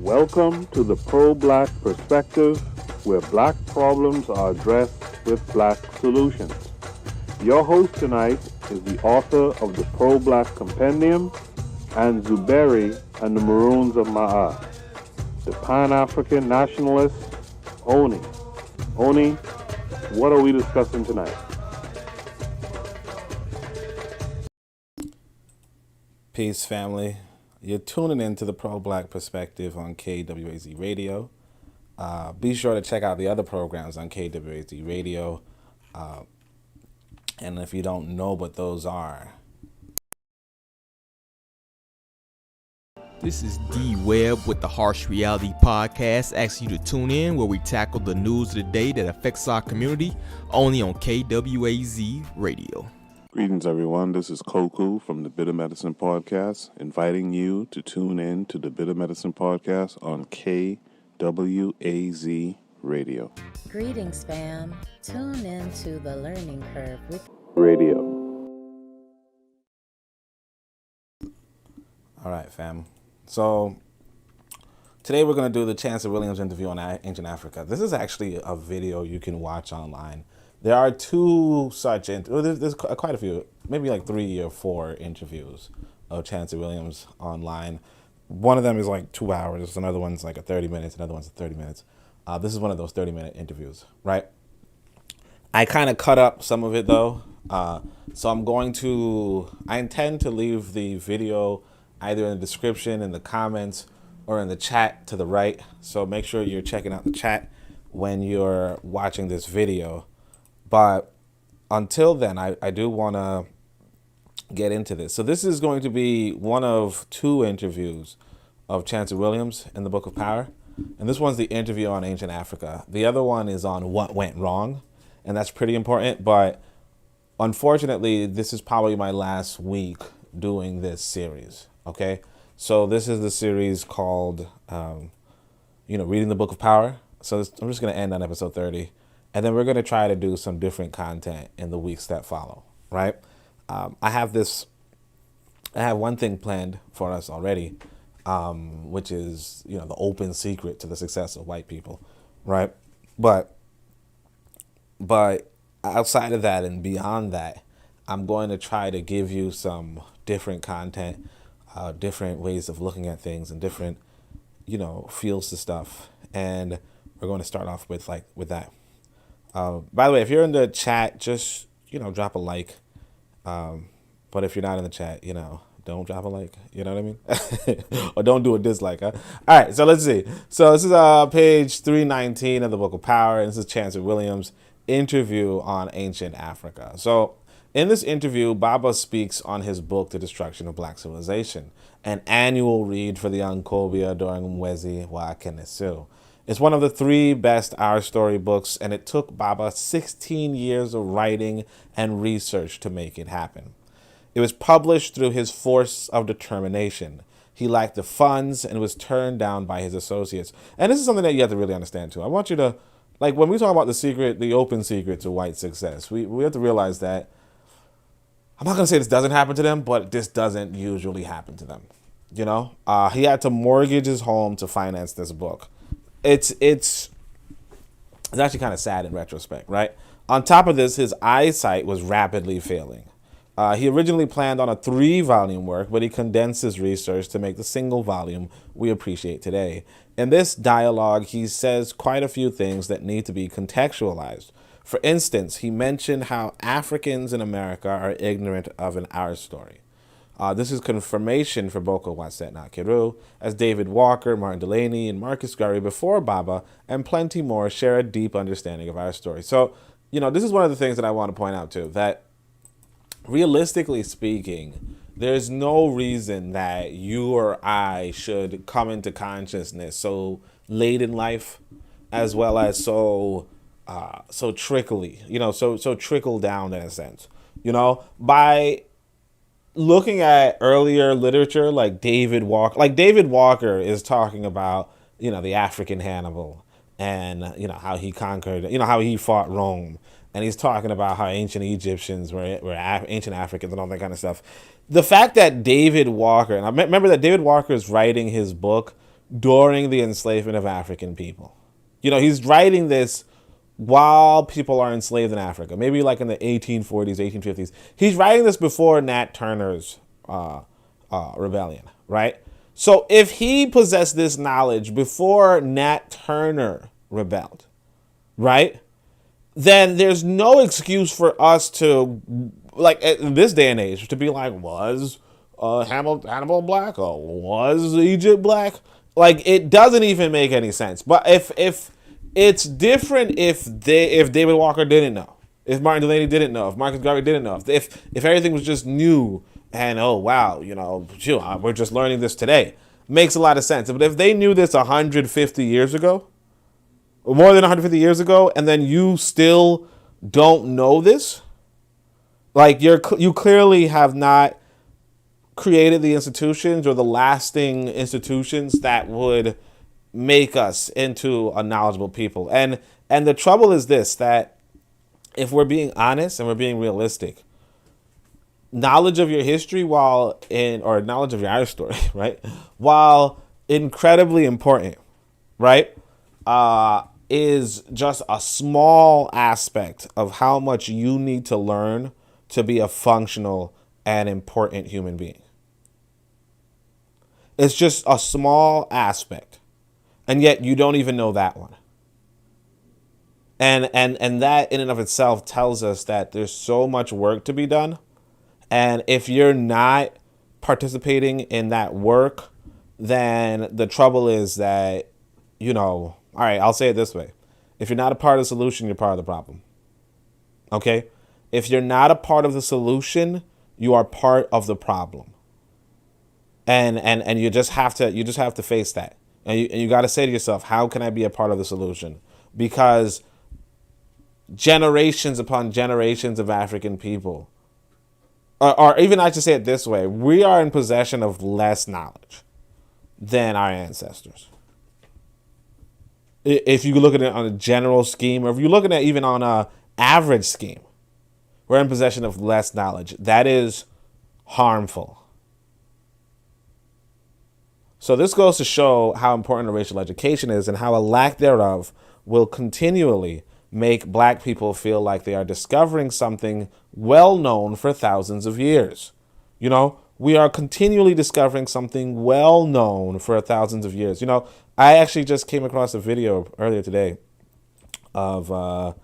Welcome to the Pro-Black Perspective, where black problems are addressed with black solutions. Your host tonight is the author of the Pro-Black Compendium and Zuberi and the Maroons of Ma'at, the Pan-African Nationalist, Oni. Oni, what are we discussing tonight? Peace, family. You're tuning in to the Pro-Black Perspective on KWAZ Radio. Be sure to check out the other programs on KWAZ Radio. And if you don't know what those are, this is D Webb with the Harsh Reality Podcast, asking you to tune in where we tackle the news of the day that affects our community, only on KWAZ Radio. Greetings, everyone. This is Koku from the Bitter Medicine Podcast, inviting you to tune in to the Bitter Medicine Podcast on KWAZ Radio. Greetings, fam. Tune in to the Learning Curve with Radio. all right, fam. So today we're going to do the Chancellor Williams interview on ancient Africa. This is actually a video you can watch online. There are two such, there's quite a few, maybe like 3 or 4 interviews of Chancellor Williams online. One of them is like 2 hours, another one's like 30 minutes, another one's 30 minutes. This is one of those 30-minute interviews, right? I kind of cut up some of it though. So I intend to leave the video either in the description, in the comments, or in the chat to the right. So make sure you're checking out the chat when you're watching this video. But until then, I do want to get into this. So this is going to be one of 2 interviews of Chancellor Williams in the Book of Power. And this one's the interview on ancient Africa. The other one is on what went wrong. And that's pretty important. But unfortunately, this is probably my last week doing this series. Okay. So this is the series called, Reading the Book of Power. So I'm just going to end on episode 30. And then we're going to try to do some different content in the weeks that follow, right? I have one thing planned for us already, which is, the open secret to the success of white people, right? But outside of that and beyond that, I'm going to try to give you some different content, different ways of looking at things and different, feels to stuff. And we're going to start off with that. By the way, if you're in the chat, just, drop a like. But if you're not in the chat, don't drop a like. You know what I mean? Or don't do a dislike. Huh? All right. So let's see. So this is page 319 of the Book of Power. And this is Chancellor Williams' interview on ancient Africa. So in this interview, Baba speaks on his book, The Destruction of Black Civilization, an annual read for the Ankobia during Mwezi wa Kenesu. It's one of the 3 best Ourstory books, and it took Baba 16 years of writing and research to make it happen. It was published through his force of determination. He lacked the funds and was turned down by his associates. And this is something that you have to really understand, too. I want you to, when we talk about the open secret to white success, we have to realize that, I'm not going to say this doesn't happen to them, but this doesn't usually happen to them. He had to mortgage his home to finance this book. It's actually kind of sad in retrospect, right? On top of this, his eyesight was rapidly failing. He originally planned on a 3-volume work, but he condensed his research to make the single volume we appreciate today. In this dialogue, he says quite a few things that need to be contextualized. For instance, he mentioned how Africans in America are ignorant of an Ourstory. This is confirmation for Boko Waset Nakiru, as David Walker, Martin Delaney, and Marcus Garvey before Baba, and plenty more share a deep understanding of our story. So, this is one of the things that I want to point out too, that realistically speaking, there's no reason that you or I should come into consciousness so late in life, as well as so trickly, so trickle down in a sense, by looking at earlier literature like David Walker is talking about, the African Hannibal and, how he conquered, how he fought Rome. And he's talking about how ancient Egyptians were ancient Africans and all that kind of stuff. The fact that David Walker, and I remember that David Walker is writing his book during the enslavement of African people. You know, he's writing this while people are enslaved in Africa, maybe like in the 1840s, 1850s. He's writing this before Nat Turner's rebellion, right? So if he possessed this knowledge before Nat Turner rebelled, right, then there's no excuse for us to, like, in this day and age, to be like, was Hannibal black, or was Egypt black? Like, it doesn't even make any sense. But if it's different if David Walker didn't know, if Martin Delaney didn't know, if Marcus Garvey didn't know, if everything was just new and, oh wow, you know, we're just learning this today, makes a lot of sense. But if they knew this 150 years ago, or more than 150 years ago, and then you still don't know this, like, you clearly have not created the institutions or the lasting institutions that would make us into a knowledgeable people. And the trouble is this, that if we're being honest and we're being realistic, knowledge of your history or knowledge of your our story, right, while incredibly important, right, is just a small aspect of how much you need to learn to be a functional and important human being. It's just a small aspect, and yet you don't even know that one. And that in and of itself tells us that there's so much work to be done. And if you're not participating in that work, then the trouble is that, you know, all right, I'll say it this way. If you're not a part of the solution, you're part of the problem. Okay? If you're not a part of the solution, you are part of the problem. And you just have to face that. And you got to say to yourself, how can I be a part of the solution? Because generations upon generations of African people, or even I should say it this way, we are in possession of less knowledge than our ancestors. If you look at it on a general scheme, or if you're looking at even on a average scheme, we're in possession of less knowledge. That is harmful. So this goes to show how important racial education is, and how a lack thereof will continually make black people feel like they are discovering something well known for thousands of years. You know, we are continually discovering something well known for thousands of years. You know, I actually just came across a video earlier today of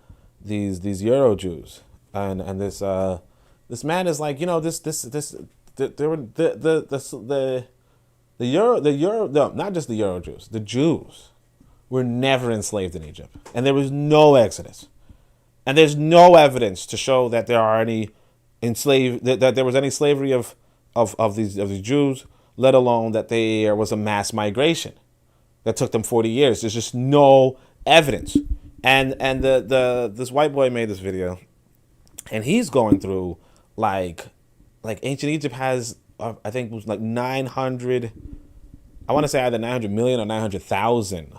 these Euro Jews, and this man is like, you know, the Jews were never enslaved in Egypt, and there was no Exodus, and there's no evidence to show that there are any that there was any slavery of these Jews, let alone that there was a mass migration that took them 40 years. There's just no evidence. And this white boy made this video, and he's going through like ancient Egypt has, I think it was like 900, I want to say either 900 million or 900,000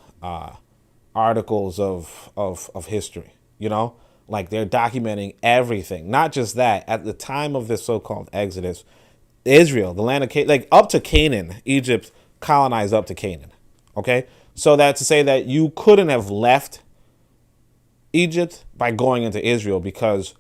articles of history, you know? Like, they're documenting everything. Not just that, at the time of this so-called Exodus, Israel, the land of Canaan, like up to Canaan, Egypt colonized up to Canaan, okay? So that's to say that you couldn't have left Egypt by going into Israel, because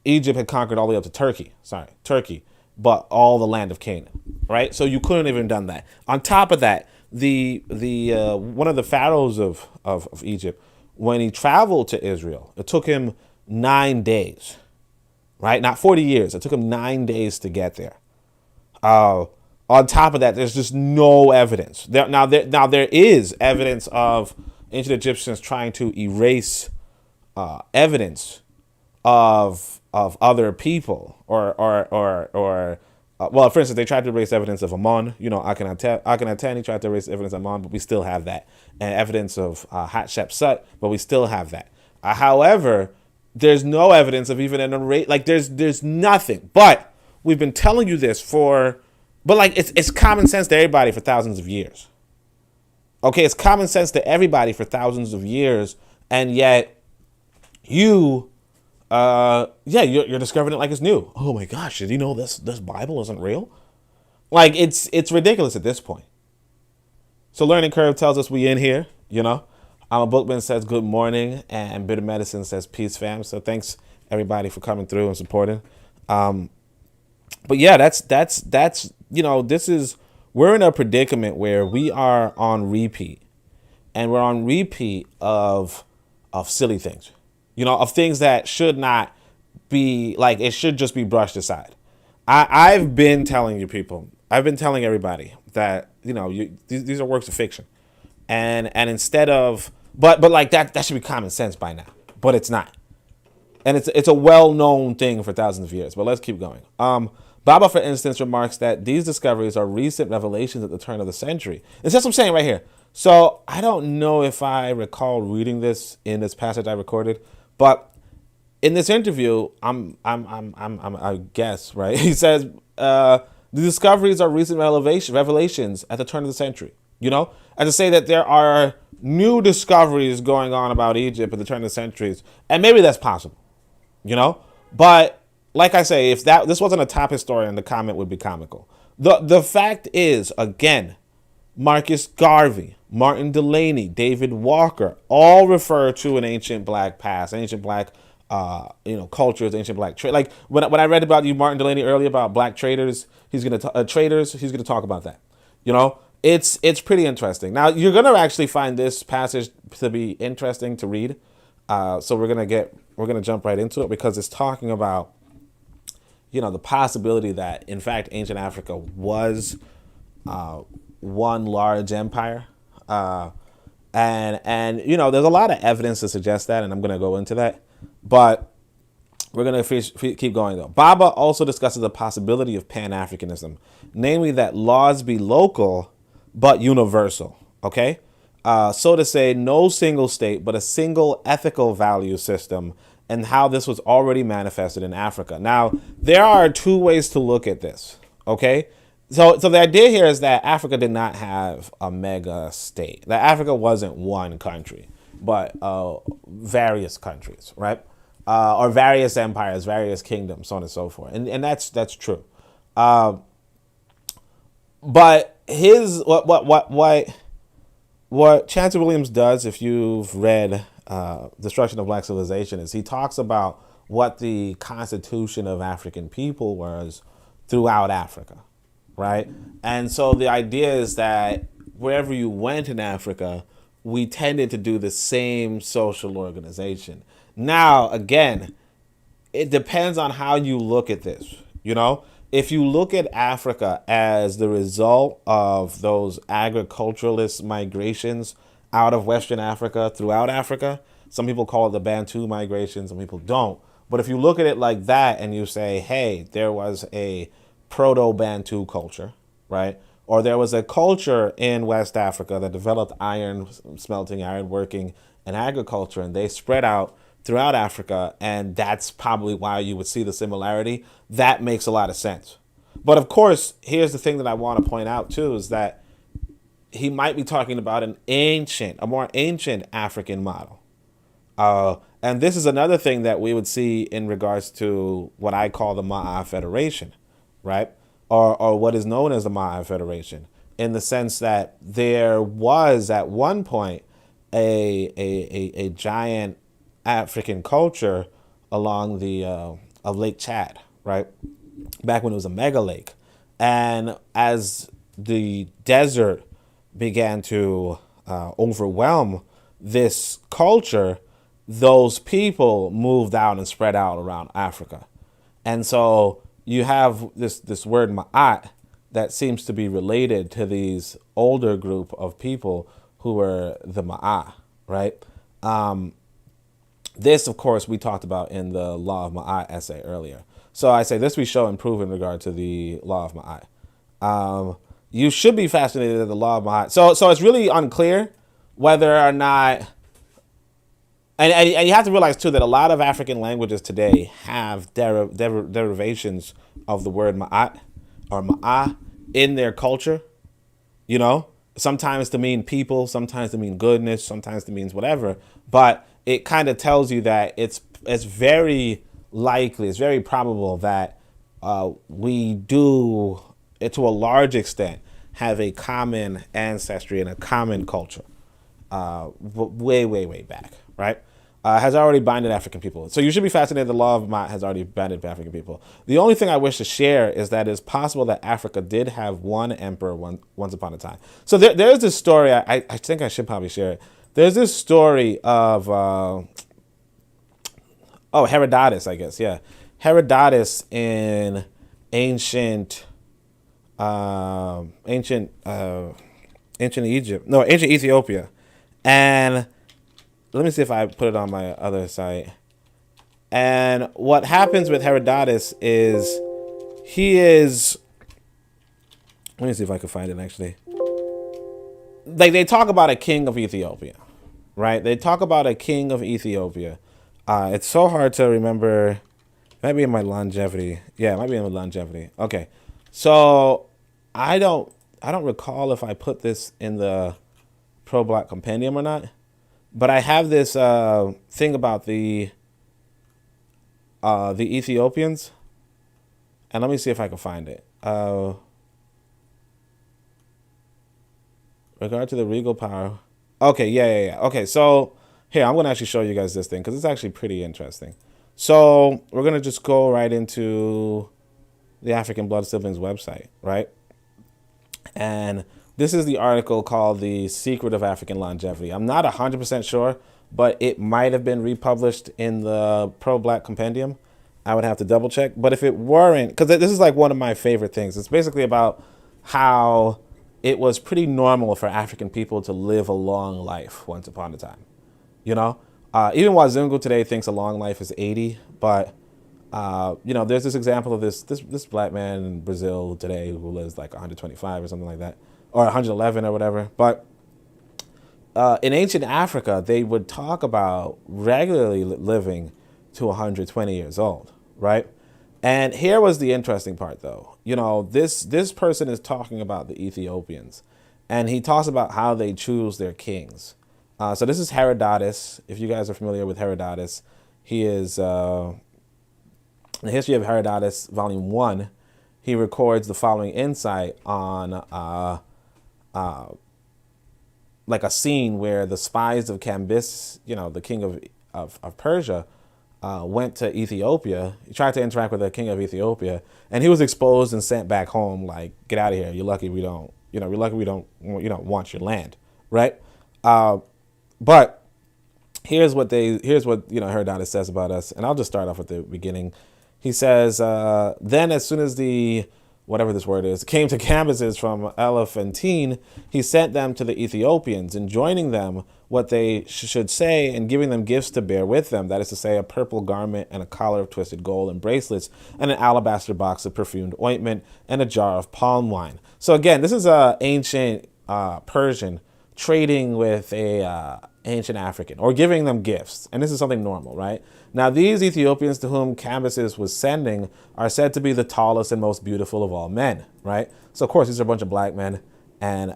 Egypt had conquered all the way up to Turkey, but all the land of Canaan, right? So you couldn't have even done that. On top of that, the one of the pharaohs of Egypt, when he traveled to Israel, it took him 9 days, right? Not 40 years. It took him 9 days to get there. On top of that, there's just no evidence. Now there is evidence of ancient Egyptians trying to erase evidence of other people, or well, for instance, they tried to erase evidence of Amon. You know, Akhenaten, he tried to erase evidence of Amon, but we still have that, and evidence of Hatshepsut, but we still have that. However, there's no evidence of even an erase. Like, there's nothing. But we've been telling you this but like, it's common sense to everybody for thousands of years. Okay, it's common sense to everybody for thousands of years, and yet you're discovering it like it's new. Oh my gosh, did you know this Bible isn't real? Like, it's ridiculous at this point. So Learning Curve tells us we in here, you know. Bookman says good morning, and Bitter Medicine says peace, fam. So thanks everybody for coming through and supporting. But yeah, that's you know, we're in a predicament where we are on repeat, and we're on repeat of silly things, you know, of things that should not be, like, it should just be brushed aside. I've been telling you people, I've been telling everybody that, you know, these are works of fiction, and instead of, but like that should be common sense by now, but it's not, and it's a well-known thing for thousands of years. But let's keep going. Baba, for instance, remarks that these discoveries are recent revelations at the turn of the century. And that's what I'm saying right here. So I don't know if I recall reading this in this passage I recorded, but in this interview, I guess, right? He says the discoveries are recent revelations at the turn of the century. You know, and to say that there are new discoveries going on about Egypt at the turn of the centuries, and maybe that's possible, you know. But like I say, if this wasn't a top historian, the comment would be comical. The fact is, again, Marcus Garvey, Martin Delaney, David Walker all refer to an ancient black past, ancient black cultures, ancient black trade. Like when I read about you, Martin Delaney, earlier about black traders, he's gonna talk about that. You know, it's pretty interesting. Now you're gonna actually find this passage to be interesting to read. So we're gonna jump right into it, because it's talking about, you know, the possibility that in fact ancient Africa was one large empire, and you know, there's a lot of evidence to suggest that, and I'm gonna go into that. But we're going to keep going, though. Baba also discusses the possibility of Pan-Africanism, namely that laws be local but universal, okay? So to say, no single state, but a single ethical value system, and how this was already manifested in Africa. Now, there are two ways to look at this, okay? So the idea here is that Africa did not have a mega state. That Africa wasn't one country, but various countries, right? Or various empires, various kingdoms, so on and so forth. And that's true. But what Chancellor Williams does, if you've read Destruction of Black Civilization, is he talks about what the constitution of African people was throughout Africa, right? And so the idea is that wherever you went in Africa, we tended to do the same social organization. Now, again, it depends on how you look at this. You know, if you look at Africa as the result of those agriculturalist migrations out of Western Africa throughout Africa, some people call it the Bantu migration, some people don't. But if you look at it like that and you say, hey, there was a proto-Bantu culture, right? Or there was a culture in West Africa that developed iron smelting, iron working, and agriculture, and they spread out throughout Africa, and that's probably why you would see the similarity. That makes a lot of sense. But of course, here's the thing that I want to point out too, is that he might be talking about a more ancient African model. And this is another thing that we would see in regards to what I call the Ma'a Federation, right? Or what is known as the Ma'a Federation, in the sense that there was at one point a giant African culture along the of Lake Chad, right? Back when it was a mega lake. And as the desert began to overwhelm this culture, those people moved out and spread out around Africa. And so you have this word Ma'at that seems to be related to these older group of people who were the Ma'a, right? This, of course, we talked about in the Law of Ma'at essay earlier. So I say this we show and prove in regard to the Law of Ma'at. You should be fascinated at the Law of Ma'at. So it's really unclear whether or not, and you have to realize too that a lot of African languages today have derivations of the word Ma'at or Ma'a in their culture, you know, sometimes to mean people, sometimes to mean goodness, sometimes to means whatever, but it kind of tells you that it's very likely, it's very probable that we do to a large extent, have a common ancestry and a common culture, way back, right? Has already binded African people. So you should be fascinated. The law of Ma'at has already binded African people. The only thing I wish to share is that it's possible that Africa did have one emperor once upon a time. So there's this story. I think I should probably share it. There's this story of Herodotus, I guess. Yeah, Herodotus in ancient Ethiopia, and let me see if I put it on my other site. And what happens with Herodotus is let me see if I can find it actually. Like, they talk about a king of Ethiopia, right? They talk about a king of Ethiopia. It's so hard to remember. It might be in my longevity. Yeah, it might be in my longevity. Okay. So I don't recall if I put this in the pro-black compendium or not. But I have this thing about the Ethiopians, and let me see if I can find it. Regard to the regal power. Okay, yeah. Okay, so here, I'm going to actually show you guys this thing because it's actually pretty interesting. So we're going to just go right into the African Blood Siblings website, right? And this is the article called The Secret of African Longevity. I'm not 100% sure, but it might have been republished in the pro-black compendium. I would have to double check. But if it weren't, because this is like one of my favorite things. It's basically about how it was pretty normal for African people to live a long life once upon a time. You know, even Wazungu today thinks a long life is 80, but there's this example of this black man in Brazil today who lives like 125 or something like that, or 111 or whatever. But in ancient Africa, they would talk about regularly living to 120 years old, right? And here was the interesting part, though. You know, this person is talking about the Ethiopians, and he talks about how they choose their kings. So this is Herodotus. If you guys are familiar with Herodotus, he is in the History of Herodotus, Volume 1. He records the following insight on like a scene where the spies of Cambyses, the king of Persia, went to Ethiopia. He tried to interact with the king of Ethiopia, and he was exposed and sent back home. Like, get out of here! You're lucky we don't. You're lucky we don't. Want your land, right? But here's what Herodotus says about us, and I'll just start off at the beginning. He says, then as soon as the whatever this word is, came to Cambyses from Elephantine, he sent them to the Ethiopians, enjoining them what they should say and giving them gifts to bear with them. That is to say, a purple garment and a collar of twisted gold and bracelets and an alabaster box of perfumed ointment and a jar of palm wine. So again, this is a ancient Persian trading with a ancient African, or giving them gifts. And this is something normal, right? Now, these Ethiopians to whom Cambyses was sending are said to be the tallest and most beautiful of all men, right? So, of course, these are a bunch of black men. And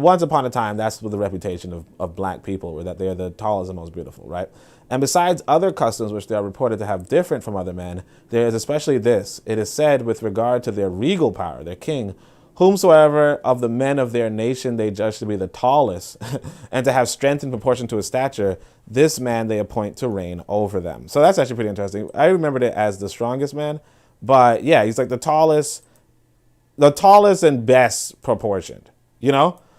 once upon a time, that's the reputation of black people, were that they're the tallest and most beautiful, right? And besides other customs, which they are reported to have different from other men, there is especially this. It is said with regard to their regal power, their king, whomsoever of the men of their nation they judge to be the tallest and to have strength in proportion to his stature, this man they appoint to reign over them. So that's actually pretty interesting. I remembered it as the strongest man, but yeah, he's like the tallest and best proportioned,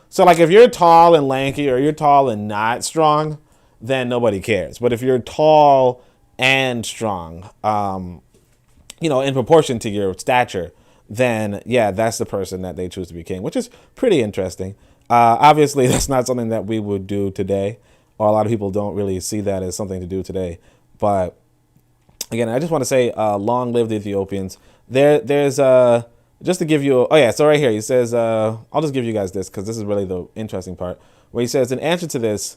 So like if you're tall and lanky, or you're tall and not strong, then nobody cares. But if you're tall and strong, in proportion to your stature, then yeah, that's the person that they choose to be king, which is pretty interesting. Obviously, that's not something that we would do today, or a lot of people don't really see that as something to do today. But again, I just want to say, long live the Ethiopians. There's just to give you, so right here, he says, I'll just give you guys this because this is really the interesting part, where he says, in answer to this,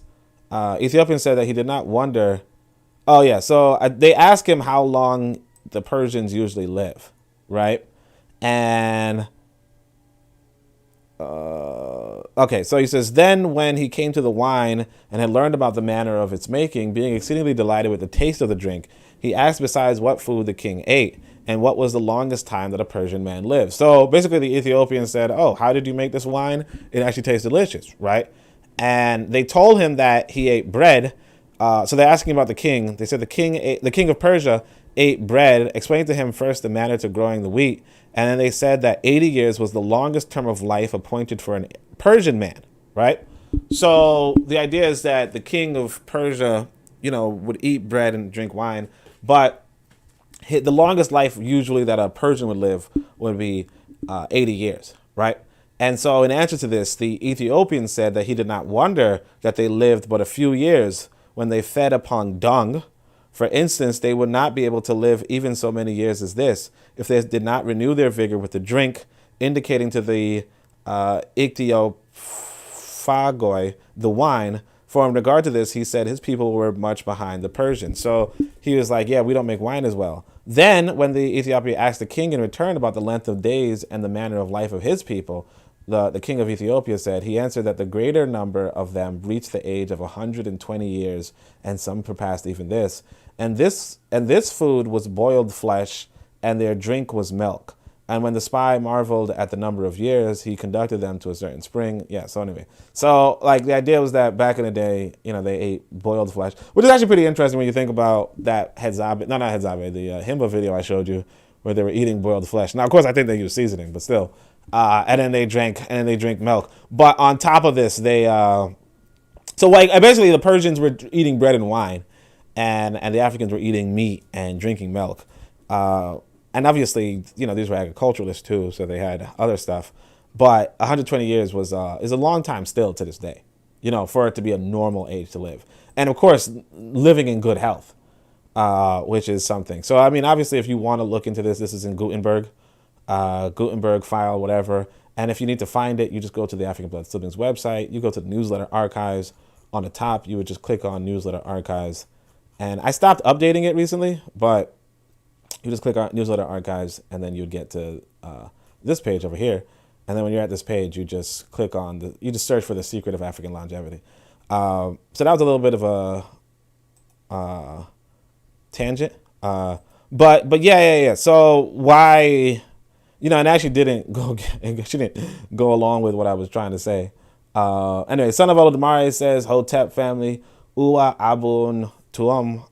Ethiopian said that he did not wonder. So they ask him how long the Persians usually live, right? And Okay, so he says, then when he came to the wine and had learned about the manner of its making, being exceedingly delighted with the taste of the drink, he asked besides what food the king ate and what was the longest time that a Persian man lived. So basically the Ethiopian said, oh, how did you make this wine? It actually tastes delicious, right? And they told him that he ate bread. So they're asking about the king. They said the king of Persia ate bread, explained to him first the manner to growing the wheat, and then they said that 80 years was the longest term of life appointed for an Persian man, right? So the idea is that the king of Persia, would eat bread and drink wine, but the longest life usually that a Persian would live would be 80 years, right? And so in answer to this, the Ethiopian said that he did not wonder that they lived but a few years when they fed upon dung. For instance, they would not be able to live even so many years as this if they did not renew their vigor with the drink, indicating to the ichthyophagoi, the wine. For in regard to this, he said his people were much behind the Persians. So he was like, yeah, we don't make wine as well. Then when the Ethiopian asked the king in return about the length of days and the manner of life of his people, the king of Ethiopia said, he answered that the greater number of them reached the age of 120 years, and some surpassed even this. And this food was boiled flesh, and their drink was milk. And when the spy marveled at the number of years, he conducted them to a certain spring. Yeah, so anyway. So, like, the idea was that back in the day, they ate boiled flesh, which is actually pretty interesting when you think about that Hetzabe, not Hetzabe, the Himba video I showed you, where they were eating boiled flesh. Now, of course, I think they used seasoning, but still. And then they drink milk. But on top of this, basically the Persians were eating bread and wine, and the Africans were eating meat and drinking milk. And obviously, these were agriculturalists too, so they had other stuff. But 120 years is a long time still to this day, for it to be a normal age to live. And of course, living in good health, which is something. So, I mean, obviously, if you want to look into this is in Gutenberg file, whatever. And if you need to find it, you just go to the African Blood Siblings website. You go to the newsletter archives. On the top, you would just click on newsletter archives. And I stopped updating it recently, but you just click on newsletter archives, and then you'd get to this page over here. And then when you're at this page, you just click on you just search for the secret of African longevity. So that was a little bit of a tangent. But yeah. So why, and actually didn't go along with what I was trying to say. Anyway, son of Olodumare says Hotep family, Uwa Abun Tuam,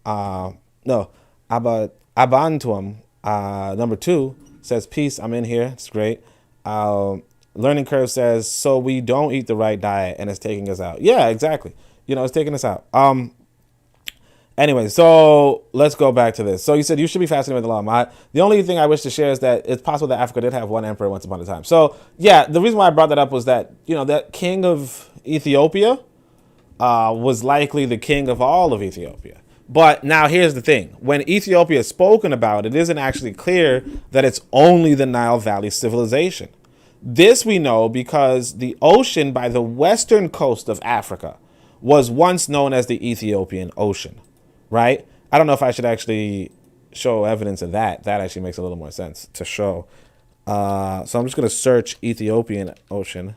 Aban Tuam, number 2 says peace, I'm in here, it's great. Learning Curve says, so we don't eat the right diet and it's taking us out. Yeah, exactly. It's taking us out. Anyway, so let's go back to this. So you said you should be fascinated with the law. The only thing I wish to share is that it's possible that Africa did have one emperor once upon a time. So yeah, the reason why I brought that up was that, that king of Ethiopia was likely the king of all of Ethiopia. But now here's the thing. When Ethiopia is spoken about, it isn't actually clear that it's only the Nile Valley civilization. This we know because the ocean by the western coast of Africa was once known as the Ethiopian Ocean, right? I don't know if I should actually show evidence of that. That actually makes a little more sense to show. So I'm just going to search Ethiopian Ocean,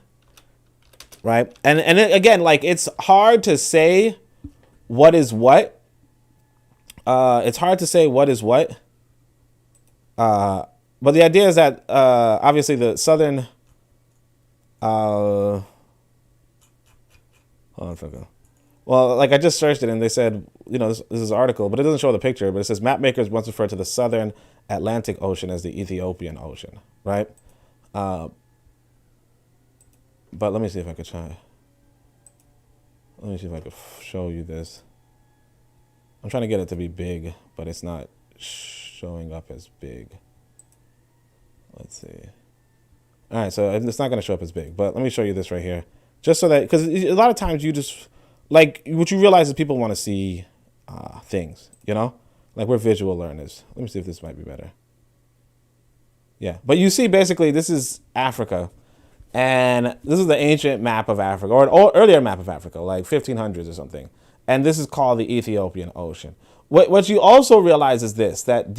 right? And again, like, it's hard to say what is what. It's hard to say what is what. But the idea is that obviously the southern hold on a second. Well, like, I just searched it and they said, this is an article, but it doesn't show the picture, but it says map makers once referred to the southern Atlantic Ocean as the Ethiopian Ocean, right? But let me see if I could try. Let me see if I could show you this. I'm trying to get it to be big, but it's not showing up as big. Let's see. All right, so it's not going to show up as big, but let me show you this right here. Just so that, because a lot of times you just, like, what you realize is people want to see things, Like, we're visual learners. Let me see if this might be better. Yeah, but you see, basically, this is Africa, and this is the ancient map of Africa, or an earlier map of Africa, like 1500s or something. And this is called the Ethiopian Ocean. What you also realize is this, that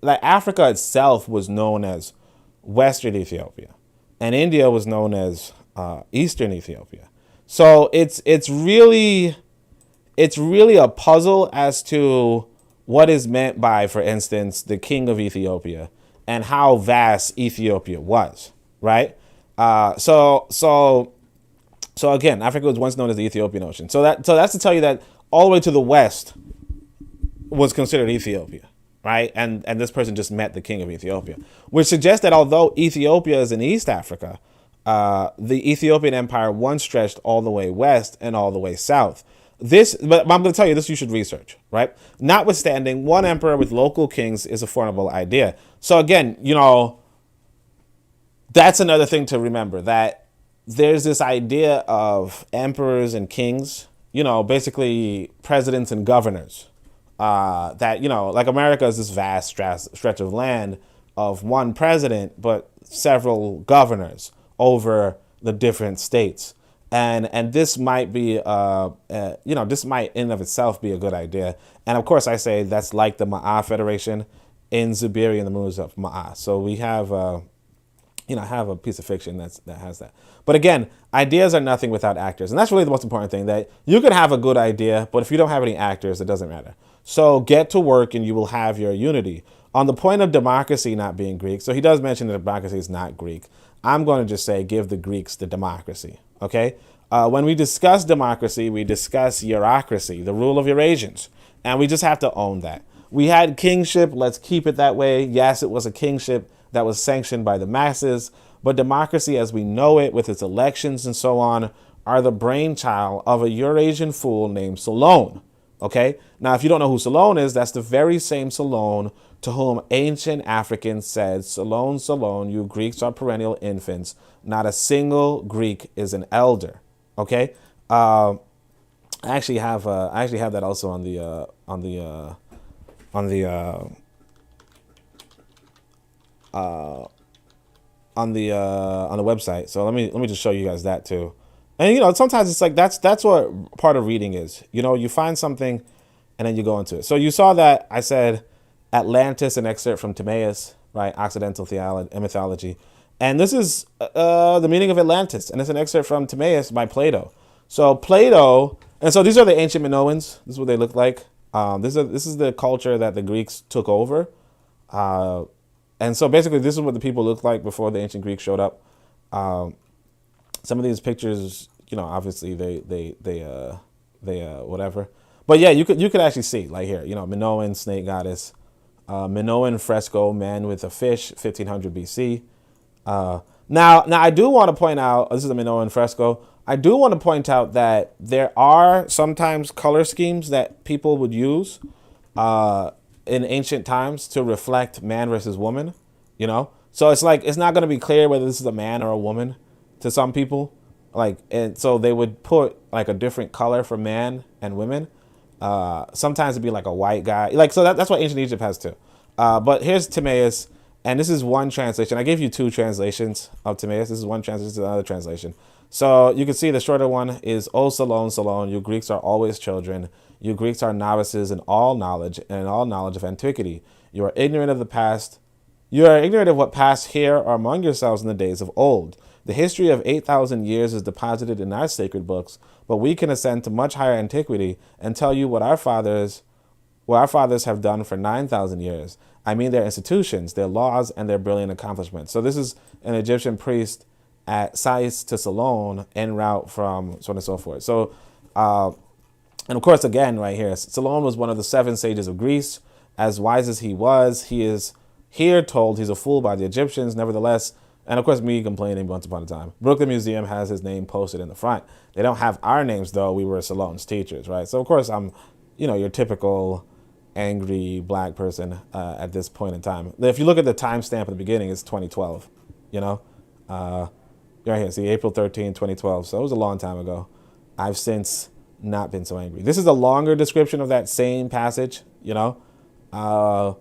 Africa itself was known as Western Ethiopia, and India was known as eastern Ethiopia. So it's really a puzzle as to what is meant by, for instance, the king of Ethiopia and how vast Ethiopia was, right? So again, Africa was once known as the Ethiopian Ocean. So that's to tell you that all the way to the west was considered Ethiopia, right? And this person just met the king of Ethiopia, which suggests that although Ethiopia is in East Africa, the Ethiopian Empire once stretched all the way west and all the way south. But I'm going to tell you this, you should research, right? Notwithstanding, one emperor with local kings is a formidable idea. So again, that's another thing to remember, that there's this idea of emperors and kings, basically presidents and governors. That, like America is this vast stretch of land of one president, but several governors over the different states. And this might be, this might in and of itself be a good idea. And of course, I say that's like the Ma'a Federation in Zubiri and the Moons of Ma'a. So we have, have a piece of fiction that has that. But again, ideas are nothing without actors. And that's really the most important thing, that you can have a good idea, but if you don't have any actors, it doesn't matter. So get to work and you will have your unity. On the point of democracy not being Greek, so he does mention that democracy is not Greek. I'm going to just say give the Greeks the democracy, okay? When we discuss democracy, we discuss Eurocracy, the rule of Eurasians, and we just have to own that. We had kingship, let's keep it that way. Yes, it was a kingship that was sanctioned by the masses, but democracy as we know it, with its elections and so on, are the brainchild of a Eurasian fool named Solon. Okay? Now, if you don't know who Solon is, that's the very same Solon to whom ancient Africans said, Solon, Solon, you Greeks are perennial infants. Not a single Greek is an elder. Okay? I actually have that also on the website. So let me just show you guys that too. And sometimes it's like that's what part of reading is. You find something and then you go into it. So you saw that I said Atlantis, an excerpt from Timaeus, right? Occidental mythology. And this is the meaning of Atlantis, and it's an excerpt from Timaeus by Plato. So Plato, and so these are the ancient Minoans. This is what they look like. This is the culture that the Greeks took over. And so basically this is what the people looked like before the ancient Greeks showed up. Some of these pictures, obviously they whatever. But yeah, you could actually see, like here, Minoan snake goddess, Minoan fresco, man with a fish, 1500 BC. Now I do want to point out, this is a Minoan fresco. I do want to point out that there are sometimes color schemes that people would use in ancient times to reflect man versus woman, So it's like, it's not going to be clear whether this is a man or a woman to some people. And so they would put like a different color for man and women. Sometimes it'd be like a white guy. So that's what ancient Egypt has too. But here's Timaeus, and this is one translation. I gave you two translations of Timaeus. This is one translation, this is another translation. So you can see the shorter one is, O Solon, Solon, you Greeks are always children. You Greeks are novices in all knowledge and in all knowledge of antiquity. You are ignorant of the past. You are ignorant of what passed here or among yourselves in the days of old. The history of 8,000 years is deposited in our sacred books, but we can ascend to much higher antiquity and tell you what our fathers have done for 9,000 years. I mean their institutions, their laws, and their brilliant accomplishments. So this is an Egyptian priest at Sais to Solon en route from so on and so forth. So, and of course, again, right here, Solon was one of the 7 sages of Greece. As wise as he was, he is here told he's a fool by the Egyptians. Nevertheless, and of course, me complaining once upon a time. Brooklyn Museum has his name posted in the front. They don't have our names, though. We were Solon's teachers, right? So, of course, I'm, your typical angry black person at this point in time. If you look at the timestamp at the beginning, it's 2012, Right here, see, April 13, 2012. So it was a long time ago. I've since not been so angry. This is a longer description of that same passage, But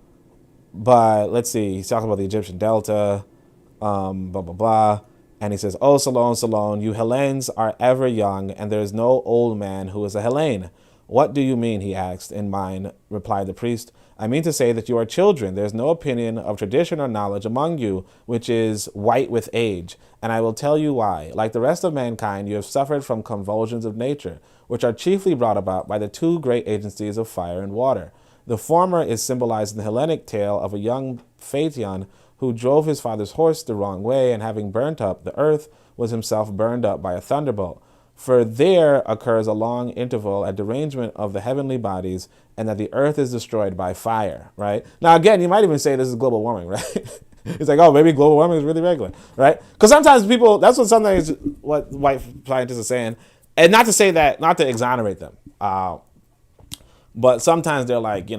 let's see. He's talking about the Egyptian Delta, blah, blah, blah. And he says, O Solon, Solon, you Hellenes are ever young, and there is no old man who is a Hellene. What do you mean, he asked. In mine, replied the priest. I mean to say that you are children. There is no opinion of tradition or knowledge among you which is white with age. And I will tell you why. Like the rest of mankind, you have suffered from convulsions of nature, which are chiefly brought about by the two great agencies of fire and water. The former is symbolized in the Hellenic tale of a young Phaeton who drove his father's horse the wrong way, and having burnt up the earth, was himself burned up by a thunderbolt. For there occurs a long interval at derangement of the heavenly bodies, and that the earth is destroyed by fire, right? Now, again, you might even say this is global warming, right? It's like, oh, maybe global warming is really regular, right? Because sometimes people, that's what sometimes what white scientists are saying. And not to say that, not to exonerate them, but sometimes they're like,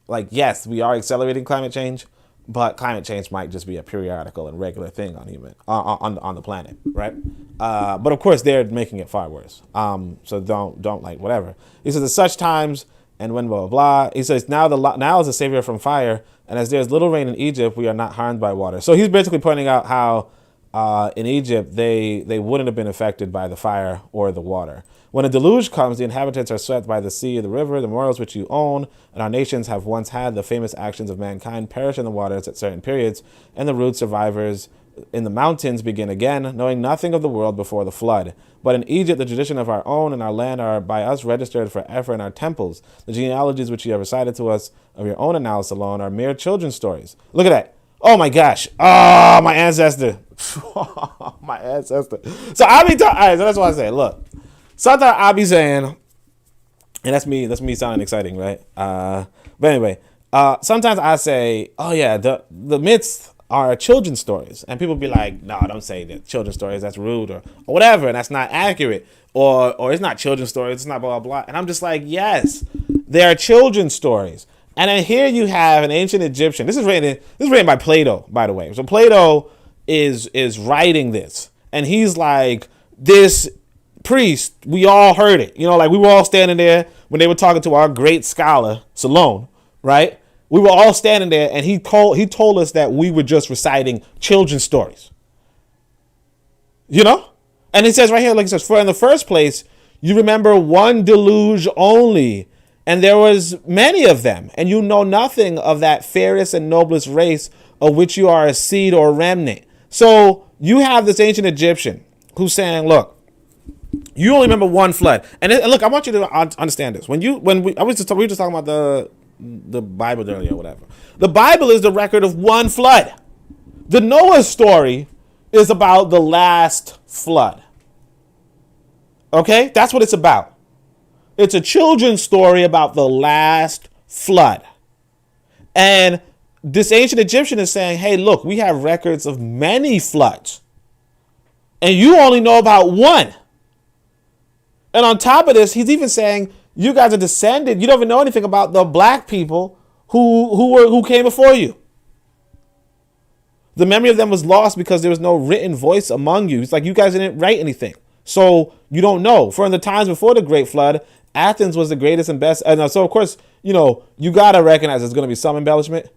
like, yes, we are accelerating climate change, but climate change might just be a periodical and regular thing on the planet, right? But of course, they're making it far worse. So don't like whatever. He says, at such times and when blah, blah, blah. He says, now is a savior from fire, and as there is little rain in Egypt, we are not harmed by water. So he's basically pointing out how in Egypt, they wouldn't have been affected by the fire or the water. When a deluge comes, the inhabitants are swept by the sea, the river, the memorials which you own, and our nations have once had the famous actions of mankind perish in the waters at certain periods, and the rude survivors in the mountains begin again, knowing nothing of the world before the flood. But in Egypt, the tradition of our own and our land are by us registered forever in our temples. The genealogies which you have recited to us of your own analysis alone are mere children's stories. Look at that. Oh my gosh. Oh, my ancestor. My ancestor. So I be all right, so that's what I say. Look, sometimes I be saying, and that's me sounding exciting, right? But anyway, sometimes I say, oh yeah, the myths are children's stories, and people be like, no, don't say that children's stories, that's rude or whatever, and that's not accurate, or it's not children's stories, it's not blah blah blah. And I'm just like, yes, they are children's stories. And then here you have an ancient Egyptian. This is written by Plato, by the way. So Plato is writing this, and he's like, this priest, we all heard it. Like we were all standing there when they were talking to our great scholar, Solon, right? We were all standing there, and he told us that we were just reciting children's stories. And it says right here, like it says, for in the first place, you remember one deluge only, and there was many of them, and you know nothing of that fairest and noblest race of which you are a seed or remnant. So you have this ancient Egyptian who's saying, look, you only remember one flood. And look, I want you to understand this. We were just talking about the Bible earlier or whatever. The Bible is the record of one flood. The Noah story is about the last flood. Okay? That's what it's about. It's a children's story about the last flood. And this ancient Egyptian is saying, hey, look, we have records of many floods, and you only know about one. And on top of this, he's even saying, you guys are descended. You don't even know anything about the black people who came before you. The memory of them was lost because there was no written voice among you. It's like you guys didn't write anything, so you don't know. For in the times before the great flood, Athens was the greatest and best. And so, of course, you got to recognize there's going to be some embellishment,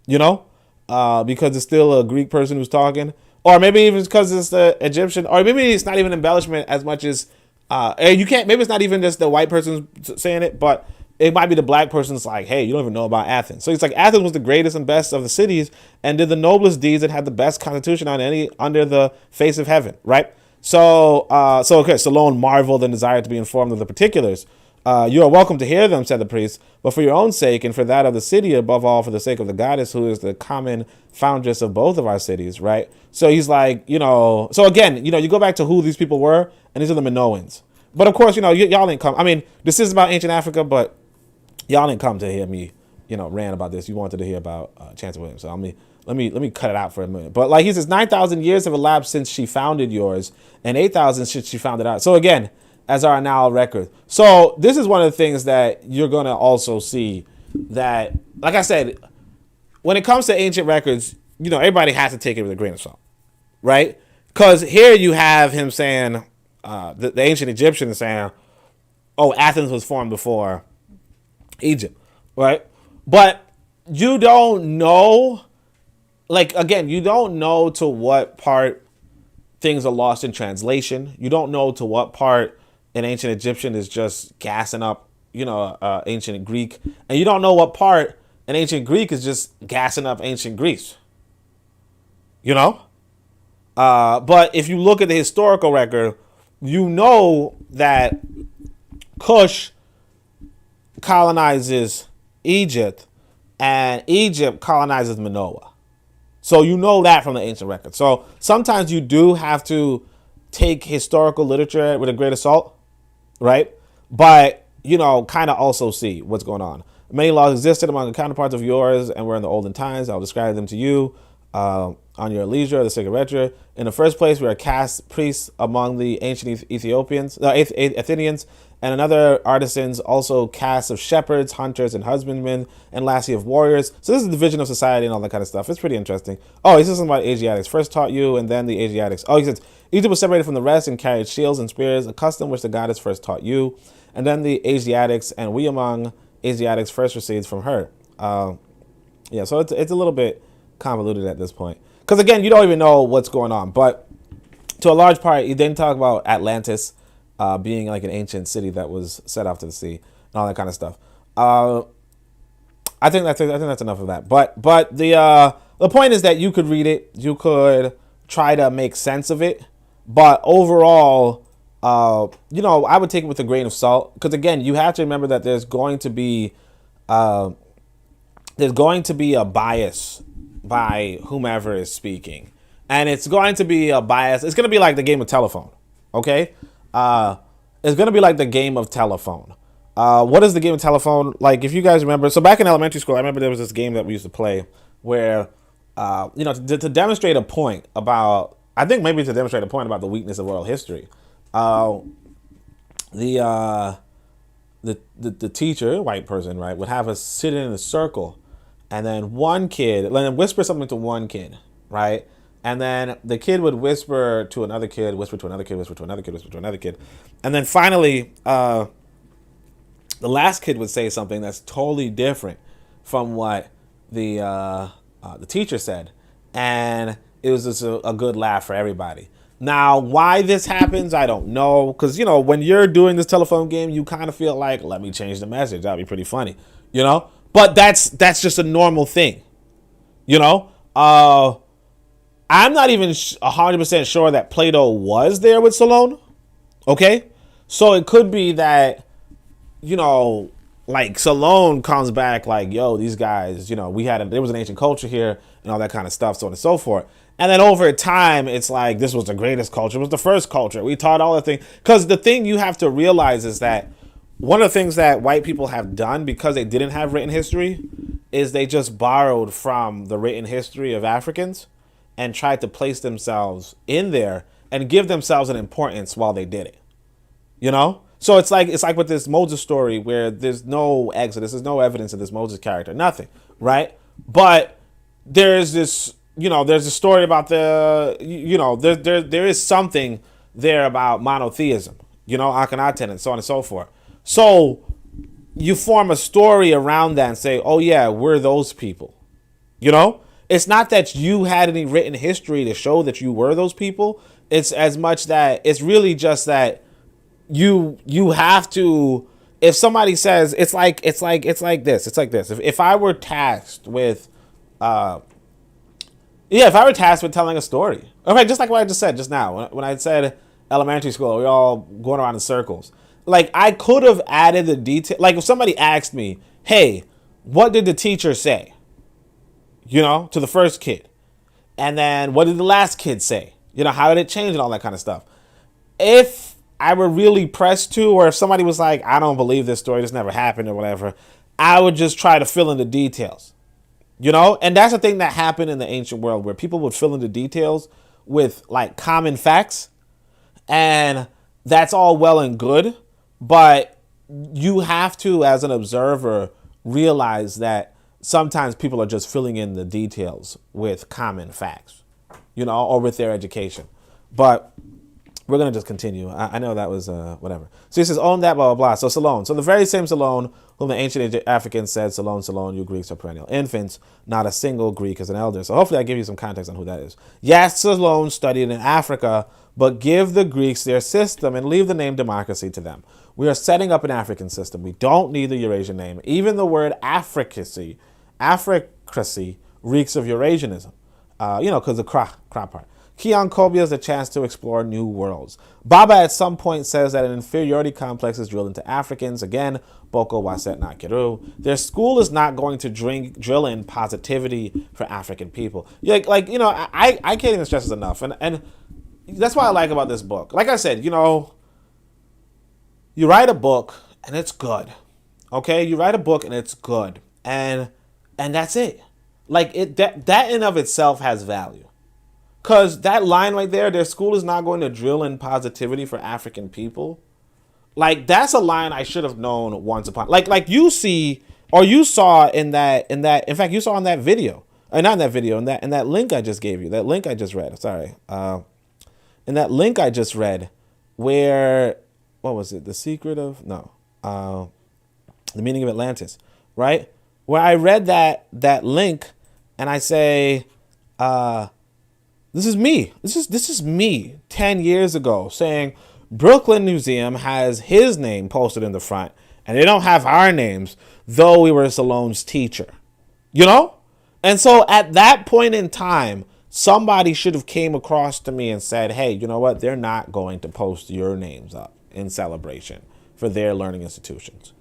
because it's still a Greek person who's talking. Or maybe even because it's the Egyptian. Or maybe it's not even embellishment as much as, maybe it's not even just the white person saying it, but it might be the black person's like, hey, you don't even know about Athens. So it's like Athens was the greatest and best of the cities and did the noblest deeds and had the best constitution under the face of heaven, right? So Solon marveled and desired to be informed of the particulars. You are welcome to hear them, said the priest, but for your own sake and for that of the city, above all, for the sake of the goddess, who is the common foundress of both of our cities, right? So he's like, so again, you go back to who these people were, and these are the Minoans. But of course, y'all didn't come. I mean, this is about ancient Africa, but y'all didn't come to hear me, rant about this. You wanted to hear about Chancellor Williams. So let me cut it out for a minute. But like he says, 9,000 years have elapsed since she founded yours, and 8,000 since she founded ours. So again, as our now record. So this is one of the things that you're going to also see that, like I said, when it comes to ancient records, everybody has to take it with a grain of salt, right? Because here you have him saying, the ancient Egyptian is saying, oh, Athens was formed before Egypt, right? But you don't know, you don't know to what part things are lost in translation. You don't know to what part an ancient Egyptian is just gassing up, ancient Greek. And you don't know what part and ancient Greek is just gassing up ancient Greece. You know? But if you look at the historical record, you know that Cush colonizes Egypt and Egypt colonizes Minoa. So you know that from the ancient record. So sometimes you do have to take historical literature with a grain of salt, right? But, you know, kind of also see what's going on. Many laws existed among the counterparts of yours and were in the olden times. I'll describe them to you on your leisure, the sake of rhetoric. In the first place, we are caste priests among the ancient Athenians, and another artisans, also castes of shepherds, hunters, and husbandmen, and lastly of warriors. So this is the division of society and all that kind of stuff. It's pretty interesting. Oh, he says something about Asiatics. First taught you, and then the Asiatics. Oh, he says, Egypt was separated from the rest and carried shields and spears, a custom which the goddess first taught you. And then the Asiatics, and we among Asiatics first received from her. Yeah, so it's a little bit convoluted at this point. Because again, you don't even know what's going on. But to a large part, you didn't talk about Atlantis being like an ancient city that was set off to the sea and all that kind of stuff. I think that's enough of that. But the point is that you could read it, you could try to make sense of it, but overall, you know, I would take it with a grain of salt, because again, you have to remember that there's going to be a bias by whomever is speaking, and it's going to be a bias. It's going to be like the game of telephone. Okay. It's going to be like the game of telephone. What is the game of telephone? Like, if you guys remember, so back in elementary school, I remember there was this game that we used to play where, you know, to demonstrate a point about, I think maybe to demonstrate a point about the weakness of world history, the teacher, white person, right, would have us sit in a circle, and then one kid, then whisper something to one kid, right? And then the kid would whisper to another kid, whisper to another kid, whisper to another kid, whisper to another kid. And then finally, the last kid would say something that's totally different from what the teacher said. And it was just a good laugh for everybody. Now, why this happens, I don't know. Because, you know, when you're doing this telephone game, you kind of feel like, let me change the message. That'd be pretty funny, you know? But that's just a normal thing, you know? I'm not even 100% sure that Plato was there with Solon, okay? So it could be that, you know, like Solon comes back like, yo, these guys, you know, there was an ancient culture here and all that kind of stuff, so on and so forth. And then over time, it's like, this was the greatest culture. It was the first culture. We taught all the things. Because the thing you have to realize is that one of the things that white people have done, because they didn't have written history, is they just borrowed from the written history of Africans and tried to place themselves in there and give themselves an importance while they did it. You know? So it's like with this Moses story where there's no Exodus, there's no evidence of this Moses character, nothing, right? But there's this, you know, there's a story about there is something there about monotheism, you know, Akhenaten and so on and so forth. So you form a story around that and say, oh yeah, we're those people, you know? It's not that you had any written history to show that you were those people. It's as much that it's really just that you have to, if somebody says, it's like this. If I were tasked with, if I were tasked with telling a story, okay, just like what I just said just now, when I said elementary school, we're all going around in circles. Like, I could have added the detail. Like, if somebody asked me, hey, what did the teacher say? You know, to the first kid. And then what did the last kid say? You know, how did it change and all that kind of stuff? If I were really pressed to, or if somebody was like, I don't believe this story, this never happened or whatever, I would just try to fill in the details. You know, and that's the thing that happened in the ancient world, where people would fill in the details with like common facts, and that's all well and good, but you have to, as an observer, realize that sometimes people are just filling in the details with common facts, you know, or with their education. But we're going to just continue. I know that was whatever. So he says, own that, blah, blah, blah. So Solon. So the very same Solon whom the ancient Africans said, Solon, Solon, you Greeks are perennial infants. Not a single Greek is an elder. So hopefully I give you some context on who that is. Yes, Solon studied in Africa, but give the Greeks their system and leave the name democracy to them. We are setting up an African system. We don't need the Eurasian name. Even the word Africacy Africracy reeks of Eurasianism. Because the cra part. Kiankobia is a chance to explore new worlds. Baba at some point says that an inferiority complex is drilled into Africans. Again, Boko Waset Nakiru. Their school is not going to drill in positivity for African people. I can't even stress this enough. And that's what I like about this book. Like I said, you write a book and it's good. Okay? You write a book and it's good. And that's it. That in of itself has value. Because that line right there, their school is not going to drill in positivity for African people. That's a line I should have known once upon. You see, or you saw in fact, you saw in that video. Not in that video, in that link I just gave you. That link I just read. Sorry. In that link I just read, where, what was it? The Meaning of Atlantis, right? Where I read that link and I say, this is me. This is me 10 years ago saying Brooklyn Museum has his name posted in the front and they don't have our names, though we were Salone's teacher. And so at that point in time, somebody should have came across to me and said, hey, you know what? They're not going to post your names up in celebration for their learning institutions.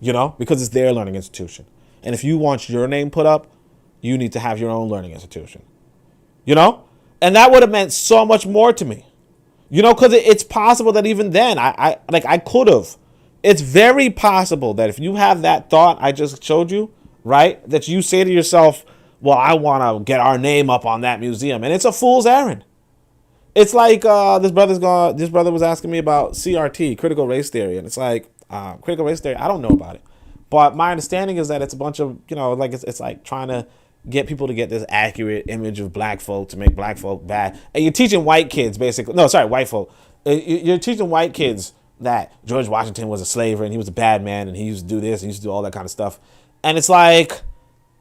Because it's their learning institution. And if you want your name put up, you need to have your own learning institution. And that would have meant so much more to me. Because it's possible that even then, I could have. It's very possible that if you have that thought I just showed you, right, that you say to yourself, well, I want to get our name up on that museum. And it's a fool's errand. It's like this brother was asking me about CRT, critical race theory. And it's like, critical race theory, I don't know about it. But my understanding is that it's a bunch of, it's like trying to get people to get this accurate image of black folk to make black folk bad. And you're teaching white kids, basically. No, sorry, white folk. You're teaching white kids that George Washington was a slaver and he was a bad man and he used to do this and he used to do all that kind of stuff. And it's like,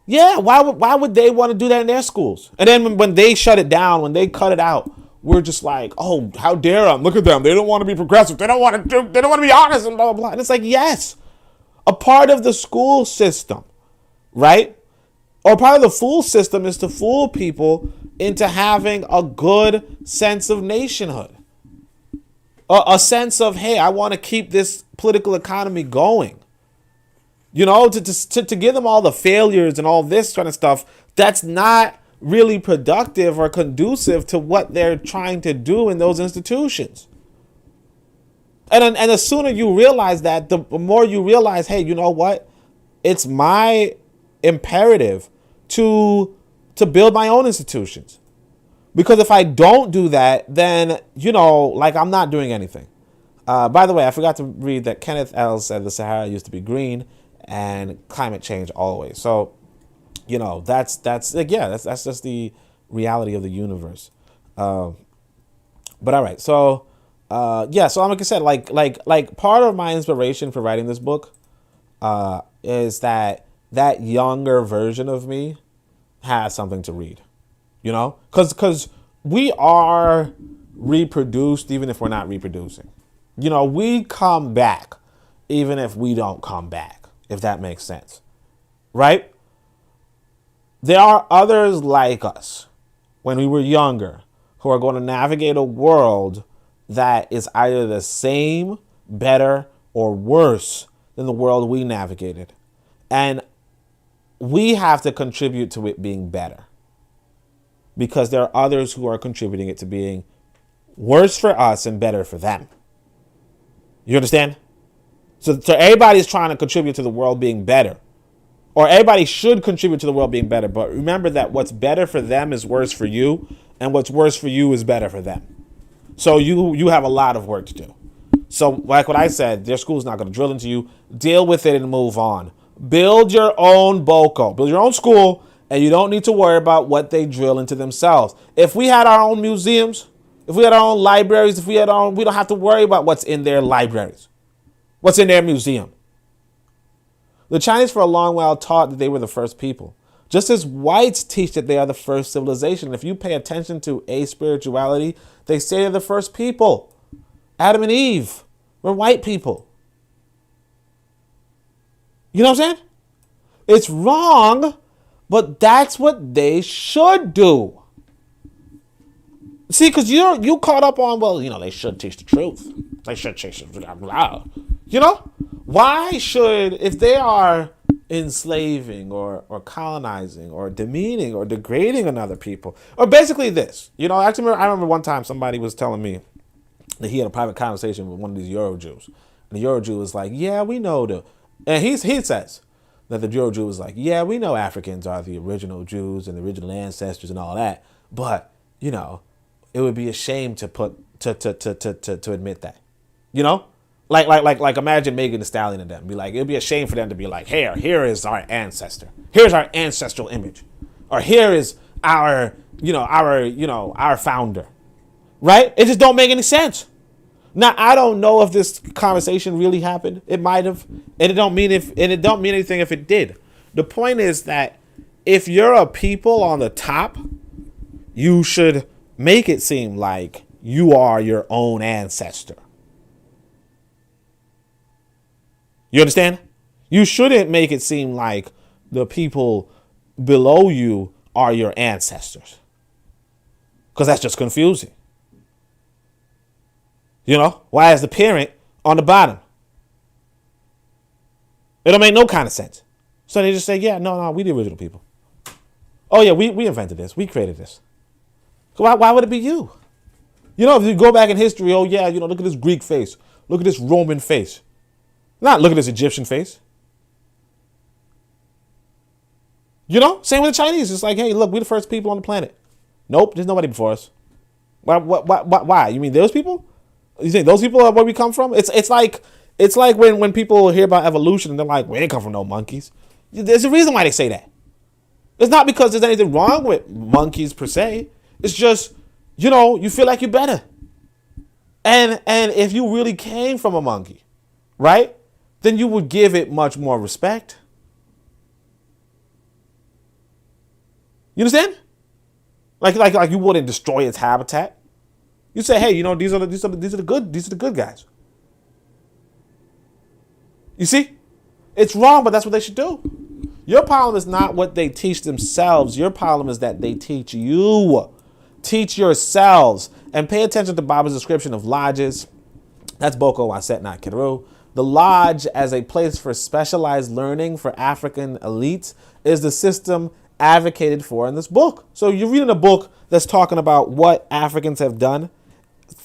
yeah, why would they want to do that in their schools? And then when they shut it down, when they cut it out, we're just like, oh, how dare them? Look at them. They don't want to be progressive. They don't want to be honest and blah, blah, blah. And it's like, yes, a part of the school system, right? Or part of the fool system is to fool people into having a good sense of nationhood. A sense of, hey, I want to keep this political economy going. To give them all the failures and all this kind of stuff, that's not really productive or conducive to what they're trying to do in those institutions. And the sooner you realize that, the more you realize, hey, you know what? It's my imperative to build my own institutions. Because if I don't do that, then, I'm not doing anything. By the way, I forgot to read that Kenneth L. said the Sahara used to be green and climate change always. So, that's just the reality of the universe. But all right. So, so like I said, like part of my inspiration for writing this book is that younger version of me has something to read, because we are reproduced even if we're not reproducing. We come back even if we don't come back, if that makes sense, right? There are others like us when we were younger who are going to navigate a world that is either the same, better, or worse than the world we navigated. And we have to contribute to it being better because there are others who are contributing it to being worse for us and better for them. You understand? So everybody's trying to contribute to the world being better, or everybody should contribute to the world being better. But remember that what's better for them is worse for you, and what's worse for you is better for them. So you have a lot of work to do. So like what I said, their school's not going to drill into you. Deal with it and move on. Build your own boko. Build your own school, and you don't need to worry about what they drill into themselves. If we had our own museums, if we had our own libraries, we don't have to worry about what's in their libraries, what's in their museum. The Chinese for a long while taught that they were the first people, just as whites teach that they are the first civilization. If you pay attention to a spirituality, they say they're the first people. Adam and Eve were white people. You know what I'm saying? It's wrong, but that's what they should do. See, because you caught up on, well, they should teach the truth. They should teach the truth. Why should, if they are enslaving or colonizing or demeaning or degrading another people, or basically this, I remember one time somebody was telling me that he had a private conversation with one of these Euro Jews. And the Euro Jew was like, yeah, we know and he says that the Euro Jew was like, yeah, we know Africans are the original Jews and the original ancestors and all that, but, it would be a shame to admit that, Like imagine Megan Thee Stallion and them be like, it'd be a shame for them to be like, here is our ancestor. Here's our ancestral image. Or here is our founder. Right? It just don't make any sense. Now, I don't know if this conversation really happened. It might have. And it don't mean anything if it did. The point is that if you're a people on the top, you should make it seem like you are your own ancestor. You understand? You shouldn't make it seem like the people below you are your ancestors. Because that's just confusing. Why is the parent on the bottom? It don't make no kind of sense. So they just say, yeah, no, we the original people. Oh, yeah, we invented this. We created this. So why would it be you? If you go back in history, oh, yeah, look at this Greek face. Look at this Roman face. Not look at this Egyptian face. Same with the Chinese. It's like, hey, look, we're the first people on the planet. Nope, there's nobody before us. Why? You mean those people? You think those people are where we come from? It's like when people hear about evolution and they're like, we didn't come from no monkeys. There's a reason why they say that. It's not because there's anything wrong with monkeys per se. It's just, you feel like you're better. And if you really came from a monkey, right, then you would give it much more respect. You understand? Like you wouldn't destroy its habitat. You say, hey, these are the good guys. You see? It's wrong, but that's what they should do. Your problem is not what they teach themselves. Your problem is that they teach you. Teach yourselves. And pay attention to Bob's description of lodges. That's Boko Waset, not Kiru. The lodge as a place for specialized learning for African elites is the system advocated for in this book. So you're reading a book that's talking about what Africans have done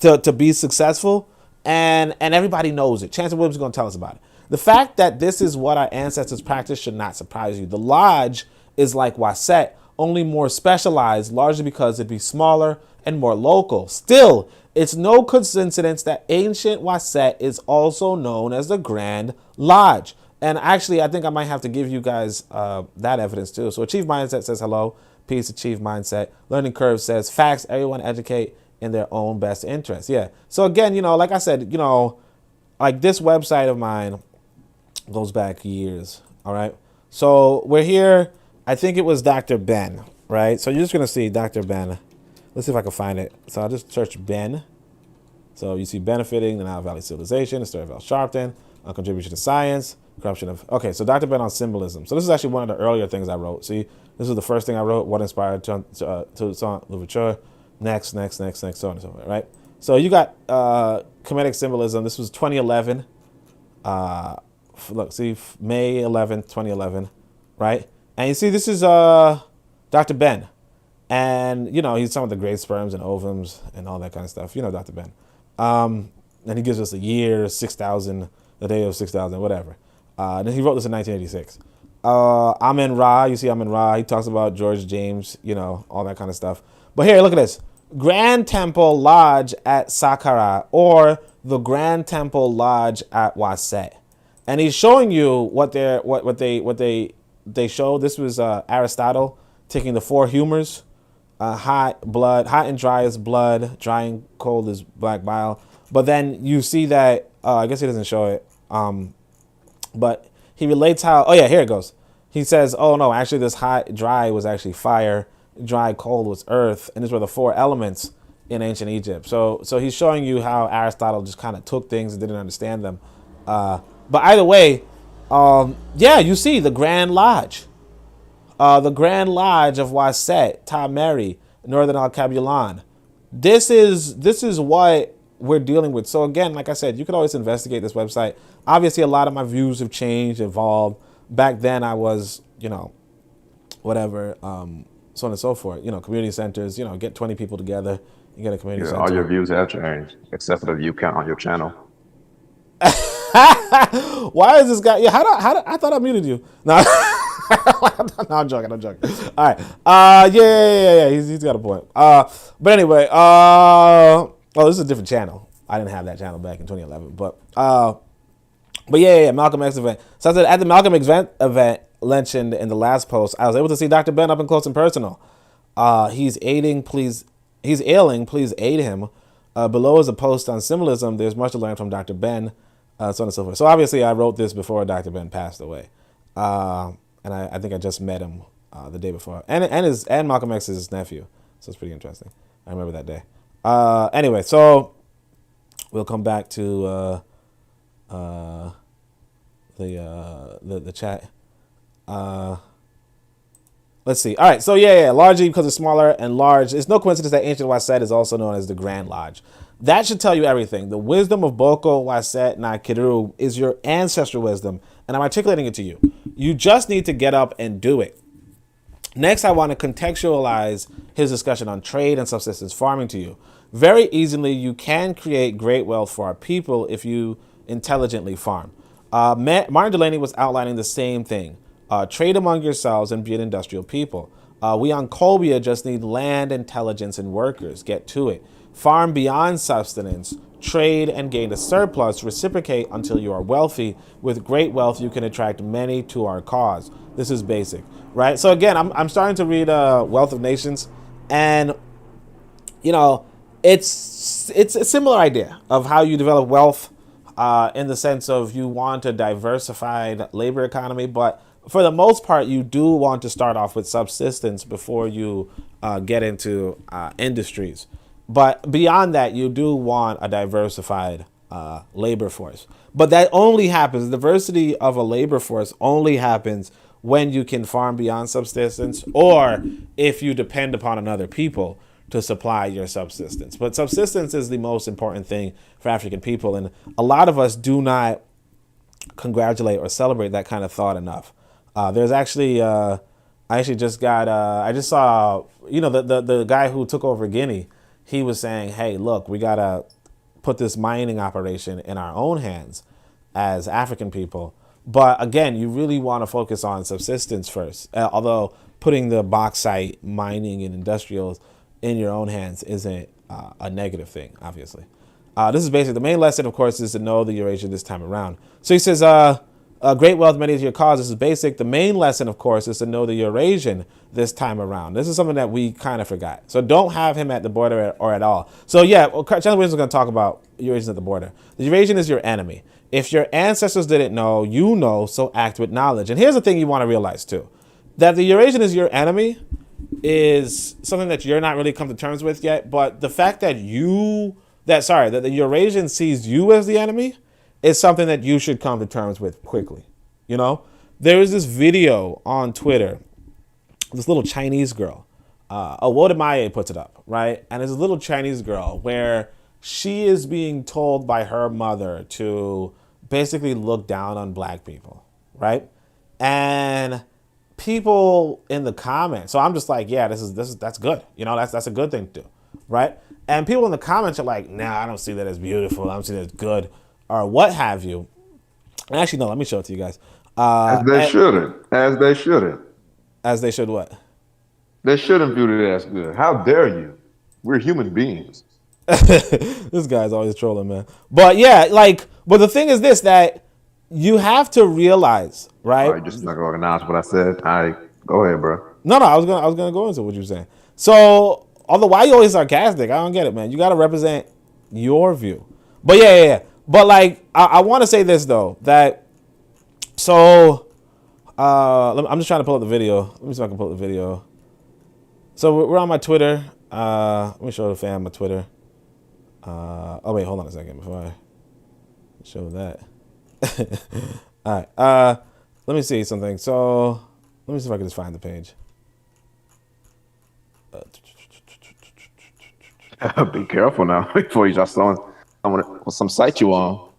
to be successful, and everybody knows it. Chancellor Williams is going to tell us about it. The fact that this is what our ancestors practiced should not surprise you. The lodge is like Waset, only more specialized, largely because it'd be smaller and more local. Still, it's no coincidence that ancient Waset is also known as the Grand Lodge. And actually, I think I might have to give you guys that evidence too. So Achieve Mindset says hello. Peace, Achieve Mindset. Learning Curve says facts, everyone educate in their own best interest. Yeah. So again, like I said, like this website of mine goes back years. All right. So we're here. I think it was Dr. Ben, right? So you're just going to see Dr. Ben. Let's see if I can find it. So I'll just search Ben. So you see benefiting the Nile Valley civilization, the story of El Sharpton, contribution to science, corruption of. Okay, so Dr. Ben on symbolism. So this is actually one of the earlier things I wrote. See, this is the first thing I wrote. What inspired to literature? Next, so on and so forth. Right. So you got Kemetic symbolism. This was 2011. Look, see, May 11th, 2011. Right. And you see, this is Dr. Ben. And, he's some of the great sperms and ovums and all that kind of stuff. Dr. Ben. And he gives us a year, 6,000, the day of 6,000, whatever. Then he wrote this in 1986. Amen Ra, you see Amen Ra, he talks about George James, all that kind of stuff. But here, look at this. Grand Temple Lodge at Saqqara, or the Grand Temple Lodge at Waset. And he's showing you what they show. This was Aristotle taking the four humors. Hot and dry is blood, dry and cold is black bile. But then you see that, I guess he doesn't show it, but he relates how, here it goes. He says, oh no, actually this hot, dry was actually fire, dry, cold was earth, and these were the four elements in ancient Egypt. So he's showing you how Aristotle just kind of took things and didn't understand them. But either way, Yeah, you see the Grand Lodge. The Grand Lodge of Waset, Tameri, Northern Alkebulan. This is what we're dealing with. So again, like I said, you can always investigate this website. Obviously, a lot of my views have changed, evolved. Back then, I was, whatever, so on and so forth. Community centers. Get 20 people together. You get a community center. All your views have changed, except for the view count on your channel. Why is this guy? Yeah, how I thought I muted you. No, no, I'm joking. All right. Yeah. He's got a point. But anyway. This is a different channel. I didn't have that channel back in 2011. But yeah. Malcolm X event. So I said at the Malcolm X event mentioned in the last post, I was able to see Dr. Ben up and close and personal. He's ailing. Please aid him. Below is a post on symbolism. There's much to learn from Dr. Ben. So on and so forth. So obviously I wrote this before Dr. Ben passed away. And I think I just met him the day before. And Malcolm X is his nephew. So it's pretty interesting. I remember that day. Anyway, so we'll come back to the chat. Let's see. All right, so yeah, largely because it's smaller and large. It's no coincidence that ancient Waset is also known as the Grand Lodge. That should tell you everything. The wisdom of Boko, Waset, Na Kiru is your ancestral wisdom, and I'm articulating it to you. You just need to get up and do it. Next, I want to contextualize his discussion on trade and subsistence farming to you. Very easily, you can create great wealth for our people if you intelligently farm. Martin Delaney was outlining the same thing. Trade among yourselves and be an industrial people. We on Colbia just need land, intelligence, and workers. Get to it. Farm beyond sustenance. Trade and gain a surplus. Reciprocate until you are wealthy. With great wealth, you can attract many to our cause. This is basic, right? So again, I'm starting to read Wealth of Nations, and it's a similar idea of how you develop wealth in the sense of you want a diversified labor economy, but for the most part, you do want to start off with subsistence before you get into industries. But beyond that, you do want a diversified labor force. But that only happens, the diversity of a labor force only happens when you can farm beyond subsistence or if you depend upon another people to supply your subsistence. But subsistence is the most important thing for African people. And a lot of us do not congratulate or celebrate that kind of thought enough. There's actually, I just saw, the guy who took over Guinea, he was saying, hey, look, we got to put this mining operation in our own hands as African people. But again, you really want to focus on subsistence first, although putting the bauxite mining and industrials in your own hands isn't a negative thing, obviously. This is basically the main lesson, of course, is to know the Eurasian this time around. So he says, great wealth, many of your cause. This is basic. The main lesson, of course, is to know the Eurasian this time around. This is something that we kind of forgot. So don't have him at the border or at all. So yeah, Chancellor Williams is going to talk about Eurasians at the border. The Eurasian is your enemy. If your ancestors didn't know, you know, so act with knowledge. And here's the thing you want to realize too, that the Eurasian is your enemy is something that you're not really come to terms with yet. But the fact that that the Eurasian sees you as the enemy is something that you should come to terms with quickly. There is this video on Twitter, this little Chinese girl, Wodemaye puts it up, right? And it's a little Chinese girl where she is being told by her mother to basically look down on black people, right? And people in the comments, so I'm just like, yeah, that's good. That's a good thing to do, right? And people in the comments are like, nah, I don't see that as beautiful. I don't see that as good, or what have you. And actually, no, let me show it to you guys. As they shouldn't. As they should what? They shouldn't view it as good. How dare you? We're human beings. This guy's always trolling, man. But yeah, but the thing is this, that you have to realize, right? All right, just not gonna announce what I said. Go ahead, bro. No, I was gonna go into what you were saying. So, although why you always sarcastic? I don't get it, man. You gotta represent your view. But yeah. But I want to say this though, that I'm just trying to pull up the video. Let me see if I can pull up the video. So we're on my Twitter. Let me show the fam my Twitter. Oh wait, hold on a second before I show that. All right. Let me see something. So let me see if I can just find the page. Be careful now before you start some site you on.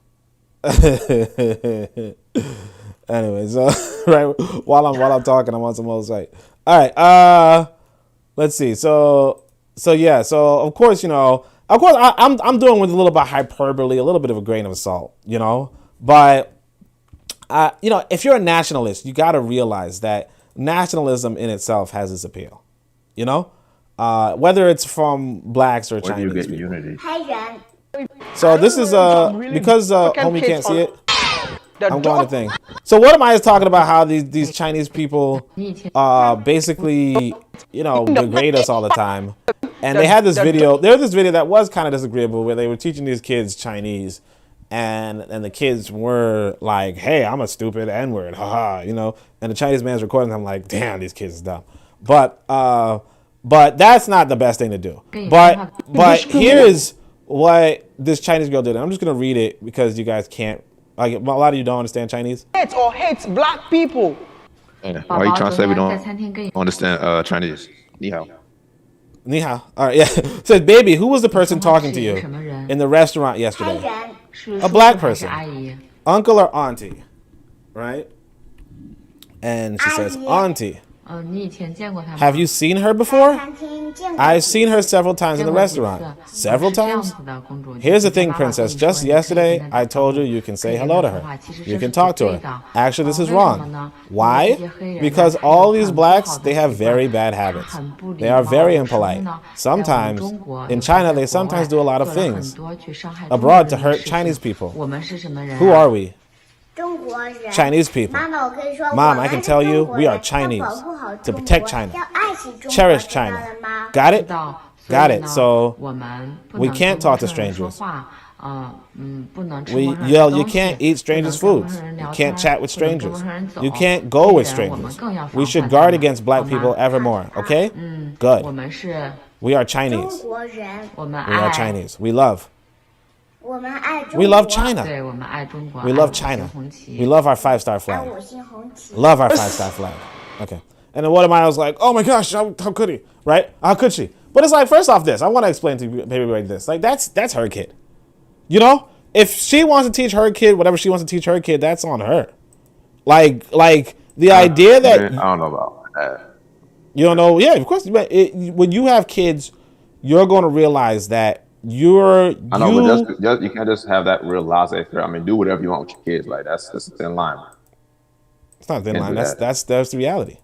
Anyway, so right while I'm talking, I'm on some other site. All right. Let's see. So yeah. So of course, I'm doing with a little bit of hyperbole, a little bit of a grain of salt, but if you're a nationalist, you got to realize that nationalism in itself has its appeal, whether it's from blacks or Chinese Where do you get people. unity? So this is because homie can't see it. I'm going to thing. So what am I talking about? How these Chinese people basically degrade us all the time, and they had this video. There was this video that was kind of disagreeable where they were teaching these kids Chinese, and the kids were like, "Hey, I'm a stupid N-word, haha," And the Chinese man's recording. I'm like, "Damn, these kids is dumb." But that's not the best thing to do. But here's what this Chinese girl did. And I'm just gonna read it because you guys can't. Like, a lot of you don't understand Chinese. Hates black people. Why are you trying to say we don't understand Chinese? Ni hao. Ni hao. All right, yeah. Says, baby, who was the person talking to you in the restaurant yesterday? A black person. Uncle or auntie, right? And she says, auntie. Have you seen her before? I've seen her several times in the restaurant. Several times? Here's the thing, princess. Just yesterday, I told you can say hello to her. You can talk to her. Actually, this is wrong. Why? Because all these blacks, they have very bad habits. They are very impolite. Sometimes, in China, they sometimes do a lot of things abroad to hurt Chinese people. Who are we? Chinese people. Mom, I can tell you, we are Chinese. To protect China. Cherish China. Got it? Got it. So, we can't talk to strangers. You can't eat strangers' foods. You can't chat with strangers. You can't go with strangers. We should guard against black people evermore. Okay? Good. We are Chinese. We are Chinese. We love. We love China. We love China. We love our 5-star flag. Love our 5-star flag. Okay. And then one of mine was like, oh my gosh, how could he? Right? How could she? But it's like, first off this, I want to explain to everybody this. Like, that's her kid. If she wants to teach her kid whatever she wants to teach her kid, that's on her. Like the idea that... I don't know about that. You don't know? Yeah, of course. When you have kids, you're going to realize that I know, but you can't just have that real laissez-faire. I mean, do whatever you want with your kids. Like that's a thin line. It's not a thin line. That's the reality.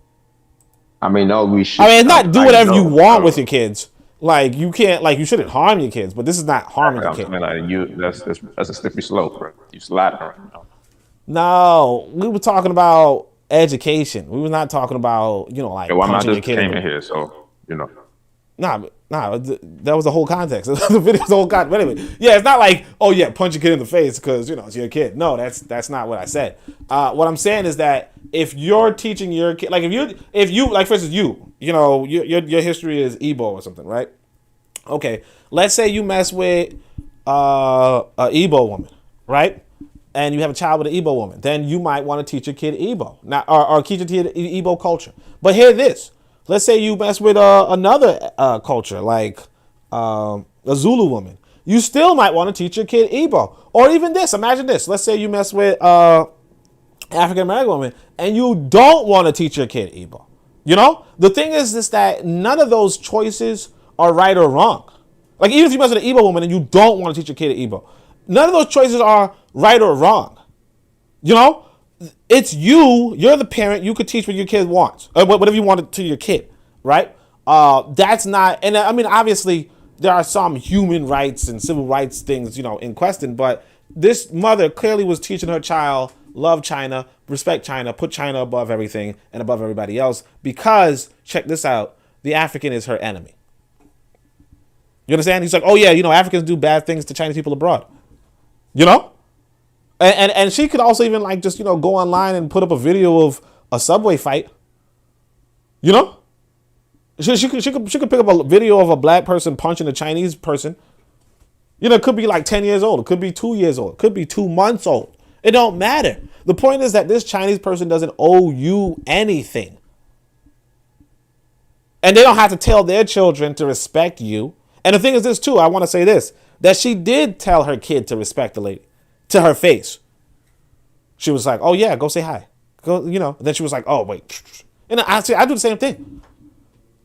I mean, no, we should. I mean, it's not do whatever you want with your kids. Like you can't, you shouldn't harm your kids. But this is not harming your kids. I mean, that's a slippery slope, bro. You slide around. No, we were talking about education. We were not talking about punching your kid. Came in here, so Nah, that was the whole context. The video's the whole context. But anyway, yeah, it's not like, oh yeah, punch your kid in the face because it's your kid. No, that's not what I said. What I'm saying is that if you're teaching your kid, like if you like for instance your history is Igbo or something, right? Okay, let's say you mess with a Igbo woman, right? And you have a child with an Igbo woman, then you might want to teach your kid Igbo, now or teach your kid Igbo culture. But hear this. Let's say you mess with another culture, like a Zulu woman. You still might want to teach your kid Igbo. Or even this. Imagine this. Let's say you mess with African American woman and you don't want to teach your kid Igbo. The thing is that none of those choices are right or wrong. Like even if you mess with an Igbo woman and you don't want to teach your kid Igbo, none of those choices are right or wrong. It's you're the parent, you could teach what your kid wants, or whatever you want to your kid, right? That's not, and I mean, obviously, there are some human rights and civil rights things, in question, but this mother clearly was teaching her child, love China, respect China, put China above everything and above everybody else, because, check this out, the African is her enemy. You understand? He's like, oh yeah, Africans do bad things to Chinese people abroad. And she could also even go online and put up a video of a subway fight. She could pick up a video of a black person punching a Chinese person. It could be like 10 years old. It could be 2 years old. It could be 2 months old. It don't matter. The point is that this Chinese person doesn't owe you anything. And they don't have to tell their children to respect you. And the thing is this too, I want to say this, that she did tell her kid to respect the lady to her face. She was like, oh yeah, go say hi. Go, you know, and then she was like, oh wait. And I do the same thing.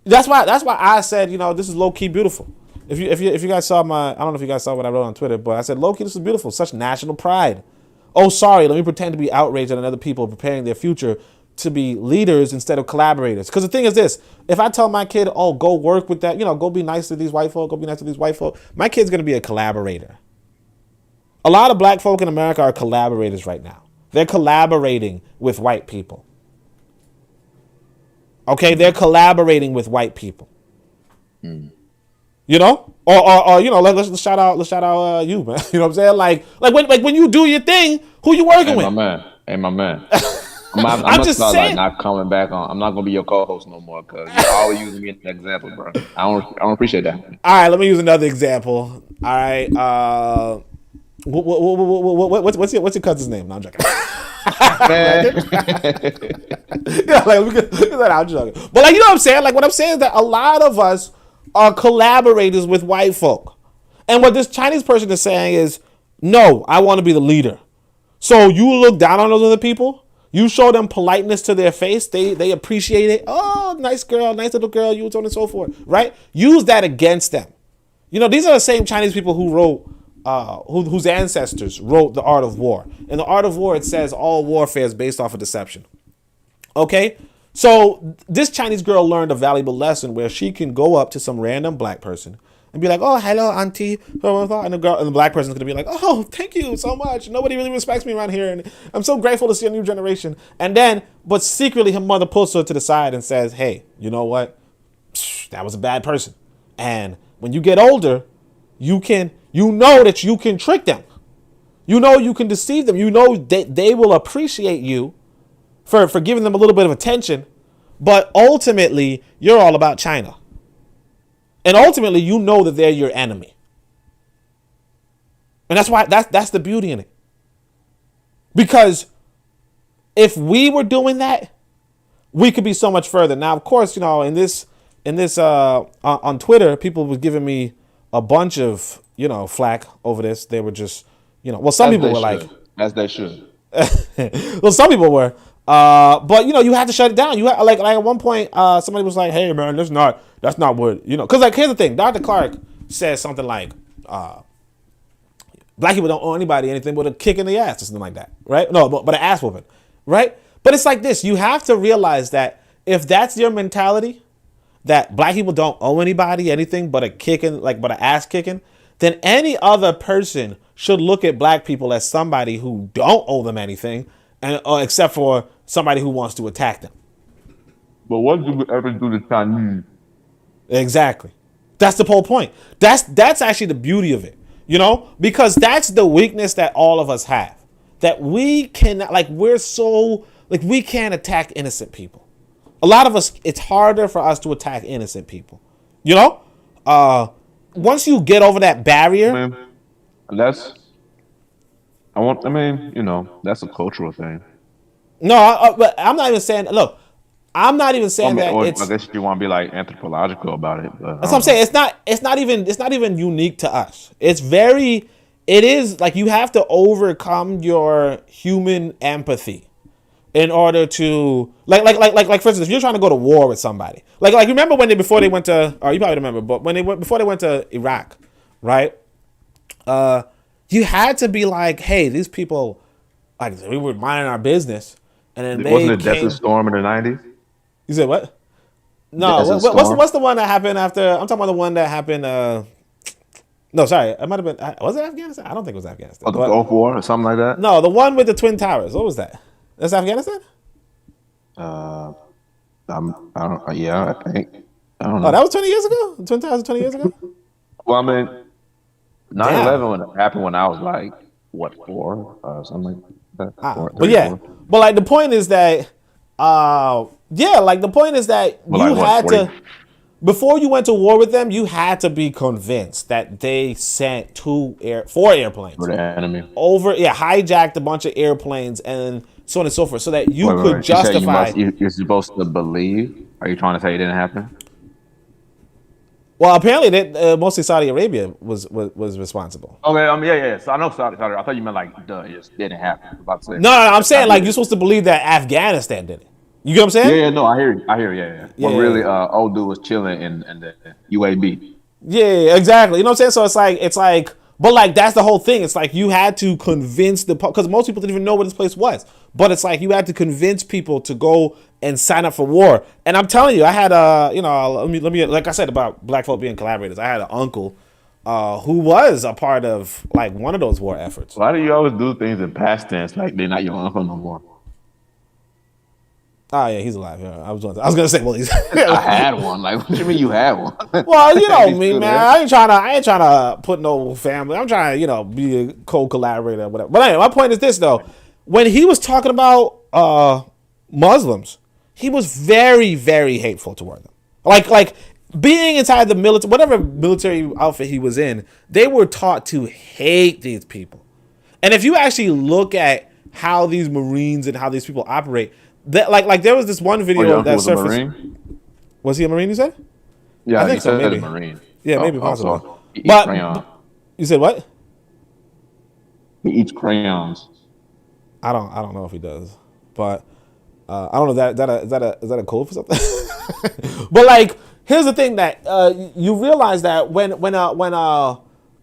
That's why I said, you know, this is low key beautiful. If you guys saw I don't know if you guys saw what I wrote on Twitter, but I said, low key, this is beautiful. Such national pride. Oh, sorry, let me pretend to be outraged at other people preparing their future to be leaders instead of collaborators. Because the thing is this, if I tell my kid, oh, go work with that, you know, go be nice to these white folk, my kid's going to be a collaborator. A lot of black folk in America are collaborators right now. They're collaborating with white people. Okay, they're collaborating with white people. You know? Or you know, let's shout out you, man. You know what I'm saying? Like when you do your thing, who you working with? Hey, my man. I'm just saying, like, not coming back on. I'm not gonna be your co-host no more because you're always using me as an example, bro. I don't appreciate that. All right, let me use another example. All right, what's your cousin's name? No, I'm joking. Yeah, like we could that out joking. But like, you know what I'm saying? Like what I'm saying is that a lot of us are collaborators with white folk, and what this Chinese person is saying is, no, I want to be the leader. So you look down on those other people. You show them politeness to their face. They appreciate it. Oh, nice girl, nice little girl, you so on and so forth, right? Use that against them. You know, these are the same Chinese people who wrote, whose ancestors wrote The Art of War. In The Art of War, it says all warfare is based off of deception. Okay? So this Chinese girl learned a valuable lesson where she can go up to some random black person and be like, oh, hello, auntie. And the black person's going to be like, oh, thank you so much. Nobody really respects me around here. And I'm so grateful to see a new generation. And then, but secretly, her mother pulls her to the side and says, hey, you know what? That was a bad person. And when you get older, you know that you can trick them. You know you can deceive them. You know that they will appreciate you for giving them a little bit of attention. But ultimately, you're all about China. And ultimately, you know that they're your enemy. And that's why that's the beauty in it. Because if we were doing that, we could be so much further. Now, of course, you know, in this on Twitter, people were giving me a bunch of, you know, flack over this. They were just, you know, well, some people were like, as they should. Well, some people were. But you know, you had to shut it down. You had, like at one point, somebody was like, "Hey, man, that's not what, you know." Because like, here's the thing: Dr. Clark says something like, "Black people don't owe anybody anything but a kick in the ass," or something like that, right? No, but an ass whooping, right? But it's like this: you have to realize that if that's your mentality, that black people don't owe anybody anything but a kicking, like but an ass kicking, then any other person should look at black people as somebody who don't owe them anything, and except for somebody who wants to attack them. But what do we ever do to Chinese? Exactly. That's the whole point. That's actually the beauty of it, you know, because that's the weakness that all of us have, that we cannot, like, we're so, like, we can't attack innocent people. A lot of us, it's harder for us to attack innocent people, you know. Once you get over that barrier, that's a cultural thing. No, but I'm not even saying. Look, I'm not even saying that. I guess you want to be like anthropological about it. But that's what I'm saying. It's not even unique to us. It is like you have to overcome your human empathy in order to like for instance, if you're trying to go to war with somebody, like remember when before they went to, or you probably remember, but before they went to Iraq, right? You had to be like, hey, these people, like, we were minding our business, and then wasn't it Desert Storm in the 90s? You said what? No, what's the one that happened after? I'm talking about the one that happened. No, sorry, it might have been. Was it Afghanistan? I don't think it was Afghanistan. The Gulf War or something like that. No, the one with the Twin Towers. What was that? That's Afghanistan. I don't. Yeah, I think. I don't know. Oh, that was 20 years ago. The Twin Towers 20 years ago. Well, I mean, 9/11 when it happened when I was like, what, 4 or something like that. But yeah, 4. But like the point is that, like the point is that you had to. Before you went to war with them, you had to be convinced that they sent 4 airplanes For the enemy. hijacked a bunch of airplanes and so on and so forth, so that you could You justify. said you're supposed to believe. Are you trying to say it didn't happen? Well, apparently, mostly Saudi Arabia was responsible. Okay, yeah. So I know Saudi. I thought you meant like, it just didn't happen. I was about to say. No, I'm saying like you're supposed to believe that Afghanistan did it. You get what I'm saying? Yeah, no, I hear you. Yeah. But really, old dude was chilling in the UAB. Yeah, exactly. You know what I'm saying? So it's like, but like that's the whole thing. It's like you had to convince because most people didn't even know what this place was. But it's like you had to convince people to go and sign up for war. And I'm telling you, I had let me like I said about black folk being collaborators. I had an uncle who was a part of like one of those war efforts. Why do you always do things in past tense like they're not your uncle no more? Oh yeah, he's alive. Yeah, I was gonna say, well, he's. I had one. Like, what do you mean you had one? Well, you know me, man. I ain't trying to put no family. I'm trying to, be a co-collaborator or whatever. But anyway, my point is this though: when he was talking about Muslims, he was very, very hateful toward them. Like being inside the military, whatever military outfit he was in, they were taught to hate these people. And if you actually look at how these Marines and how these people operate. Like there was this one video that surfaced. Was he a Marine? You said? Yeah, I think so. Maybe a Marine. Yeah, maybe possible. He eats crayons. You said what? He eats crayons. I don't know if he does, but I don't know is that a code for something? But like, here's the thing that you realize that when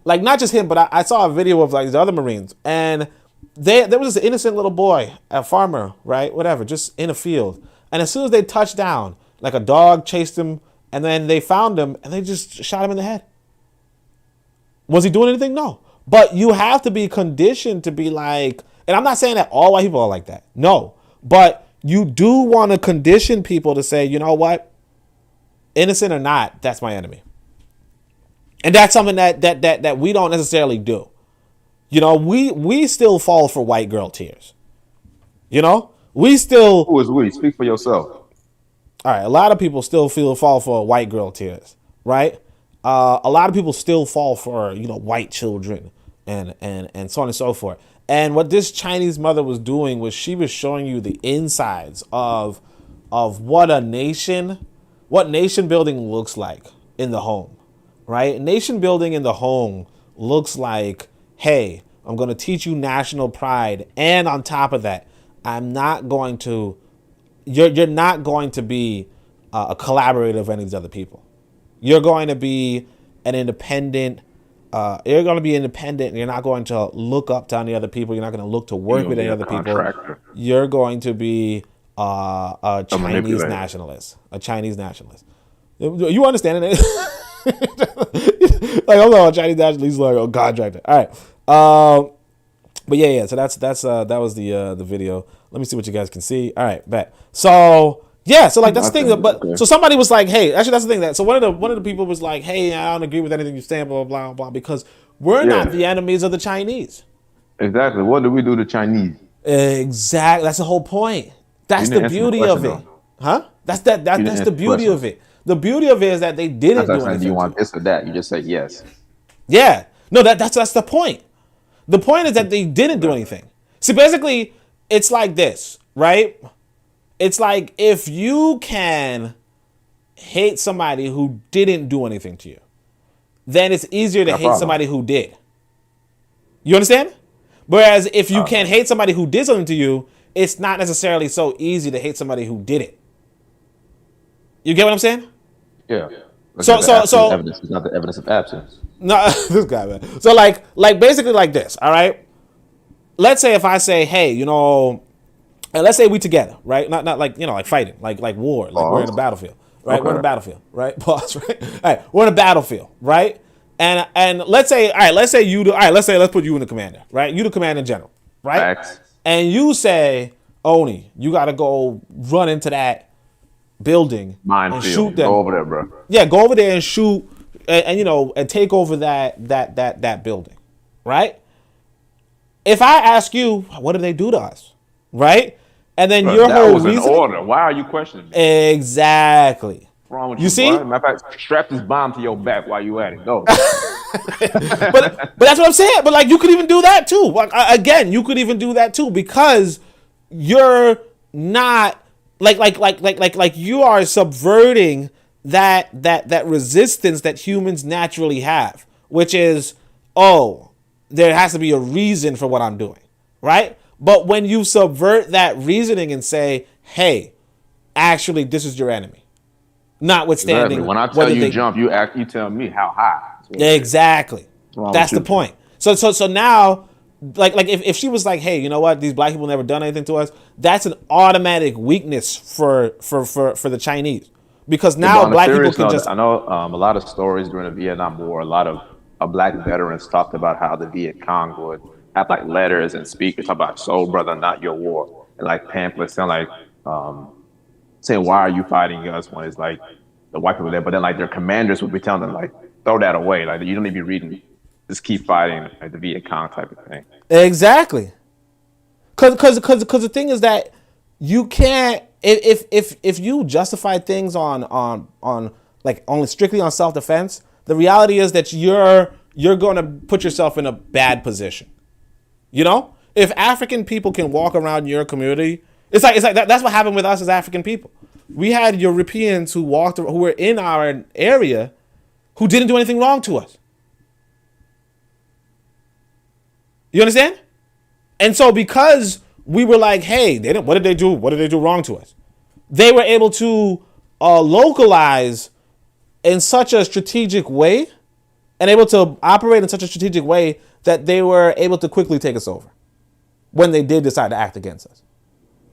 like not just him, but I saw a video of like the other Marines and. There was this innocent little boy, a farmer, right? Whatever, just in a field. And as soon as they touched down, like a dog chased him, and then they found him, and they just shot him in the head. Was he doing anything? No. But you have to be conditioned to be like, and I'm not saying that all white people are like that. No. But you do want to condition people to say, you know what? Innocent or not, that's my enemy. And that's something that we don't necessarily do. We still fall for white girl tears. We still. Who is we? Speak for yourself. All right, a lot of people still fall for white girl tears, right? A lot of people still fall for white children and so on and so forth. And what this Chinese mother was doing was she was showing you the insides of what nation building looks like in the home, right? Nation building in the home looks like. Hey, I'm going to teach you national pride. And on top of that, you're not going to be a collaborator of any of these other people. You're going to be an independent. You're going to be independent. And you're not going to look up to any other people. You're not going to look to work with any other people. You're going to be a Chinese nationalist. A Chinese nationalist. You understand it? Like I'm not a Chinese nationalist. He's like a contractor. All right. But yeah. So that was the video. Let me see what you guys can see. All right, bet. So yeah. So like that's the thing. But so somebody was like, hey, actually that's the thing. So one of the people was like, hey, I don't agree with anything you're saying, blah blah blah, because we're not the enemies of the Chinese. Exactly. What do we do to Chinese? Exactly. That's the whole point. That's the beauty of it, huh? That's the beauty of it. The beauty of it is that they didn't do anything. Do you want this or that? You just say yes. Yeah. No, that's the point. The point is that they didn't do anything. See, basically, it's like this, right? It's like if you can hate somebody who didn't do anything to you, then it's easier to hate somebody who did. You understand? Whereas if you can't hate somebody who did something to you, it's not necessarily so easy to hate somebody who did it. You get what I'm saying? Yeah. So evidence is not the evidence of absence. No, this guy, man. So like basically like this, all right? Let's say if I say, hey, and let's say we together, right? Not like, like fighting, like war, like we're in a battlefield, right? Okay. We're in a battlefield, right? Pause, right? All right, we're in a battlefield, right? And let's say, all right, let's put you in the commander, right? You the commander in general, right? Facts. And you say, Oni, you got to go run into that building and shoot them. Go over there, bro. Yeah, go over there and shoot and take over that building, right? If I ask you, what did they do to us, right? And then your whole reason. Order. Why are you questioning me? Exactly. wrong with You see? Boy? Matter of fact, strap this bomb to your back while you at it. Go. but that's what I'm saying. But like, you could even do that too. Like, again, you could even do that too because you're not like you are subverting that resistance that humans naturally have, which is, oh, there has to be a reason for what I'm doing, right? But when you subvert that reasoning and say, hey, actually, this is your enemy, notwithstanding. Exactly. When I tell you jump, you tell me how high. Exactly. That's the point. So now, like if she was like, hey, you know what? These black people never done anything to us. That's an automatic weakness for the Chinese, because now black people can just. I know a lot of stories during the Vietnam War. A lot of black veterans talked about how the Viet Cong would have like letters and speakers talk about "Soul Brother, not your war," and like pamphlets saying like saying "Why are you fighting us?" when it's like the white people there. But then like their commanders would be telling them like, throw that away. Like, you don't need to be reading. Just keep fighting, like the Viet Cong type of thing. Exactly. Cause the thing is that you can't, if you justify things on like only strictly on self-defense, the reality is that you're going to put yourself in a bad position. You know, if African people can walk around your community, it's like that's what happened with us as African people. We had Europeans who were in our area who didn't do anything wrong to us. You understand? And so because we were like, hey, what did they do? What did they do wrong to us? They were able to localize in such a strategic way and able to operate in such a strategic way that they were able to quickly take us over when they did decide to act against us.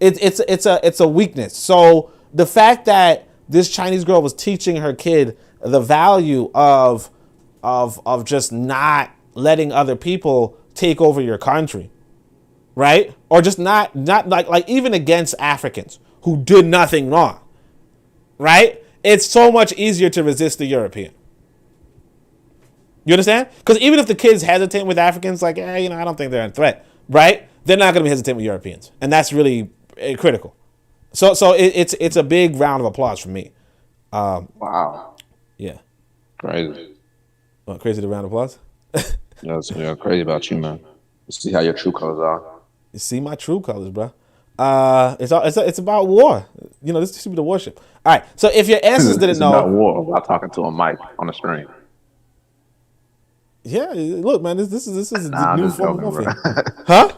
It's a weakness. So the fact that this Chinese girl was teaching her kid the value of just not letting other people take over your country, right? Or just not like even against Africans who did nothing wrong, right? It's so much easier to resist the European. You understand? Because even if the kids hesitate with Africans, like, I don't think they're a threat, right? They're not going to be hesitant with Europeans, and that's really critical. So it's a big round of applause for me. Wow. Yeah. Crazy. What, crazy the round of applause? Yeah, crazy about you, man. You see how your true colors are. You see my true colors, bro. It's about war. This should be the warship. All right. So if your ancestors didn't know, about war while talking to a mic on the screen. Yeah, look, man, this is Nah, a new I'm just form of joking, warfare. Huh?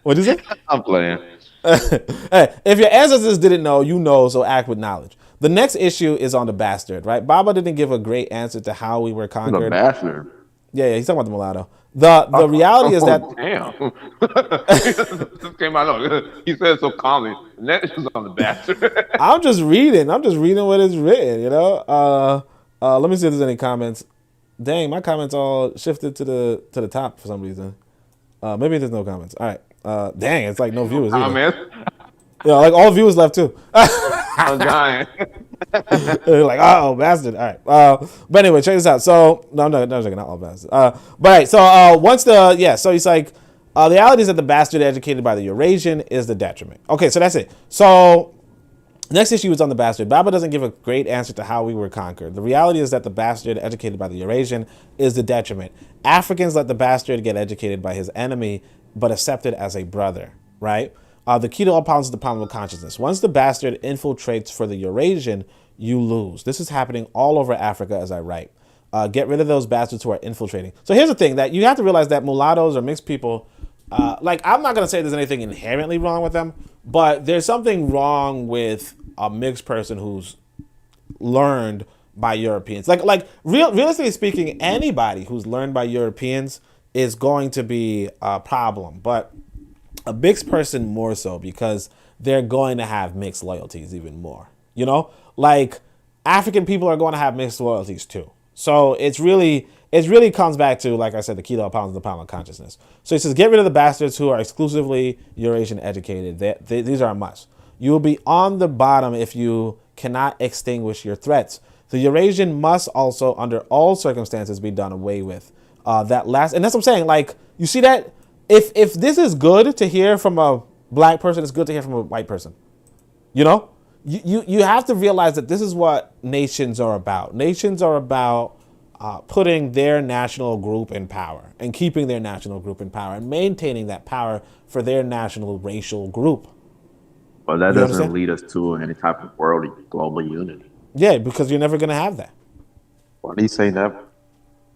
What is it? I'm playing. Hey, if your ancestors didn't know, you know, so act with knowledge. The next issue is on the bastard, right? Baba didn't give a great answer to how we were conquered. The bastard. Yeah, he's talking about the mulatto. The reality is that damn. This came out. He said it so calmly. And that is on the bastard. I'm just reading what is written, let me see if there's any comments. Dang, my comments all shifted to the top for some reason. Maybe there's no comments. All right. Dang, it's like no viewers. Comments. Yeah, like all viewers left too. I'm dying. They're like, oh, bastard. All right. But anyway, check this out. So, no, not all bastard. But right. So, so he's like, the reality is that the bastard educated by the Eurasian is the detriment. Okay, so that's it. So, next issue is on the bastard. Baba doesn't give a great answer to how we were conquered. The reality is that the bastard educated by the Eurasian is the detriment. Africans let the bastard get educated by his enemy, but accepted as a brother, right? The key to all problems is the problem of consciousness. Once the bastard infiltrates for the Eurasian, you lose. This is happening all over Africa as I write. Get rid of those bastards who are infiltrating. So here's the thing, that you have to realize that mulattoes or mixed people, I'm not going to say there's anything inherently wrong with them, but there's something wrong with a mixed person who's learned by Europeans. Realistically speaking, anybody who's learned by Europeans is going to be a problem, but a mixed person more so, because they're going to have mixed loyalties even more. Like African people are going to have mixed loyalties too. So it really comes back to, like I said, the key to all problems is the problem of consciousness. So he says, get rid of the bastards who are exclusively Eurasian educated. These are a must. You will be on the bottom if you cannot extinguish your threats. The Eurasian must also, under all circumstances, be done away with. And that's what I'm saying. Like, you see that? If this is good to hear from a black person, it's good to hear from a white person. you have to realize that this is what nations are about. Nations are about putting their national group in power and keeping their national group in power and maintaining that power for their national racial group. But that You doesn't understand? lead us to any type of world global unity. Yeah, because you're never going to have that. Why do you say that? Well,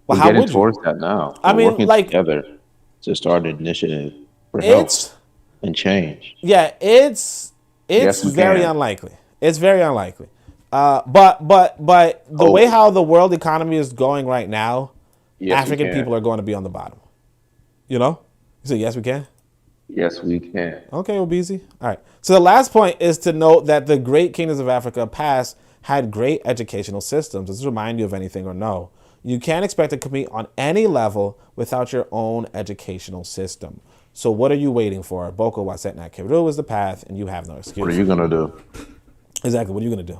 We're how getting would you? towards that now. I We're mean, working like, together to start an initiative for it's health and change. yeah, it's Yes, we very can. unlikely. It's very unlikely. But the way how the world economy is going right now, Yes, we African can. people are going to be on the bottom. You know? You say yes, we can. Yes, we can. Okay, well, easy. All right. So the last point is to note that the great kingdoms of Africa past had great educational systems. Does this remind you of anything or no? You can't expect to compete on any level without your own educational system. So what are you waiting for? Boko Wasetnak Kiru is the path, and you have no excuse. What are you gonna do? Exactly. What are you going to do?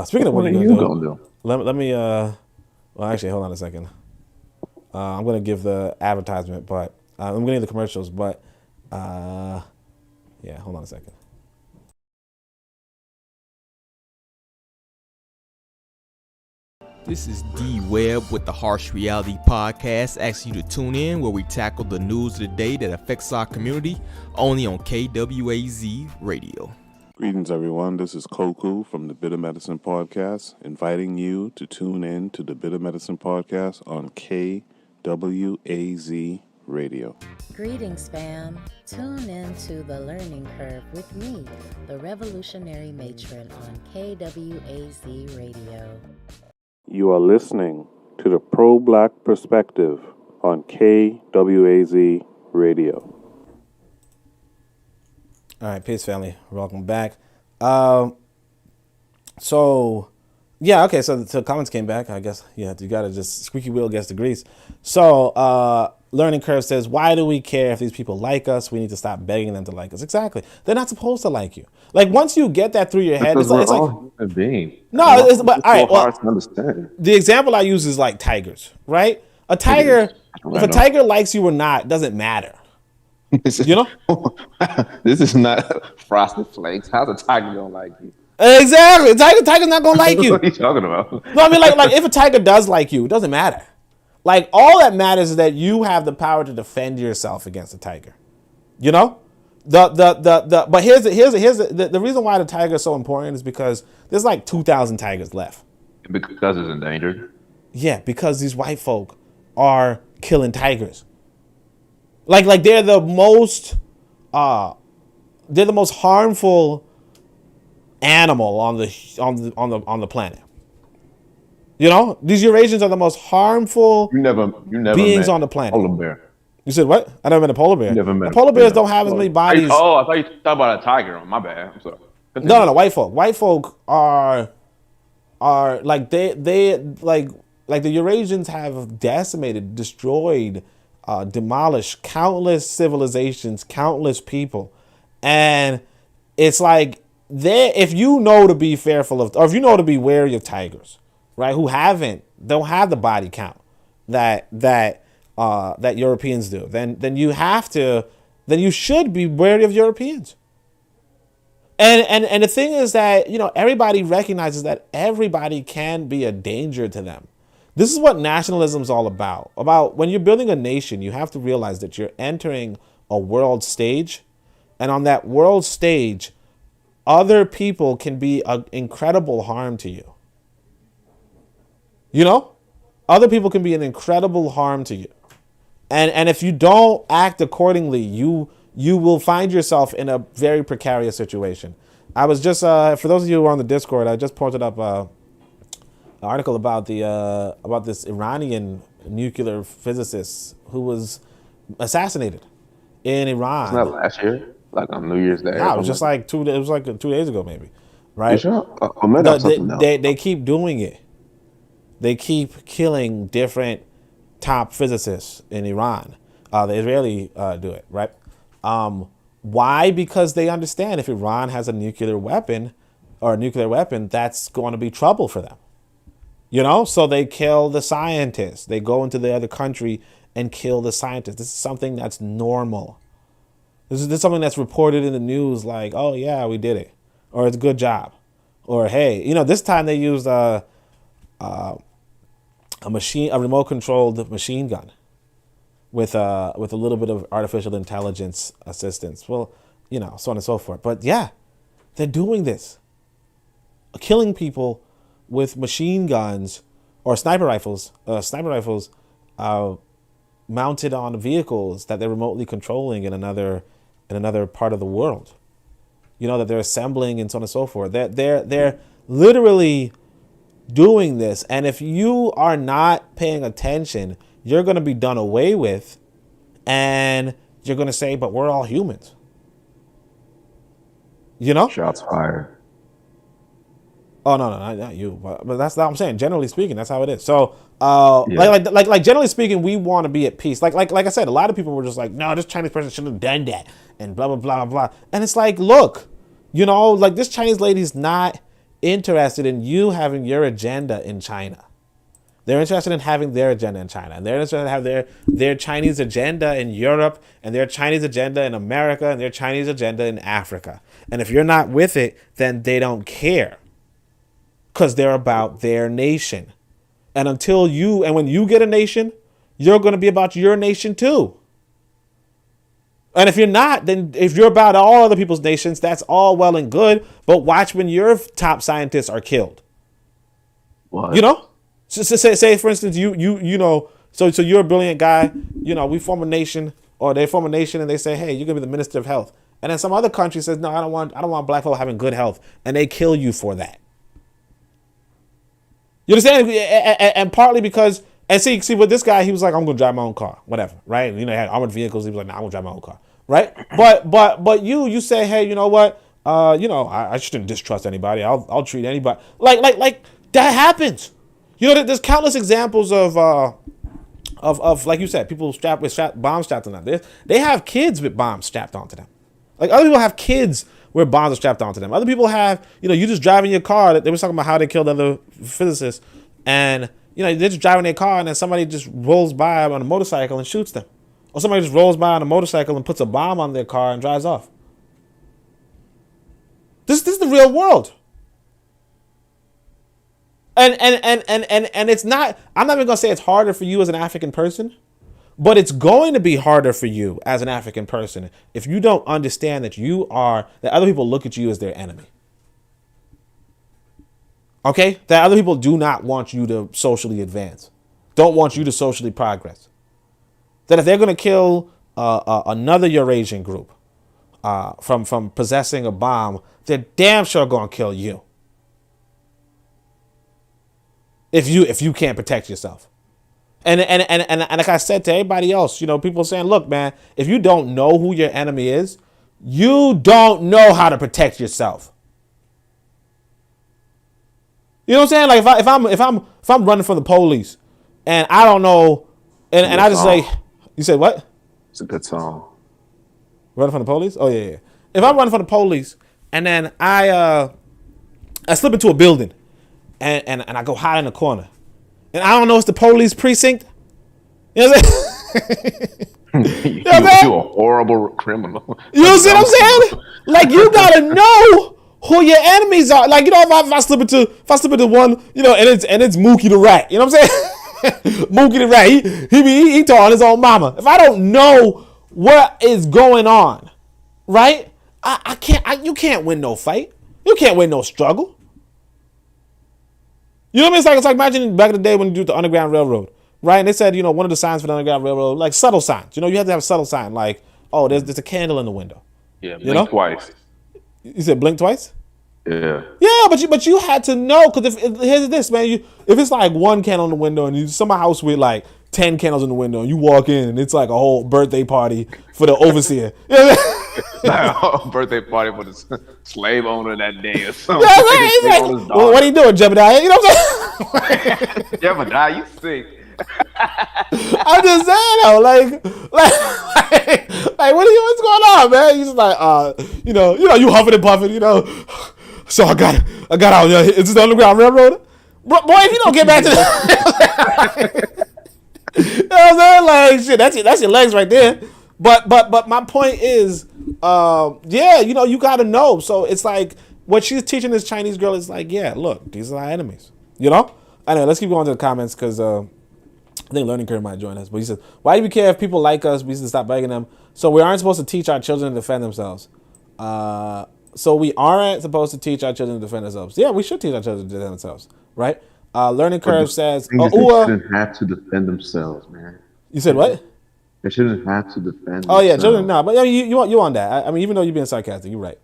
Speaking of What what are are you you gonna going to do? do? Let me, well, actually, hold on a second. I'm going to give the advertisement, but I'm going to give the commercials, but yeah, hold on a second. This is D Webb with the Harsh Reality Podcast, asking you to tune in where we tackle the news of the day that affects our community, only on KWAZ Radio. Greetings, everyone. This is Koku from the Bitter Medicine Podcast, inviting you to tune in to the Bitter Medicine Podcast on KWAZ Radio. Greetings, fam. Tune in to The Learning Curve with me, the revolutionary matron on KWAZ Radio. You are listening to the Pro-Black Perspective on KWAZ Radio. All right, peace, family. Welcome back. So comments came back. I guess, yeah, you got to just squeaky wheel gets the grease. So, Learning Curve says, why do we care if these people like us? We need to stop begging them to like us. Exactly. They're not supposed to like you. Like, once you get that through your head, Because it's we're like all human beings. no, it's, but all right. so hard Well, to understand. the example I use is like tigers, right? A tiger, if a tiger likes you or not, doesn't matter. You know? This is not Frosted Flakes. How's a tiger gonna like you? Exactly. Tiger's not gonna like you. What are you talking about? No, I mean, like if a tiger does like you, it doesn't matter. Like, all that matters is that you have the power to defend yourself against a tiger. You know, but here's the reason why the tiger is so important is because there's like 2,000 tigers left. Because it's endangered. Yeah, because these white folk are killing tigers. Like they're the most harmful animal on the planet. You know, these Eurasians are the most harmful You never beings met on the planet. Polar bear. You said what? I never met a polar bear. Never met The polar bears yeah. don't have as many bodies. Oh, I thought you talked about a tiger. My bad. I'm sorry. No, white folk. White folk are like they like the Eurasians have decimated, destroyed, demolished countless civilizations, countless people, and it's like if you know to be fearful of, or if you know to be wary of tigers, right? Who don't have the body count that Europeans do, then you should be wary of Europeans. And the thing is that, you know, everybody recognizes that everybody can be a danger to them. This is what nationalism is all about. About when you're building a nation, you have to realize that you're entering a world stage. And on that world stage, other people can be an incredible harm to you. You know? Other people can be an incredible harm to you. And if you don't act accordingly, you will find yourself in a very precarious situation. I was just, for those of you who are on the Discord, I just posted up an article about this Iranian nuclear physicist who was assassinated in Iran. Wasn't that last year? Like on New Year's Day? No, it was just like 2 days. It was like 2 days ago, maybe. Right? You sure? Maybe that's something else. They keep doing it. They keep killing different top physicists in Iran. The Israeli do it, right? Why? Because they understand if Iran has a nuclear weapon, that's going to be trouble for them. You know, so they kill the scientists. They go into the other country and kill the scientists. This is something that's normal. This is something that's reported in the news like, oh yeah, we did it. Or it's a good job. Or hey, this time they used a remote controlled machine gun with a little bit of artificial intelligence assistance. Well, so on and so forth. But yeah, they're doing this, killing people with machine guns or sniper rifles mounted on vehicles that they're remotely controlling in another part of the world. That they're assembling and so on and so forth. They're literally doing this, and if you are not paying attention, you're going to be done away with, and you're going to say, "But we're all humans." Shots fired. Oh no, not you, but that's what I'm saying. Generally speaking, that's how it is. So, like generally speaking, we want to be at peace. Like I said, a lot of people were just like, "No, this Chinese person shouldn't have done that," and blah blah blah blah. And it's like, look, like this Chinese lady's not interested in you having your agenda in China. They're interested in having their agenda in China, and they're interested in having their Chinese agenda in Europe, and their Chinese agenda in America, and their Chinese agenda in Africa. And if you're not with it, then they don't care. Because they're about their nation. And when you get a nation, you're going to be about your nation too. And if you're not, then if you're about all other people's nations, that's all well and good. But watch when your top scientists are killed. What? So say for instance, so you're a brilliant guy. We form a nation, or they form a nation, and they say, hey, you're going to be the minister of health. And then some other country says, no, I don't want black people having good health. And they kill you for that. You understand? And partly because, and see with this guy, he was like, I'm going to drive my own car, whatever, right? He had armored vehicles. He was like, nah, I'm going to drive my own car, right? But you say, hey, you know what? I shouldn't distrust anybody. I'll treat anybody like that happens. There's countless examples of like you said, people strapped with bombs strapped on them. They have kids with bombs strapped onto them. Like other people have kids where bombs are strapped onto them. Other people have, you just driving your car. They were talking about how they killed other physicists, and they're just driving their car, and then somebody just rolls by on a motorcycle and shoots them, or somebody just rolls by on a motorcycle and puts a bomb on their car and drives off. This is the real world. And it's not. I'm not even gonna say it's harder for you as an African person. But it's going to be harder for you as an African person if you don't understand that that other people look at you as their enemy. Okay? That other people do not want you to socially advance, don't want you to socially progress. That if they're going to kill another Eurasian group from possessing a bomb, they're damn sure going to kill you. If you can't protect yourself. And like I said to everybody else, people saying, look, man, if you don't know who your enemy is, you don't know how to protect yourself. You know what I'm saying? Like if I'm running from the police and I don't know, and I just say, you said what? It's a good song. Running from the police? Oh yeah. If I'm running from the police and then I slip into a building and I go hide in the corner. And I don't know, it's the police precinct. You know what I'm saying? You're a horrible criminal. You see what I'm saying? Like, you gotta know who your enemies are. Like, if I slip into one, and it's Mookie the Rat. You know what I'm saying? Mookie the Rat. He taught his own mama. If I don't know what is going on, right? I can't. You can't win no fight. You can't win no struggle. You know what I mean? It's like imagine back in the day when you do the Underground Railroad, right? And they said, one of the signs for the Underground Railroad, like subtle signs. You have to have a subtle sign, like, oh, there's a candle in the window. Yeah, blink twice. You said blink twice? Yeah. Yeah, but you had to know, because here's this, man. If it's like one candle in the window and you some house with like 10 candles in the window and you walk in and it's like a whole birthday party for the overseer. Birthday party for the slave owner that day or something. Yeah, right. Like, what are you doing, Jebediah? You know what I'm saying? Jebediah, you sick. I'm just saying though, like what's going on, man? He's just like, you huffing and puffing, So I got out. Is this the Underground Railroad? Boy, if you don't get back to the you know what I'm saying? Like, shit, that's your legs right there. But my point is, you gotta know. So it's like, what she's teaching this Chinese girl is like, yeah, look, these are our enemies. You know? Anyway, let's keep going to the comments because I think Learning Curve might join us. But he says, why do we care if people like us? We should stop begging them. So we aren't supposed to teach our children to defend themselves. So we aren't supposed to teach our children to defend themselves. Yeah, we should teach our children to defend themselves, right? Learning Curve says, they shouldn't have to defend themselves, man. You said what? They shouldn't have to defend themselves. Oh yeah, children. No, but you on that. I mean, even though you're being sarcastic, you're right.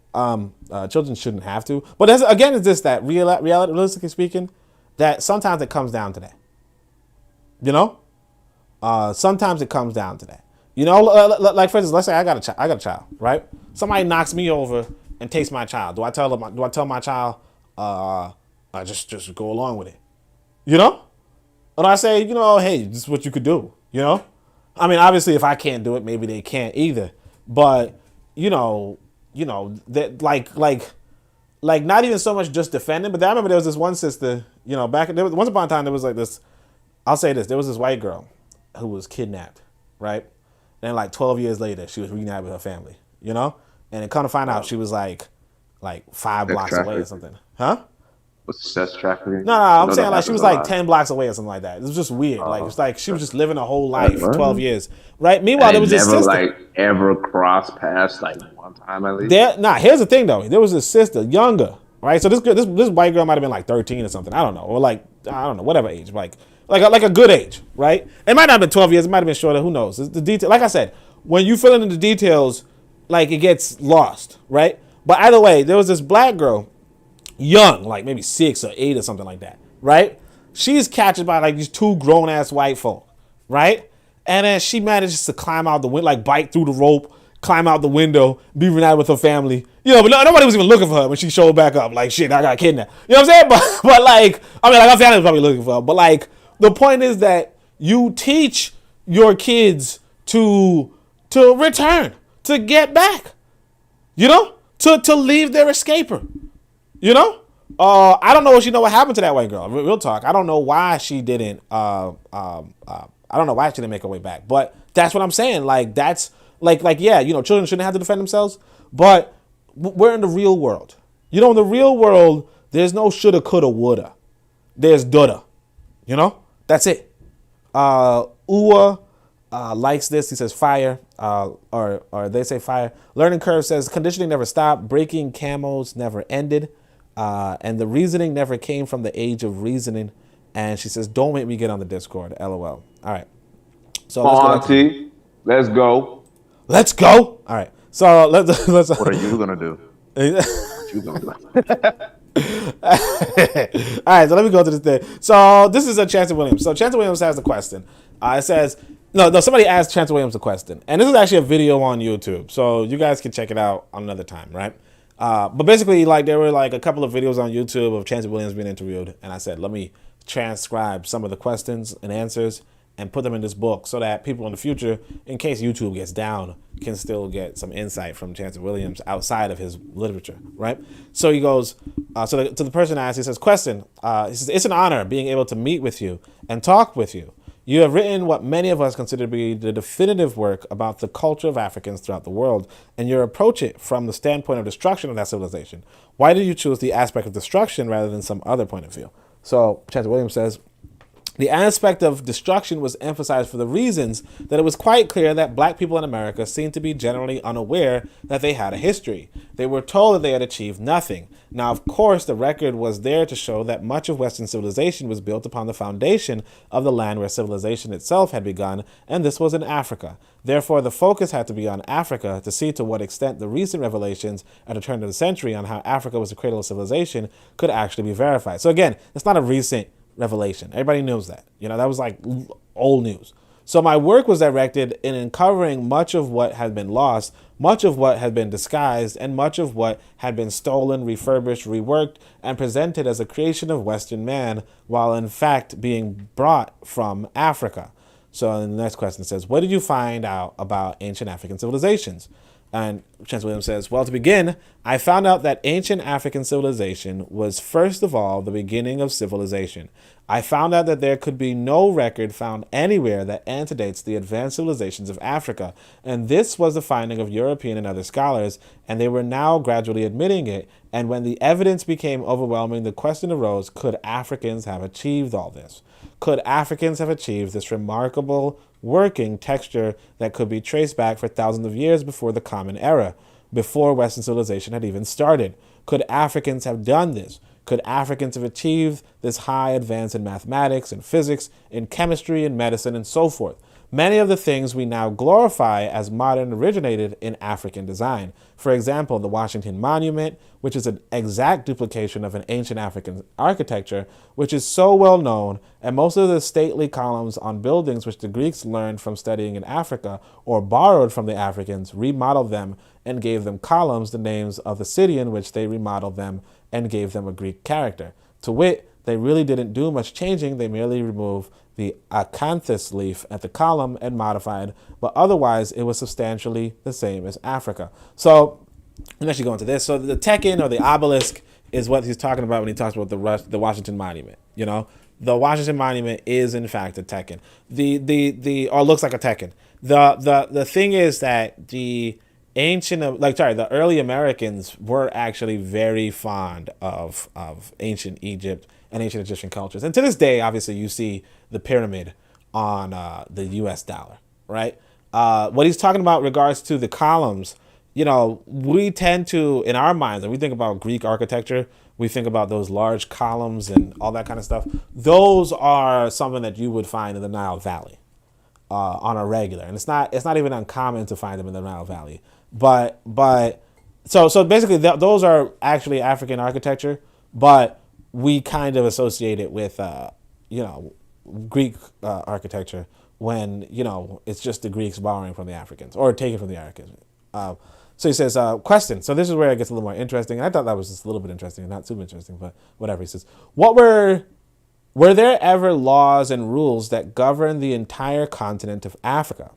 Children shouldn't have to. But again, it's just that realistically speaking, that sometimes it comes down to that. You know, sometimes it comes down to that. You know, like for instance, let's say I got a child, right? Somebody knocks me over and takes my child. Do I tell my child, just go along with it? You know? And I say, you know, hey, this is what you could do. You know? I mean, obviously, if I can't do it, maybe they can't either. But you know that like not even so much just defending. But I remember there was this one sister. You know, once upon a time there was like this. I'll say this: there was this white girl who was kidnapped, right? And like 12 years later, she was reunited with her family. You know, and then come to find out, she was like 5 blocks away or something, huh? What's sex trafficking? No, I'm saying like she was like 10 blocks away or something like that. It was just weird. Like it's like she was just living a whole life, 12 years, right? Meanwhile, there was this sister. Like ever crossed paths like one time at least. Here's the thing though. There was a sister, younger, right? So this white girl might have been like 13 or something. I don't know, or like I don't know, whatever age, like a good age, right? It might not have been 12 years. It might have been shorter. Who knows? It's the detail. Like I said, when you fill in the details, like it gets lost, right? But either way, there was this black girl. Young, like maybe 6 or 8 or something like that, right? She's captured by like these 2 grown-ass white folk, right? And then she manages to climb out the window, like bite through the rope, climb out the window, be reunited with her family. You know, but nobody was even looking for her when she showed back up. Like, shit, I got kidnapped. You know what I'm saying? But like, I mean, like her family was probably looking for her. But like, the point is that you teach your kids to return, to get back, you know, to leave their escaper. You know, I don't know what happened to that white girl. Real talk. I don't know why she didn't. I don't know why she didn't make her way back. But that's what I'm saying. Like that's like yeah. You know, children shouldn't have to defend themselves. But we're in the real world. You know, in the real world, there's no shoulda, coulda, woulda. There's dudda. You know, that's it. Uwa likes this. He says fire. Or they say fire. Learning Curve says conditioning never stopped. Breaking camels never ended. And the reasoning never came from the age of reasoning. And she says, don't make me get on the Discord. LOL. All right. So let's go. Let's go. All right. So let's What are you going to do? What you going to do? All right. So let me go to this thing. So this is a Chancellor Williams. So Chancellor Williams has the question. It says, no, somebody asked Chancellor Williams a question. And this is actually a video on YouTube. So you guys can check it out another time, right? But basically, like there were like a couple of videos on YouTube of Chancellor Williams being interviewed, and I said, let me transcribe some of the questions and answers and put them in this book so that people in the future, in case YouTube gets down, can still get some insight from Chancellor Williams outside of his literature, right? So he goes, to the person asked, he says, question, he says, it's an honor being able to meet with you and talk with you. You have written what many of us consider to be the definitive work about the culture of Africans throughout the world, and you approach it from the standpoint of destruction of that civilization. Why did you choose the aspect of destruction rather than some other point of view? So Chancellor Williams says, the aspect of destruction was emphasized for the reasons that it was quite clear that black people in America seemed to be generally unaware that they had a history. They were told that they had achieved nothing. Now, of course, the record was there to show that much of Western civilization was built upon the foundation of the land where civilization itself had begun, and this was in Africa. Therefore, the focus had to be on Africa to see to what extent the recent revelations at the turn of the century on how Africa was the cradle of civilization could actually be verified. So again, it's not a recent revelation. Everybody knows that. You know, that was like old news. So my work was directed in uncovering much of what had been lost, much of what had been disguised, and much of what had been stolen, refurbished, reworked, and presented as a creation of Western man, while in fact being brought from Africa. So the next question says, what did you find out about ancient African civilizations? And Chancellor Williams says, well, to begin, I found out that ancient African civilization was first of all the beginning of civilization. I found out that there could be no record found anywhere that antedates the advanced civilizations of Africa. And this was the finding of European and other scholars, and they were now gradually admitting it. And when the evidence became overwhelming, the question arose, could Africans have achieved all this? Could Africans have achieved this remarkable working texture that could be traced back for thousands of years before the Common Era, before Western civilization had even started? Could Africans have done this? Could Africans have achieved this high advance in mathematics and physics, in chemistry and medicine and so forth? Many of the things we now glorify as modern originated in African design. For example, the Washington Monument, which is an exact duplication of an ancient African architecture, which is so well known, and most of the stately columns on buildings which the Greeks learned from studying in Africa or borrowed from the Africans, remodeled them and gave them columns, the names of the city in which they remodeled them and gave them a Greek character. To wit, they really didn't do much changing, they merely removed the acanthus leaf at the column and modified, but otherwise it was substantially the same as Africa. So let's actually go into this. So the Tekken or the obelisk is what he's talking about when he talks about the Washington Monument. You know, the Washington Monument is in fact a Tekken. Or looks like a Tekken. The thing is that the early Americans were actually very fond of ancient Egypt and ancient Egyptian cultures. And to this day, obviously, you see the pyramid on the US dollar, right? What he's talking about regards to the columns, you know, we tend to, in our minds, when we think about Greek architecture, we think about those large columns and all that kind of stuff. Those are something that you would find in the Nile Valley on a regular. And it's not even uncommon to find them in the Nile Valley. But so basically those are actually African architecture, but we kind of associate it with, Greek architecture when, it's just the Greeks borrowing from the Africans or taking from the Africans. So he says, question. So this is where it gets a little more interesting. I thought that was just a little bit interesting, not too interesting, but whatever. He says, were there ever laws and rules that govern the entire continent of Africa?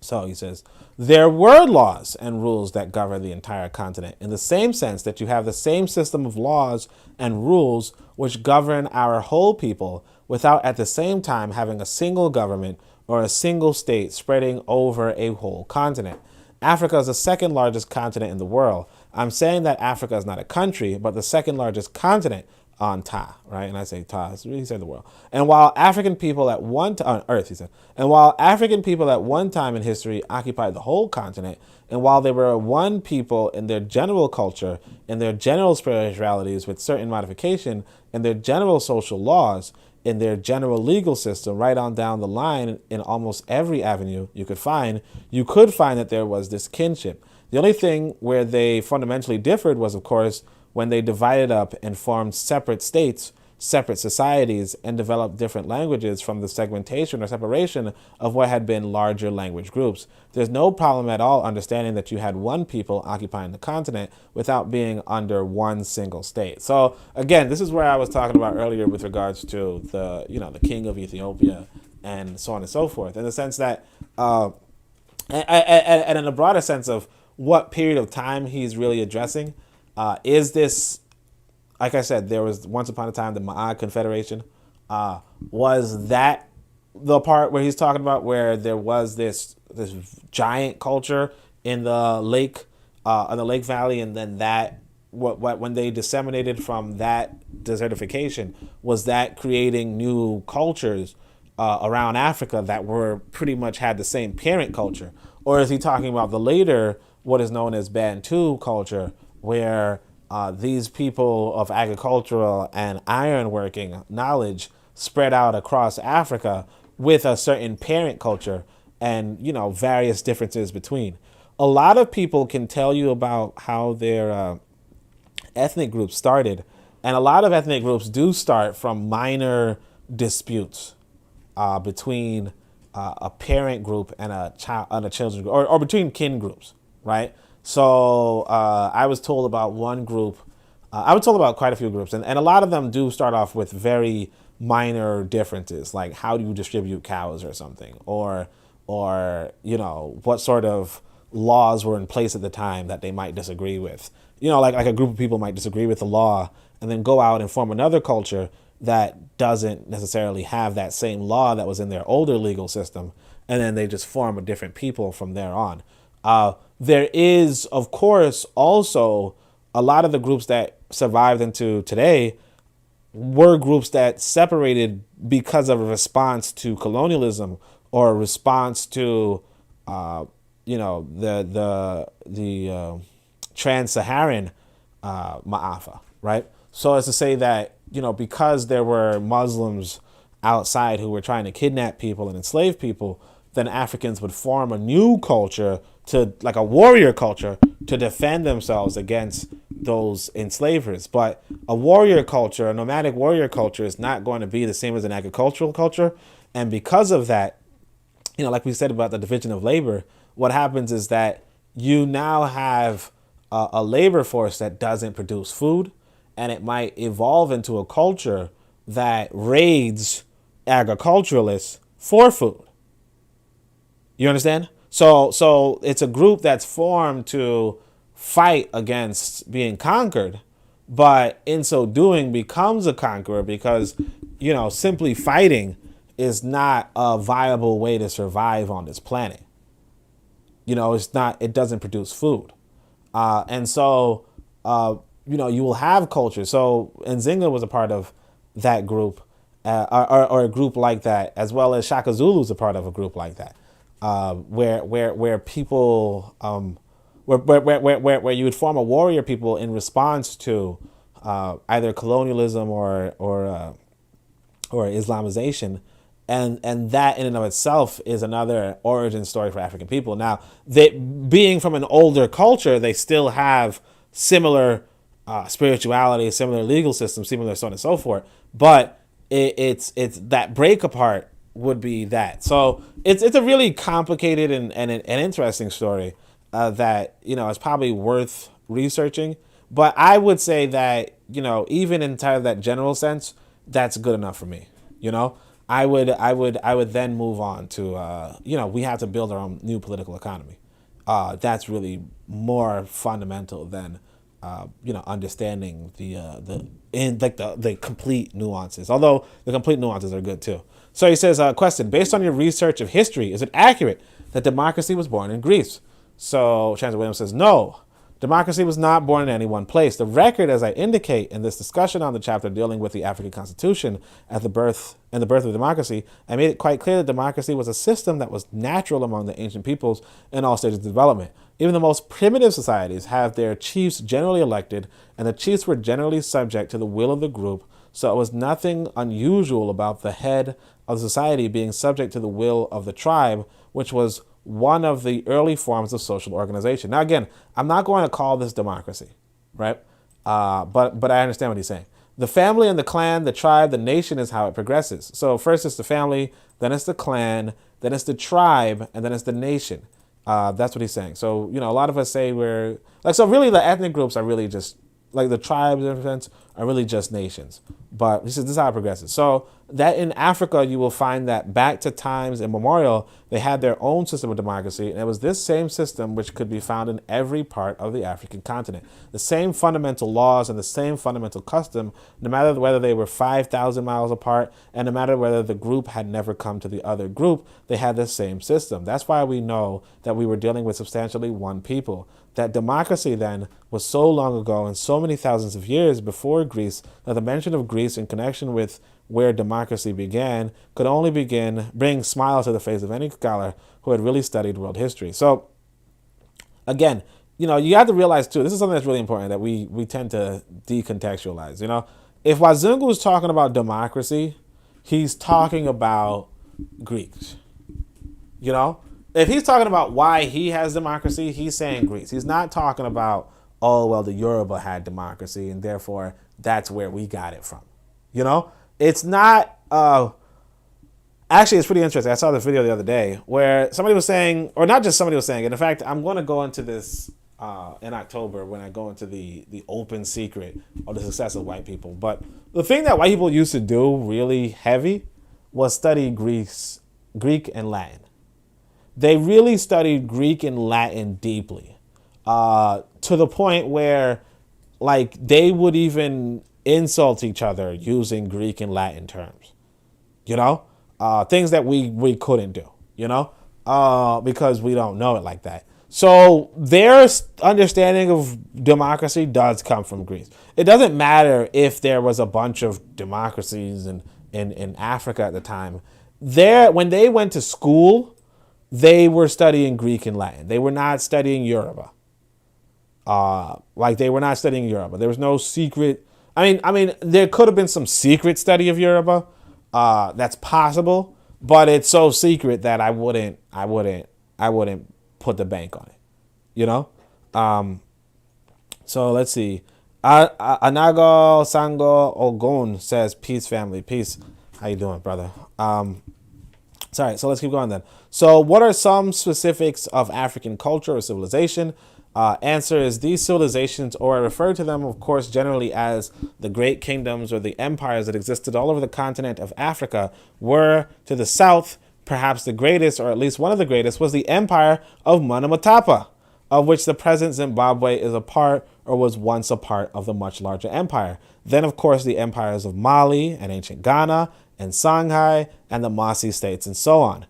So he says, there were laws and rules that govern the entire continent in the same sense that you have the same system of laws and rules which govern our whole people without at the same time having a single government or a single state spreading over a whole continent. Africa is the second largest continent in the world. I'm saying that Africa is not a country, but the second largest continent on Ptah, right? And I say Ptah, he said the world. And while African people at one time, on Earth, he said, and while African people at one time in history occupied the whole continent, and while they were one people in their general culture, in their general spiritualities with certain modification, in their general social laws, in their general legal system, right on down the line in almost every avenue you could find that there was this kinship. The only thing where they fundamentally differed was, of course, when they divided up and formed separate states, separate societies, and developed different languages from the segmentation or separation of what had been larger language groups. There's no problem at all understanding that you had one people occupying the continent without being under one single state. So again, this is where I was talking about earlier with regards to the king of Ethiopia and so on and so forth, in the sense that, and in a broader sense of what period of time he's really addressing. Is this, like I said, there was once upon a time the Ma'ad Confederation. Was that the part where he's talking about where there was this giant culture in the lake valley, and then that when they disseminated from that desertification, was that creating new cultures around Africa that were pretty much had the same parent culture? Or is he talking about the later, what is known as Bantu culture, where these people of agricultural and ironworking knowledge spread out across Africa with a certain parent culture and, various differences between? A lot of people can tell you about how their ethnic groups started, and a lot of ethnic groups do start from minor disputes between a parent group and a children's group, or between kin groups, right? So I was told about one group. I was told about quite a few groups, and a lot of them do start off with very minor differences, like how do you distribute cows or something, or what sort of laws were in place at the time that they might disagree with. Like a group of people might disagree with the law and then go out and form another culture that doesn't necessarily have that same law that was in their older legal system, and then they just form a different people from there on. There is, of course, also a lot of the groups that survived into today were groups that separated because of a response to colonialism or a response to, the trans-Saharan Ma'afa, right? So as to say that, because there were Muslims outside who were trying to kidnap people and enslave people, then Africans would form a new culture like a warrior culture to defend themselves against those enslavers. But a warrior culture, a nomadic warrior culture, is not going to be the same as an agricultural culture. And because of that, like we said about the division of labor, what happens is that you now have a labor force that doesn't produce food, and it might evolve into a culture that raids agriculturalists for food. You understand? So it's a group that's formed to fight against being conquered, but in so doing becomes a conqueror because, simply fighting is not a viable way to survive on this planet. It doesn't produce food. And so, you will have culture. So Nzinga was a part of that group, or a group like that, as well as Shaka Zulu's a part of a group like that. Where people where you would form a warrior people in response to either colonialism or Islamization, and that in and of itself is another origin story for African people. Now, they being from an older culture, they still have similar spirituality, similar legal systems, similar so on and so forth, but it's that break apart would be that. So it's a really complicated and an interesting story that is probably worth researching. But I would say that even in kind of that general sense, that's good enough for me. I would then move on to we have to build our own new political economy. That's really more fundamental than understanding the complete nuances. Although the complete nuances are good too. So he says, question, based on your research of history, is it accurate that democracy was born in Greece? So Chancellor Williams says, no, democracy was not born in any one place. The record, as I indicate in this discussion on the chapter dealing with the African Constitution at the birth of democracy, I made it quite clear that democracy was a system that was natural among the ancient peoples in all stages of development. Even the most primitive societies have their chiefs generally elected, and the chiefs were generally subject to the will of the group, so it was nothing unusual about the head of the society being subject to the will of the tribe, which was one of the early forms of social organization. Now, again, I'm not going to call this democracy, right? But I understand what he's saying. The family and the clan, the tribe, the nation is how it progresses. So first it's the family, then it's the clan, then it's the tribe, and then it's the nation. That's what he's saying. So, a lot of us say we're so really the ethnic groups are really just like the tribes in a sense are really just nations. But he says this is how it progresses. So that in Africa, you will find that back to times immemorial, they had their own system of democracy. And it was this same system which could be found in every part of the African continent. The same fundamental laws and the same fundamental custom, no matter whether they were 5,000 miles apart and no matter whether the group had never come to the other group, they had the same system. That's why we know that we were dealing with substantially one people. That democracy then was so long ago and so many thousands of years before Greece that the mention of Greece in connection with where democracy began could only bring smiles to the face of any scholar who had really studied world history. So again, you have to realize too, this is something that's really important that we tend to decontextualize. If Wazungu is talking about democracy, he's talking about Greeks. If he's talking about why he has democracy, he's saying Greece. He's not talking about, the Yoruba had democracy and therefore that's where we got it from. It's not, actually it's pretty interesting. I saw this video the other day where somebody was saying, or not just somebody was saying, and in fact, I'm going to go into this in October when I go into the open secret of the success of white people. But the thing that white people used to do really heavy was study Greek and Latin. they really studied Greek and Latin deeply, to the point where, like, they would even insult each other using Greek and Latin terms, things that we couldn't do, because we don't know it like that. So their understanding of democracy does come from Greece. It doesn't matter if there was a bunch of democracies in Africa at the time. When they went to school, they were studying Greek and Latin. They were not studying Yoruba. They were not studying Yoruba. There was no secret. I mean, there could have been some secret study of Yoruba. That's possible, but it's so secret that I wouldn't put the bank on it. So let's see. Anago Sango Ogun says, peace, family. Peace. How you doing, brother? Sorry, so let's keep going then. So what are some specifics of African culture or civilization? Answer is these civilizations, or I refer to them, of course, generally as the great kingdoms or the empires that existed all over the continent of Africa, were to the south. Perhaps the greatest, or at least one of the greatest, was the empire of Monomotapa, of which the present Zimbabwe is a part, or was once a part of the much larger empire. Then, of course, the empires of Mali and ancient Ghana and Songhai and the Mossi states and so on.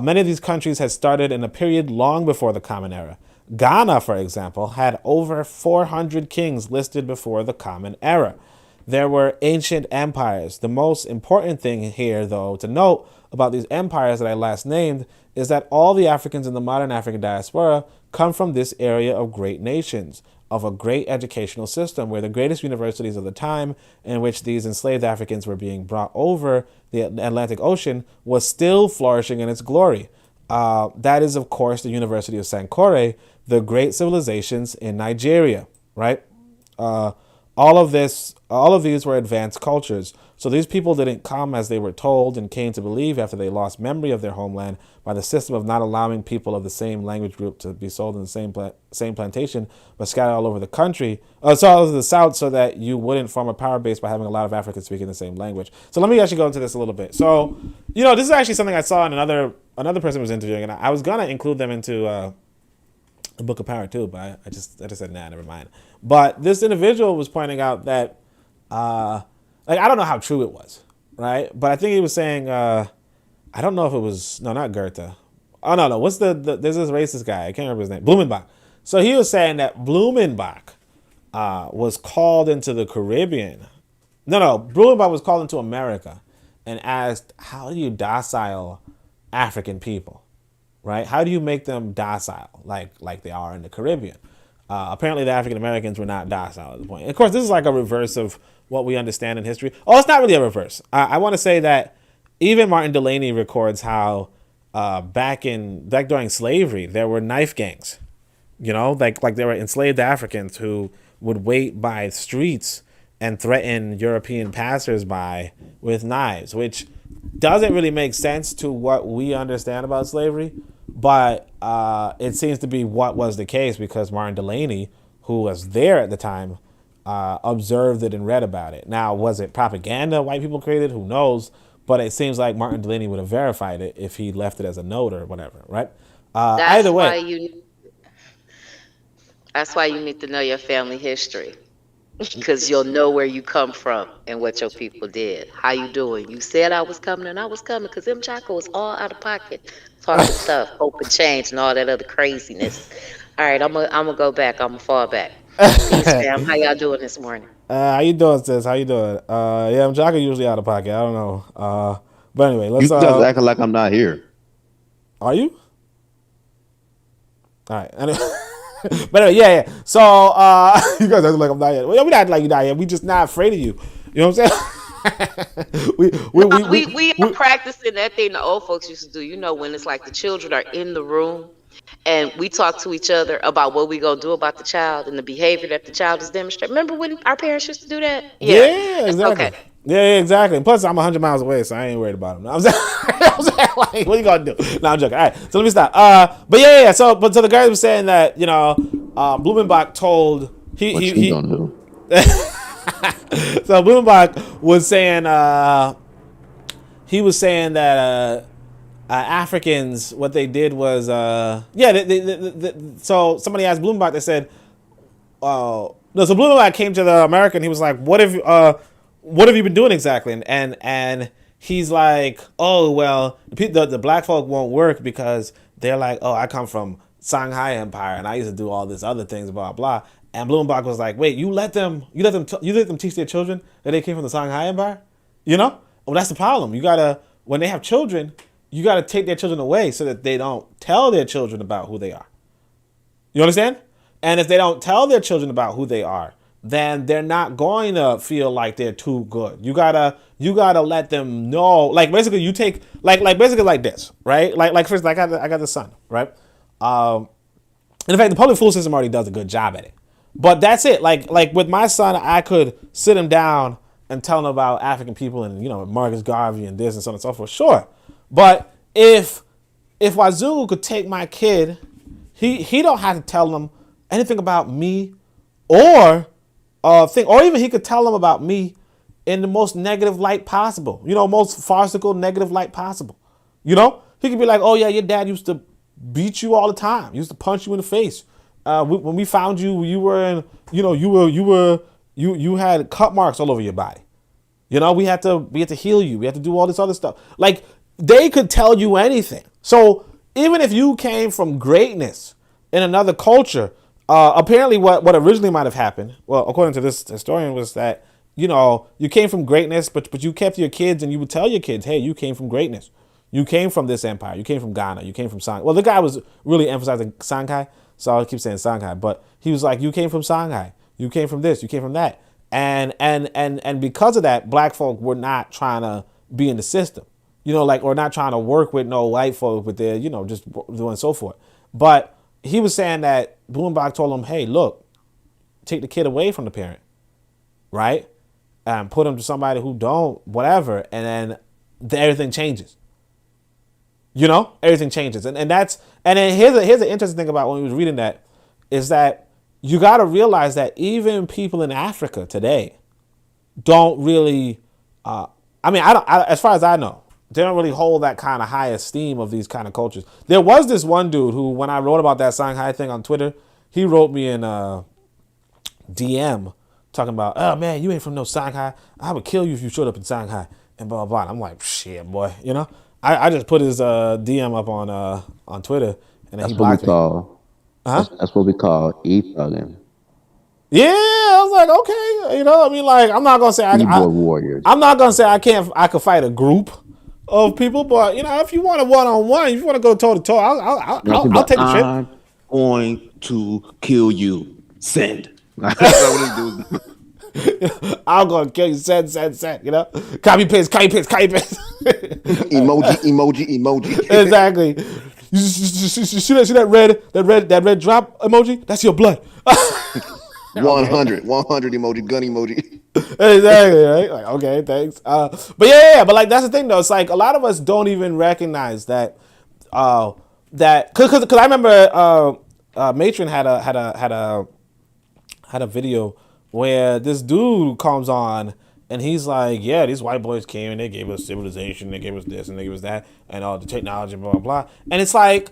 Many of these countries had started in a period long before the Common Era. Ghana, for example, had over 400 kings listed before the Common Era. There were ancient empires. The most important thing here, though, to note about these empires that I last named is that all the Africans in the modern African diaspora come from this area of great nations, of a great educational system where the greatest universities of the time in which these enslaved Africans were being brought over the Atlantic Ocean was still flourishing in its glory. That is, of course, the University of Sankore, the great civilizations in Nigeria, right? All of these were advanced cultures. So these people didn't come as they were told and came to believe after they lost memory of their homeland by the system of not allowing people of the same language group to be sold in the same plantation, but scattered all over the country, all over the south, so that you wouldn't form a power base by having a lot of Africans speaking the same language. So let me actually go into this a little bit. So, this is actually something I saw in another person was interviewing, and I was gonna include them into the Book of Power too, but I just said, nah, never mind. But this individual was pointing out that, I don't know how true it was, right? But I think he was saying, I don't know if it was, no, not Goethe. Oh, no, what's there's this racist guy, I can't remember his name, Blumenbach. So he was saying that Blumenbach was called into the Caribbean. Blumenbach was called into America and asked, how do you docile African people, right? How do you make them docile like they are in the Caribbean? Apparently the African Americans were not docile at the point. And of course, this is like a reverse of what we understand in history. Oh, it's not really a reverse. I want to say that even Martin Delaney records how back during slavery, there were knife gangs, like there were enslaved Africans who would wait by streets and threaten European passersby with knives, which doesn't really make sense to what we understand about slavery. But it seems to be what was the case because Martin Delaney, who was there at the time, observed it and read about it. Now, was it propaganda white people created? Who knows? But it seems like Martin Delaney would have verified it if he left it as a note or whatever, right? Either way. That's why you need to know your family history. Because you'll know where you come from and what your people did. How you doing? You said I was coming and I was coming because them Chaco was all out of pocket. Talking stuff, hope and change and all that other craziness. All right, I'm gonna go back. I'm gonna fall back. Peace, fam. How y'all doing this morning? How you doing, sis? How you doing? Yeah, I'm Chaco usually out of pocket. I don't know. But anyway, let's. You just acting like I'm not here. Are you? All right. Anyway. But anyway, yeah. So you guys act like I'm not here. Well, we not like you're not here. We just not afraid of you. You know what I'm saying? we are practicing that thing the old folks used to do. When it's like the children are in the room and we talk to each other about what we gonna do about the child and the behavior that the child is demonstrating. Remember when our parents used to do that? Yeah, exactly. Okay. Yeah, exactly. And plus, I'm 100 miles away, so I ain't worried about them. I'm saying, like, what are you gonna do? No, I'm joking. All right, so let me stop. But yeah. So the guy was saying that Blumenbach told what you gonna do? So Blumenbach was saying he was saying that Africans, what they did was, so somebody asked Bloomberg, they said, no, so Bloomberg came to the American, he was like, what have you been doing exactly? And he's like, oh, well, the black folk won't work because they're like, oh, I come from Shanghai Empire and I used to do all this other things, blah, blah. And Bloomberg was like, wait, you let them teach their children that they came from the Shanghai Empire? You know? Well, that's the problem. When they have children, you got to take their children away so that they don't tell their children about who they are. You understand? And if they don't tell their children about who they are, then they're not going to feel like they're too good. You gotta let them know. Like basically, you take basically like this, right? Like first, I got the son, right? And in fact, the public school system already does a good job at it. But that's it. Like with my son, I could sit him down and tell him about African people and Marcus Garvey and this and so on and so forth. Sure. But if Wazungu could take my kid, he don't have to tell them anything about me or even he could tell them about me in the most negative light possible, most farcical negative light possible. He could be like, oh yeah, your dad used to beat you all the time, used to punch you in the face. When we found you, you had cut marks all over your body. We had to heal you. We had to do all this other stuff. Like they could tell you anything. So even if you came from greatness in another culture, apparently what originally might have happened, well, according to this historian, was that, you came from greatness, but you kept your kids and you would tell your kids, hey, you came from greatness. You came from this empire. You came from Ghana. You came from Shanghai. Well, the guy was really emphasizing Shanghai, so I keep saying Shanghai, but he was like, you came from Shanghai. You came from this. You came from that. And because of that, black folk were not trying to be in the system, or not trying to work with no white folk with their, just doing so forth. But he was saying that Bloomberg told him, hey, look, take the kid away from the parent, right? And put him to somebody who don't, whatever. And then everything changes. Everything changes. And then here's an interesting thing about when we was reading that is that you got to realize that even people in Africa today don't really, as far as I know, they don't really hold that kind of high esteem of these kind of cultures. There was this one dude who, when I wrote about that Shanghai thing on Twitter, he wrote me in DM talking about, oh man, you ain't from no Shanghai. I would kill you if you showed up in Shanghai and blah, blah, blah. I'm like, shit, boy, I just put his DM up on Twitter and then he blocked me. That's what we call e-thugging. Yeah, I was like, okay, I'm not gonna say I'm not gonna say I could fight a group of people, but if you want a one-on-one, if you want to go toe-to-toe, I'll take the trip. I'm going to kill you. Send. That's what he do. I'm gonna kill you. Send. Copy paste. emoji. Exactly. You see that red drop emoji? That's your blood. 100 emoji, gun emoji. Exactly, right? Like, okay, thanks. But but like that's the thing though. It's like a lot of us don't even recognize that because I remember Matron had a video where this dude comes on and he's like, yeah, these white boys came and they gave us civilization, they gave us this and they gave us that and all the technology, blah, blah, blah. And it's like,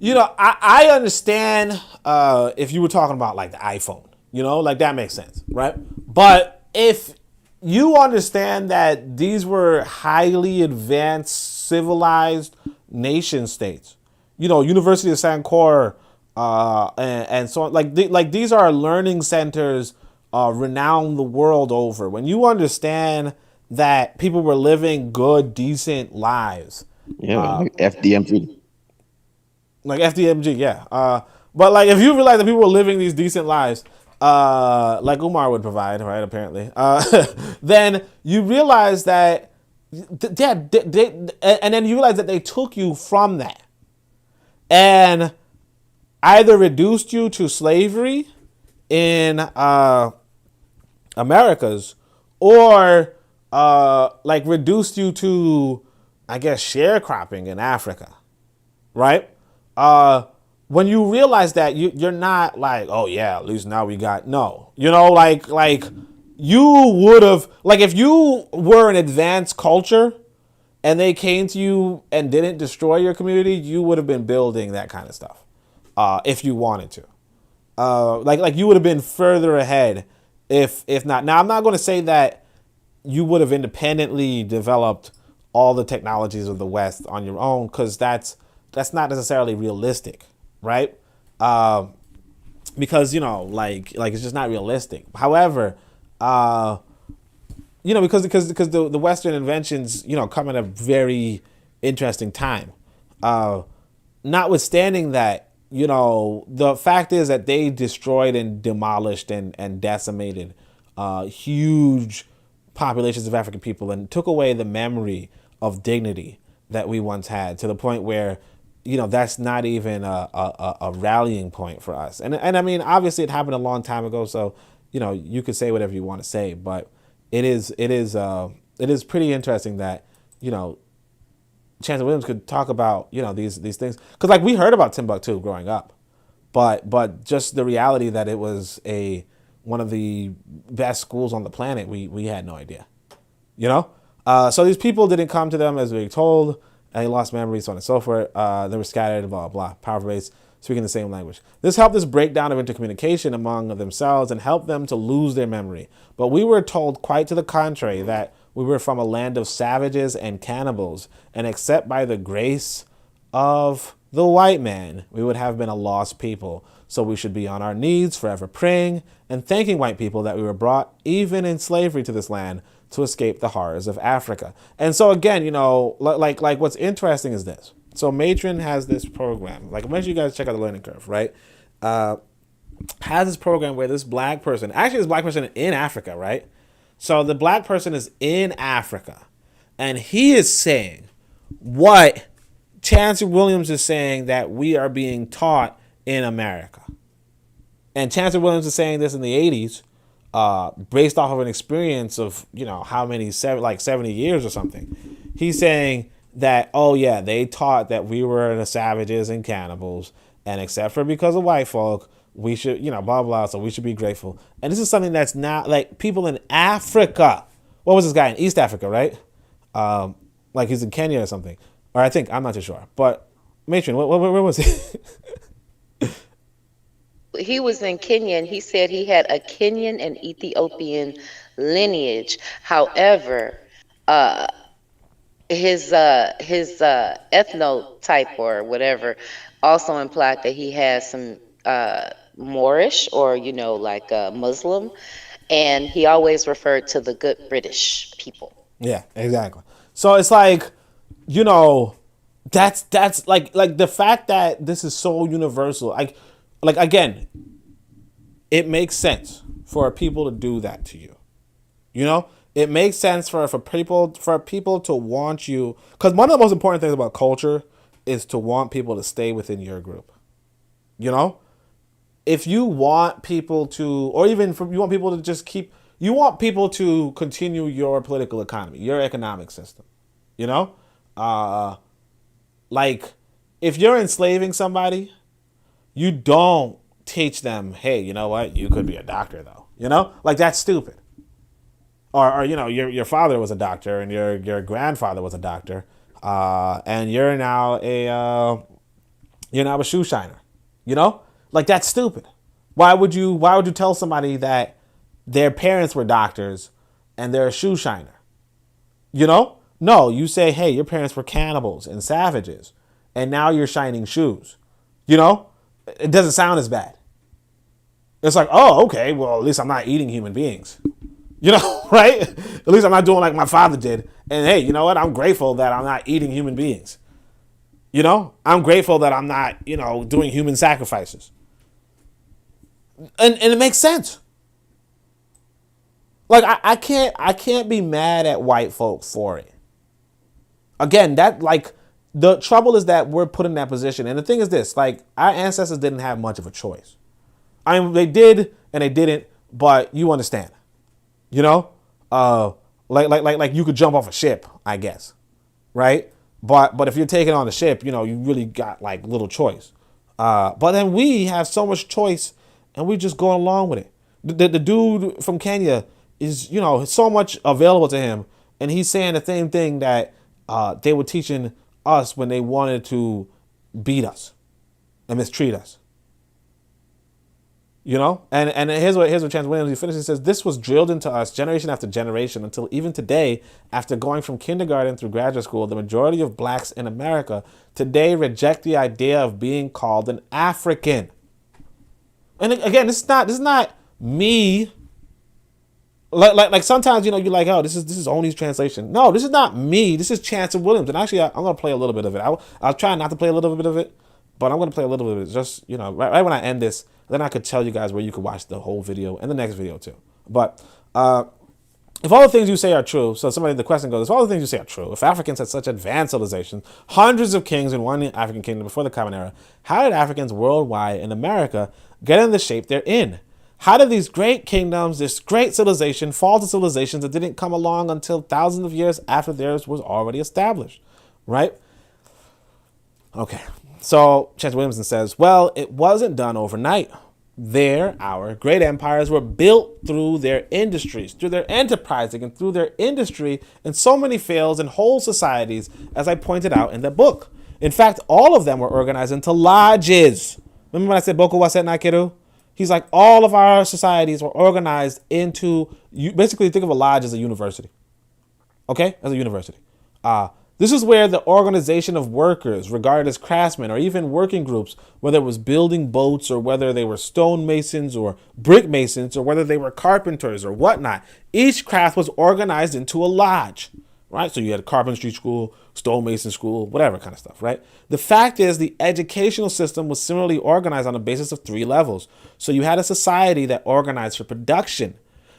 I understand if you were talking about like the iPhone, like that makes sense, right? But if you understand that these were highly advanced, civilized nation states, University of Sankofa, and so on, like these are learning centers renowned the world over. When you understand that people were living good, decent lives. Yeah, like FDMG. Like FDMG, yeah. But like if you realize that people were living these decent lives, like Umar would provide, right, apparently, then you realize that, and then you realize that they took you from that and either reduced you to slavery in Americas or like reduced you to, I guess, sharecropping in Africa, right? When you realize that you're not like, oh yeah, at least now we got, no, like you would have, like if you were an advanced culture and they came to you and didn't destroy your community, you would have been building that kind of stuff if you wanted to. Like you would have been further ahead if not. Now, I'm not going to say that you would have independently developed all the technologies of the West on your own, because that's not necessarily realistic, right? Because like it's just not realistic. However, because the Western inventions come at a very interesting time. Notwithstanding that, the fact is that they destroyed and demolished and decimated huge populations of African people and took away the memory of dignity that we once had, to the point where that's not even a rallying point for us. And I mean, obviously it happened a long time ago, so you could say whatever you want to say, but it is pretty interesting that Chancellor Williams could talk about these things, because like we heard about Timbuktu growing up, but just the reality that it was one of the best schools on the planet, we had no idea. So these people didn't come to them as we were told, and they lost memories, so on and so forth. They were scattered, blah, blah, powerful base, speaking the same language. This helped this breakdown of intercommunication among themselves and helped them to lose their memory. But we were told quite to the contrary, that we were from a land of savages and cannibals, and except by the grace of the white man, we would have been a lost people. So we should be on our knees forever praying and thanking white people that we were brought, even in slavery, to this land to escape the horrors of Africa. And so again, like what's interesting is this. So Matron has this program, like make sure you guys check out the learning curve, right? Has this program where this black person in Africa, right? So the black person is in Africa, and he is saying what Chancellor Williams is saying that we are being taught in America. And Chancellor Williams is saying this in the 80s, based off of an experience of, how many, 70 years or something. He's saying that, oh yeah, they taught that we were the savages and cannibals, and except for because of white folk, we should, blah, blah, so we should be grateful. And this is something that's not, like, people in Africa. What was this guy in East Africa, right? Like he's in Kenya or something. Or I'm not too sure. But, Matron, where was he? He was in Kenya, and he said he had a Kenyan and Ethiopian lineage. However, his ethnotype or whatever also implied that he has some Moorish or like Muslim, and he always referred to the good British people. Yeah, exactly. So it's like, that's like the fact that this is so universal. Like again, it makes sense for people to do that to you. It makes sense for people to want you, because one of the most important things about culture is to want people to stay within your group. If you want people to, or even you want people to just you want people to continue your political economy, your economic system. Like if you're enslaving somebody, you don't teach them, hey, you know what? You could be a doctor though. Like that's stupid. Or your father was a doctor and your grandfather was a doctor, and you're now a shoe shiner. Like that's stupid. Why would you tell somebody that their parents were doctors and they're a shoe shiner? No, you say, hey, your parents were cannibals and savages, and now you're shining shoes. It doesn't sound as bad. It's like, oh, okay, well, at least I'm not eating human beings. Right? At least I'm not doing like my father did. And hey, you know what? I'm grateful that I'm not eating human beings. I'm grateful that I'm not, doing human sacrifices. And it makes sense. Like I can't be mad at white folk for it. Again, the trouble is that we're put in that position. And the thing is this, like our ancestors didn't have much of a choice. I mean, they did and they didn't, but you understand. Like you could jump off a ship, I guess. Right? But if you're taking on the ship, you really got like little choice. But then we have so much choice and we just go along with it. The dude from Kenya is, so much available to him, and he's saying the same thing that they were teaching us when they wanted to beat us and mistreat us. You know, and here's what Chancellor Williams, he finishes, he says, this was drilled into us generation after generation until even today, after going from kindergarten through graduate school, the majority of blacks in America today reject the idea of being called an African. And again, this is not me. Like sometimes, you know, you're like, oh, this is Oni's translation. No, this is not me. This is Chancellor Williams. And actually, I'm going to play a little bit of it. I'll try not to play a little bit of it, but I'm going to play a little bit of it. Just, you know, right when I end this, then I could tell you guys where you could watch the whole video and the next video too. But if all the things you say are true, so the question goes, if all the things you say are true, if Africans had such advanced civilizations, hundreds of kings in one African kingdom before the Common Era, how did Africans worldwide in America get in the shape they're in? How did these great kingdoms, this great civilization, fall to civilizations that didn't come along until thousands of years after theirs was already established, right? Okay, so Chancellor Williamson says, well, it wasn't done overnight. Our great empires were built through their industries, through their enterprising, and through their industry, and so many fails in whole societies, as I pointed out in the book. In fact, all of them were organized into lodges. Remember when I said Boko Waset Nakiru? He's like, all of our societies were organized into, basically think of a lodge as a university. Okay? As a university. This is where the organization of workers, regarded as craftsmen or even working groups, whether it was building boats or whether they were stone masons or brick masons or whether they were carpenters or whatnot, each craft was organized into a lodge, right? So you had a carpentry school, stonemason school, whatever kind of stuff, right? The fact is the educational system was similarly organized on the basis of 3 levels. So you had a society that organized for production.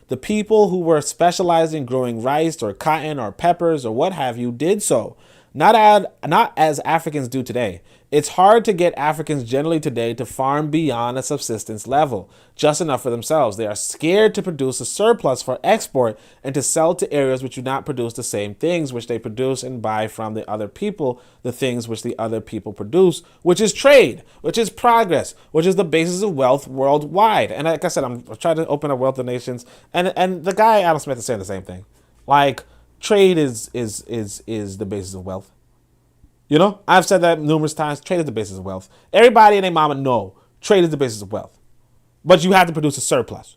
The people who were specialized in growing rice or cotton or peppers or what have you did so, not as Africans do today. It's hard to get Africans generally today to farm beyond a subsistence level, just enough for themselves. They are scared to produce a surplus for export and to sell to areas which do not produce the same things which they produce and buy from the other people, the things which the other people produce, which is trade, which is progress, which is the basis of wealth worldwide. And like I said, I'm trying to open up Wealth of Nations, and the guy Adam Smith is saying the same thing. Like, trade is the basis of wealth. You know, I've said that numerous times. Trade is the basis of wealth. Everybody and their mama know trade is the basis of wealth. But you have to produce a surplus.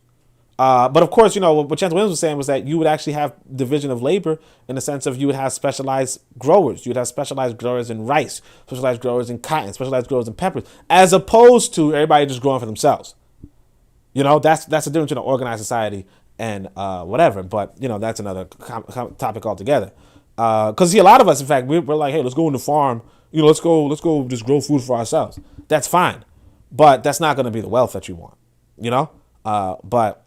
But of course, you know, what Chancellor Williams was saying was that you would actually have division of labor in the sense of you would have specialized growers. You would have specialized growers in rice, specialized growers in cotton, specialized growers in peppers, as opposed to everybody just growing for themselves. You know, that's the difference between an organized society and whatever. But, you know, that's another topic altogether. Because see, a lot of us, in fact, we're like, hey, let's go on the farm. You know, let's go just grow food for ourselves. That's fine, but that's not going to be the wealth that you want. You know, but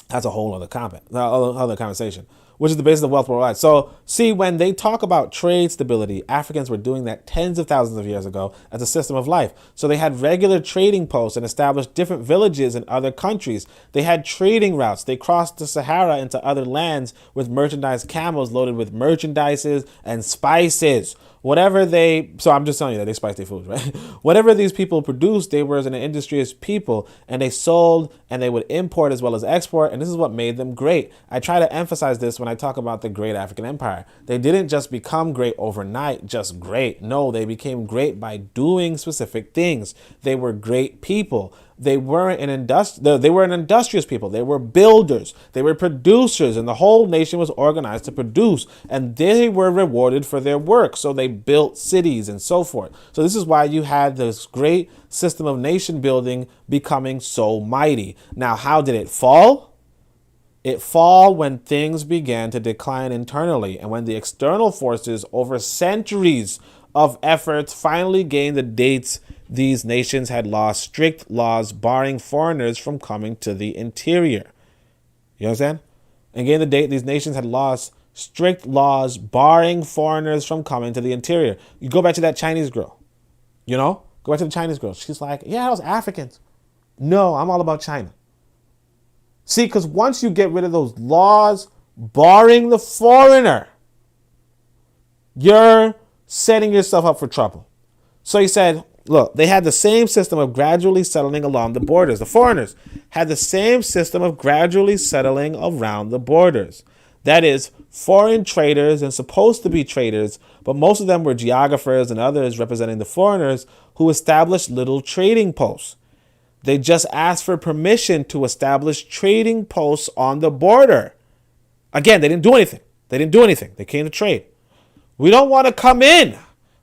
that's a whole other conversation, which is the basis of wealth worldwide. So see, when they talk about trade stability, Africans were doing that tens of thousands of years ago as a system of life. So they had regular trading posts and established different villages in other countries. They had trading routes. They crossed the Sahara into other lands with merchandise camels loaded with merchandises and spices. So I'm just telling you that they spice their food, right? Whatever these people produced, they were an industrious people, and they sold and they would import as well as export, and this is what made them great. I try to emphasize this when I talk about the great African empire. They didn't just become great overnight, just great. No, they became great by doing specific things. They were great people. They weren't they were an industrious people. They were builders. They were producers, and the whole nation was organized to produce, and they were rewarded for their work. So they built cities and so forth. So this is why you had this great system of nation building becoming so mighty. Now, how did it fall? It fall when things began to decline internally, and when the external forces over centuries of efforts finally gained the dates. These nations had lost strict laws barring foreigners from coming to the interior. You understand? And gained the date, these nations had lost strict laws barring foreigners from coming to the interior. You go back to that Chinese girl. You know? Go back to the Chinese girl. She's like, yeah, those Africans. No, I'm all about China. See, because once you get rid of those laws barring the foreigner, you're setting yourself up for trouble. So he said, look, they had the same system of gradually settling along the borders. The foreigners had the same system of gradually settling around the borders. That is, foreign traders and supposed to be traders, but most of them were geographers and others representing the foreigners who established little trading posts. They just asked for permission to establish trading posts on the border. Again, they didn't do anything. They came to trade. We don't want to come in.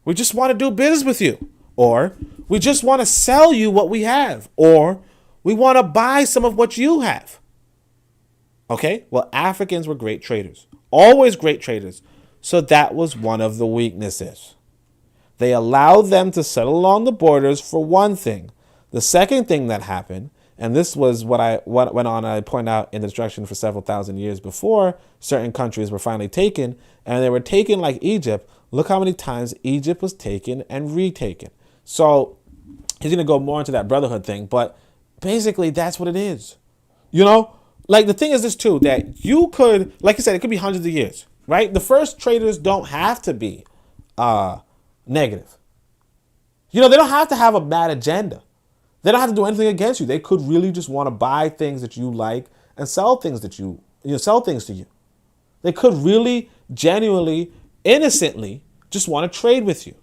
We just want to do business with you. Or we just want to sell you what we have. Or we want to buy some of what you have. Okay? Well, Africans were great traders. Always great traders. So that was one of the weaknesses. They allowed them to settle along the borders for one thing. The second thing that happened, and this was what went on, I point out in the destruction for several thousand years before certain countries were finally taken, and they were taken like Egypt. Look how many times Egypt was taken and retaken. So he's going to go more into that brotherhood thing, but basically that's what it is. You know, like the thing is this too, that you could, like you said, it could be hundreds of years, right? The first traders don't have to be negative. You know, they don't have to have a bad agenda. They don't have to do anything against you. They could really just want to buy things that you like and sell things that sell things to you. They could really, genuinely, innocently just want to trade with you.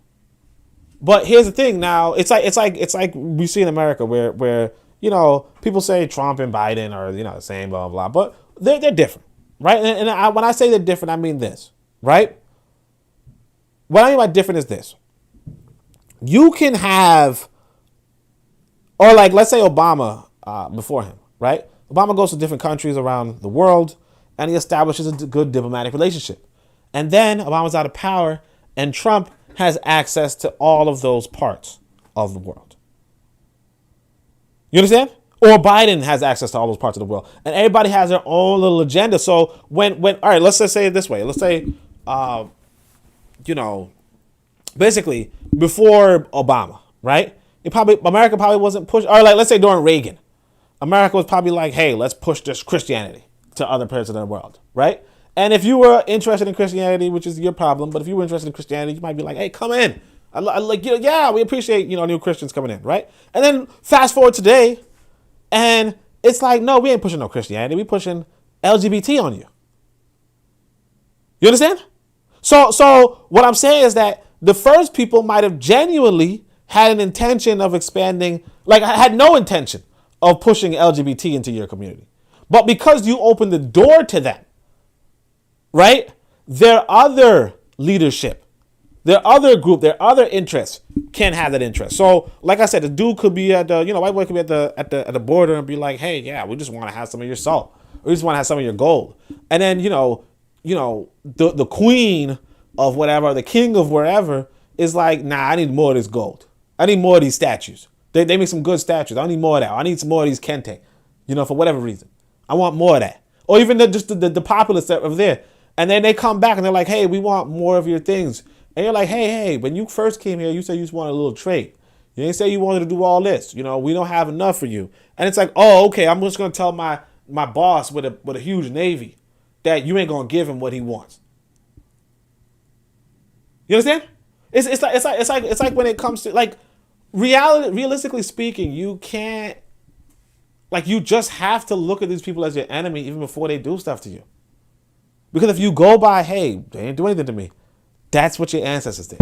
But here's the thing. Now it's like we see in America where you know, people say Trump and Biden are, you know, the same, blah blah blah, but they're different, right? And when I say they're different, I mean this, right? What I mean by different is this: you can have. Or like, let's say Obama before him, right? Obama goes to different countries around the world and he establishes a good diplomatic relationship. And then Obama's out of power and Trump has access to all of those parts of the world. You understand? Or Biden has access to all those parts of the world. And everybody has their own little agenda. So when all right, let's just say it this way. Let's say, you know, basically before Obama, right? America probably wasn't pushed, or like, let's say during Reagan, America was probably like, hey, let's push this Christianity to other parts of the world, right? And if you were interested in Christianity, which is your problem, but if you were interested in Christianity, you might be like, hey, come in. Yeah, we appreciate, you know, new Christians coming in, right? And then fast forward today, and it's like, no, we ain't pushing no Christianity. We pushing LGBT on you. You understand? So what I'm saying is that the first people might have genuinely had an intention of expanding, like had no intention of pushing LGBT into your community. But because you opened the door to them, right? Their other leadership, their other group, their other interests can have that interest. So like I said, the dude could be at the, you know, white boy could be at the border and be like, hey, yeah, we just want to have some of your salt. We just want to have some of your gold. And then, you know, the queen of whatever, the king of wherever is like, nah, I need more of this gold. I need more of these statues. They make some good statues. I need more of that. I need some more of these kente, you know, for whatever reason. I want more of that. Or even the populace that over there. And then they come back and they're like, hey, we want more of your things. And you're like, hey, when you first came here, you said you just wanted a little trade. You didn't say you wanted to do all this. You know, we don't have enough for you. And it's like, oh, okay, I'm just going to tell my boss with a huge navy that you ain't going to give him what he wants. You understand? It's like when it comes to like realistically speaking, you can't, like, you just have to look at these people as your enemy even before they do stuff to you. Because if you go by, hey, they didn't do anything to me, that's what your ancestors did.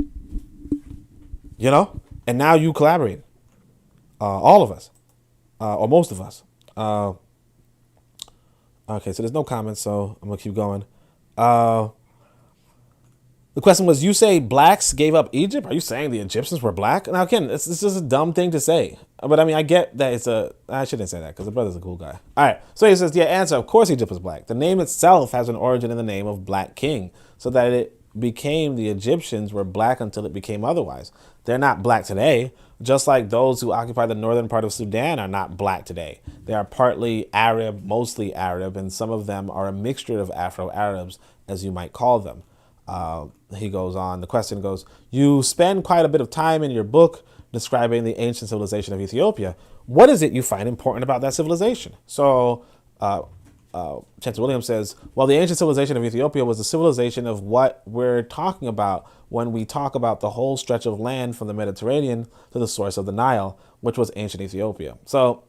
You know? And now you collaborate. All of us. Or most of us. Okay, so there's no comments, so I'm going to keep going. The question was, you say blacks gave up Egypt? Are you saying the Egyptians were black? Now, again, this is a dumb thing to say. But, I mean, I get that I shouldn't say that because the brother's a cool guy. All right. So he says, yeah, answer, of course Egypt was black. The name itself has an origin in the name of Black King, so that it became the Egyptians were black until it became otherwise. They're not black today, just like those who occupy the northern part of Sudan are not black today. They are partly Arab, mostly Arab, and some of them are a mixture of Afro-Arabs, as you might call them. He goes on, the question goes, you spend quite a bit of time in your book describing the ancient civilization of Ethiopia. What is it you find important about that civilization? So Chancellor Williams says, well, the ancient civilization of Ethiopia was the civilization of what we're talking about when we talk about the whole stretch of land from the Mediterranean to the source of the Nile, which was ancient Ethiopia. So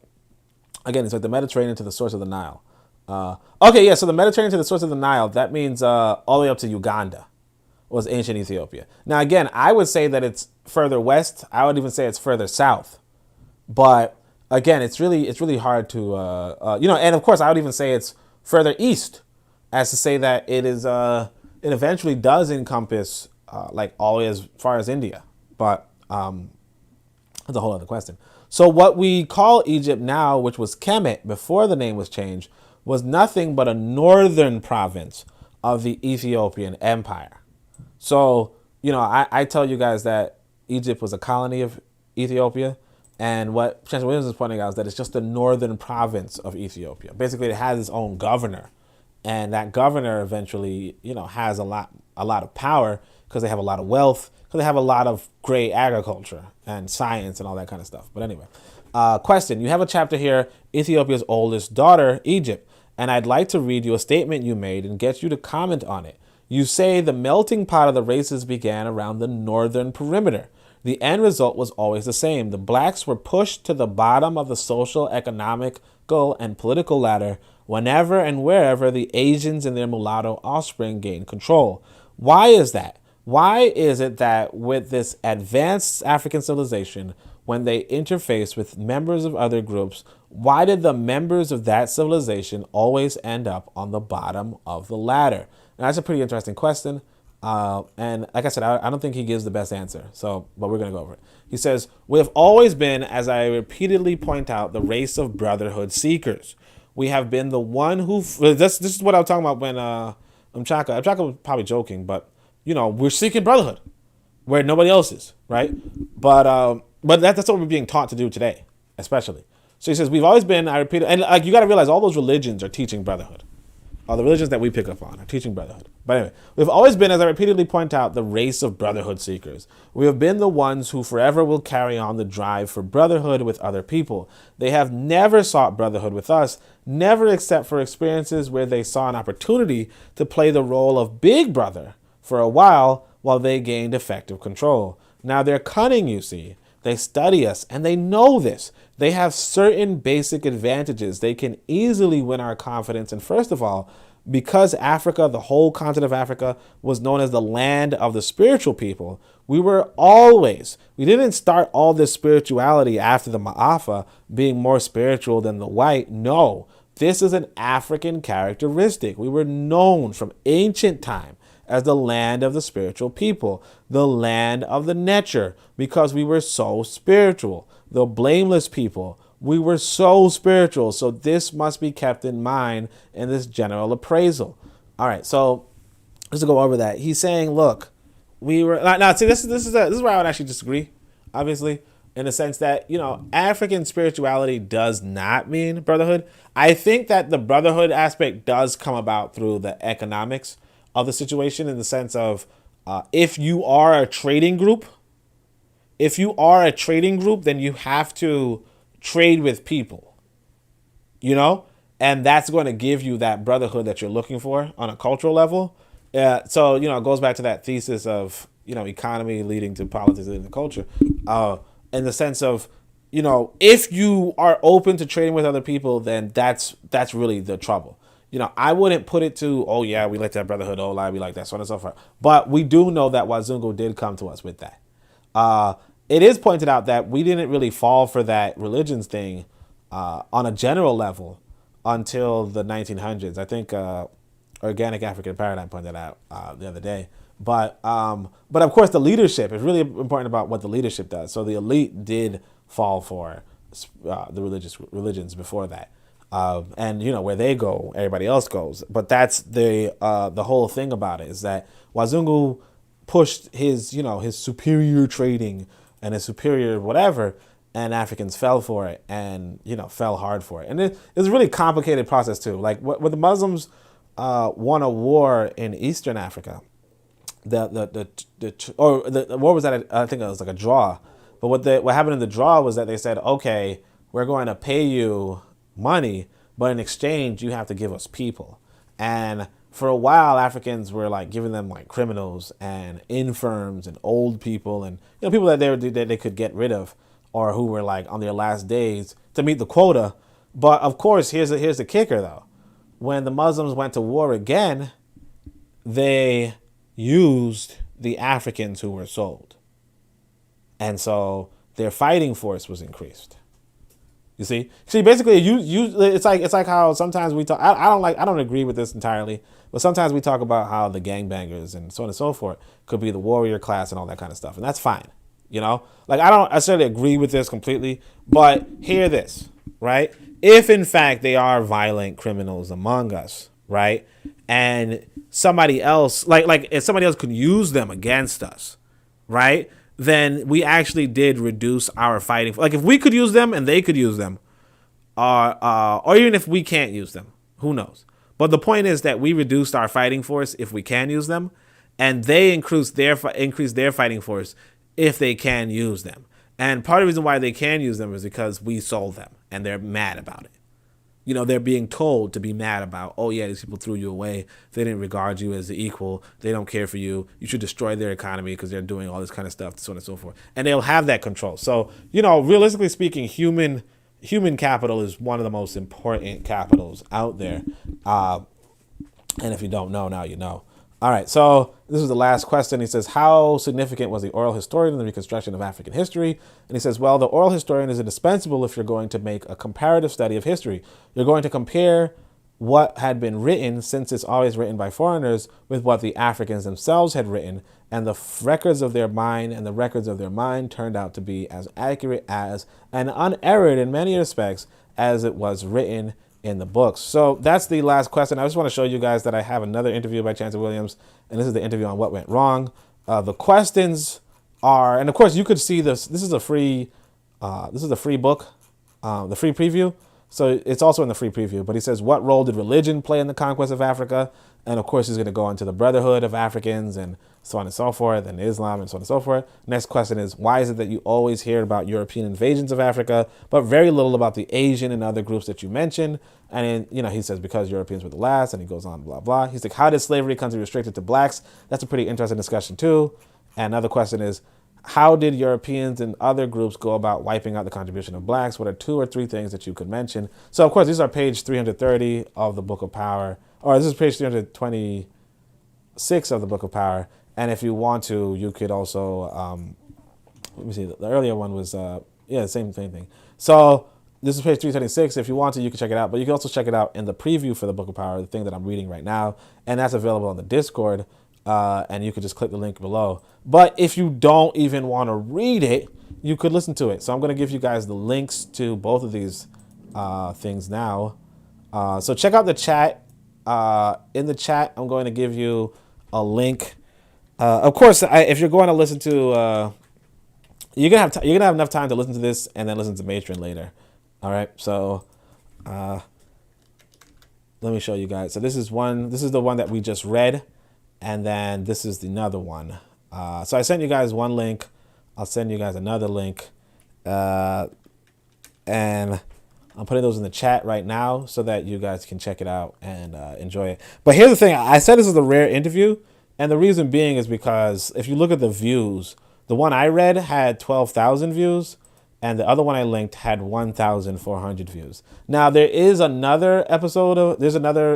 again, it's like the Mediterranean to the source of the Nile. Okay, yeah, so the Mediterranean to the source of the Nile, that means all the way up to Uganda was ancient Ethiopia. Now, again, I would say that it's further west. I would even say it's further south. But again, it's really hard to, and of course, I would even say it's further east, as to say that it eventually does encompass like all the way as far as India. But that's a whole other question. So what we call Egypt now, which was Kemet before the name was changed, was nothing but a northern province of the Ethiopian Empire. So, I tell you guys that Egypt was a colony of Ethiopia. And what Chancellor Williams is pointing out is that it's just the northern province of Ethiopia. Basically, it has its own governor. And that governor eventually, has a lot of power because they have a lot of wealth, because they have a lot of great agriculture and science and all that kind of stuff. But anyway, question. You have a chapter here, Ethiopia's oldest daughter, Egypt. And I'd like to read you a statement you made and get you to comment on it. You say the melting pot of the races began around the northern perimeter. The end result was always the same. The blacks were pushed to the bottom of the social, economical, and political ladder whenever and wherever the Asians and their mulatto offspring gained control. Why is that? Why is it that with this advanced African civilization, when they interface with members of other groups, why did the members of that civilization always end up on the bottom of the ladder? And that's a pretty interesting question. And like I said, I don't think he gives the best answer. But we're going to go over it. He says, we have always been, as I repeatedly point out, the race of brotherhood seekers. We have been the one who, this is what I was talking about when Mchaka was probably joking, but, we're seeking brotherhood where nobody else is, right? But that's what we're being taught to do today, especially. So he says, we've always been, I repeat, and you got to realize all those religions are teaching brotherhood. All the religions that we pick up on are teaching brotherhood. But anyway, we've always been, as I repeatedly point out, the race of brotherhood seekers. We have been the ones who forever will carry on the drive for brotherhood with other people. They have never sought brotherhood with us, never except for experiences where they saw an opportunity to play the role of big brother for a while they gained effective control. Now they're cunning, you see. They study us, and they know this. They have certain basic advantages. They can easily win our confidence. And first of all, because Africa, the whole continent of Africa, was known as the land of the spiritual people, we didn't start all this spirituality after the Ma'afa being more spiritual than the white. No, this is an African characteristic. We were known from ancient time as the land of the spiritual people, the land of the nature, because we were so spiritual. The blameless people, we were so spiritual. So this must be kept in mind in this general appraisal. All right, so just to go over that, he's saying, look, we were now. See, this is where I would actually disagree, obviously, in the sense that African spirituality does not mean brotherhood. I think that the brotherhood aspect does come about through the economics of the situation, in the sense of if you are a trading group, then you have to trade with people, and that's going to give you that brotherhood that you're looking for on a cultural level. So, it goes back to that thesis of, economy leading to politics leading to culture, in the sense of, if you are open to trading with other people, then that's really the trouble. I wouldn't put it to, oh yeah, we like that brotherhood, oh lie, we like that, so on and so forth. But we do know that Wazungu did come to us with that. It is pointed out that we didn't really fall for that religions thing on a general level until the 1900s. I think Organic African Paradigm pointed that out the other day. But of course, the leadership is really important about what the leadership does. So the elite did fall for the religions before that. And where they go, everybody else goes. But that's the whole thing about it, is that Wazungu pushed his superior trading and his superior whatever, and Africans fell for it and fell hard for it. And it's a really complicated process too. Like when the Muslims won a war in Eastern Africa, the war was at I think it was like a draw. But what happened in the draw was that they said, okay, we're going to pay you money, but in exchange you have to give us people. And for a while, Africans were like giving them like criminals and infirms and old people and people that they could get rid of, or who were like on their last days to meet the quota. But of course, here's the kicker though. when the Muslims went to war again, they used the Africans who were sold. And so their fighting force was increased. You see, basically, it's like how sometimes we talk. I don't agree with this entirely, but sometimes we talk about how the gangbangers and so on and so forth could be the warrior class and all that kind of stuff, and that's fine. You know, like I don't necessarily agree with this completely, but hear this, right? If in fact they are violent criminals among us, right, and somebody else, like if somebody else could use them against us, right? Then we actually did reduce our fighting. Like if we could use them and they could use them, or even if we can't use them, who knows? But the point is that we reduced our fighting force if we can use them, and they increase their fighting force if they can use them. And part of the reason why they can use them is because we sold them, and they're mad about it. You know, they're being told to be mad about, oh yeah, these people threw you away. They didn't regard you as the equal. They don't care for you. You should destroy their economy because they're doing all this kind of stuff, so on and so forth. And they'll have that control. So, you know, realistically speaking, human capital is one of the most important capitals out there. And if you don't know, now you know. All right, so this is the last question. He says, how significant was the oral historian in the reconstruction of African history? And he says, well, the oral historian is indispensable if you're going to make a comparative study of history. You're going to compare what had been written, since it's always written by foreigners, with what the Africans themselves had written, and the records of their mind turned out to be as accurate as and unerred in many respects as it was written in the books. So that's the last question. I just want to show you guys that I have another interview by Chancellor Williams, and this is the interview on what went wrong. The questions are, and of course you could see this. This is a free book, the free preview. So it's also in the free preview. But he says, what role did religion play in the conquest of Africa? And of course he's going to go into the Brotherhood of Africans and so on and so forth, and Islam and so on and so forth. Next question is, why is it that you always hear about European invasions of Africa, but very little about the Asian and other groups that you mentioned? And then, you know, he says, because Europeans were the last, and he goes on, blah, blah. He's like, how did slavery come to be restricted to blacks? That's a pretty interesting discussion too. And another question is, how did Europeans and other groups go about wiping out the contribution of blacks? What are 2 or 3 things that you could mention? So, of course, these are page 330 of the Book of Power, or this is page 326 of the Book of Power. And if you want to, you could also, let me see, the earlier one was, the same thing. So this is page 326. If you want to, you can check it out. But you can also check it out in the preview for the Book of Power, the thing that I'm reading right now. And that's available on the Discord. And you could just click the link below. But if you don't even want to read it, you could listen to it. So I'm going to give you guys the links to both of these things now. So check out the chat. In the chat, I'm going to give you a link. Of course, if you're going to listen to, you're gonna have enough time to listen to this and then listen to Matron later. All right, so let me show you guys. So this is the one that we just read, and then this is another one. So I sent you guys one link. I'll send you guys another link, and I'm putting those in the chat right now so that you guys can check it out and enjoy it. But here's the thing: I said this is a rare interview. And the reason being is because if you look at the views, the one I read had 12,000 views, and the other one I linked had 1,400 views. Now, there's another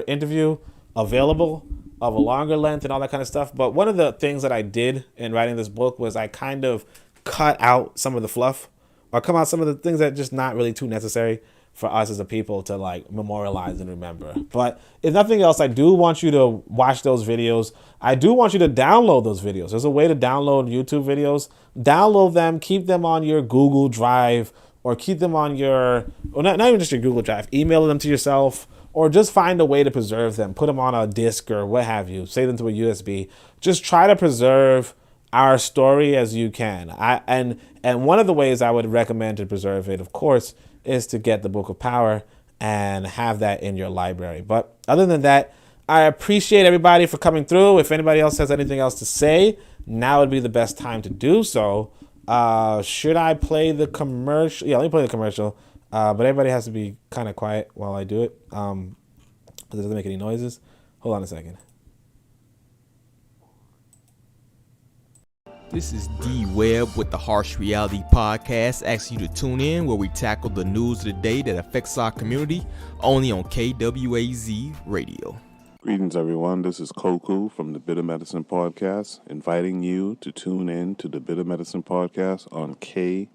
interview available of a longer length and all that kind of stuff. But one of the things that I did in writing this book was I kind of cut out some of the fluff, or come out some of the things that are just not really too necessary for us as a people to like memorialize and remember. But if nothing else, I do want you to watch those videos. I do want you to download those videos. There's a way to download YouTube videos. Download them, keep them on your Google Drive, or keep them on your, or not even just your Google Drive, email them to yourself, or just find a way to preserve them. Put them on a disk or what have you. Save them to a USB. Just try to preserve our story as you can. And one of the ways I would recommend to preserve it, of course, is to get the Book of Power and have that in your library. But other than that, I appreciate everybody for coming through. If anybody else has anything else to say, now would be the best time to do so. Should I play the commercial? Yeah, let me play the commercial. But everybody has to be kind of quiet while I do it. It doesn't make any noises. Hold on a second. This is D Webb with the Harsh Reality Podcast, asking you to tune in where we tackle the news of the day that affects our community, only on KWAZ Radio. Greetings, everyone. This is Koku from the Bitter Medicine Podcast, inviting you to tune in to the Bitter Medicine Podcast on KWAZ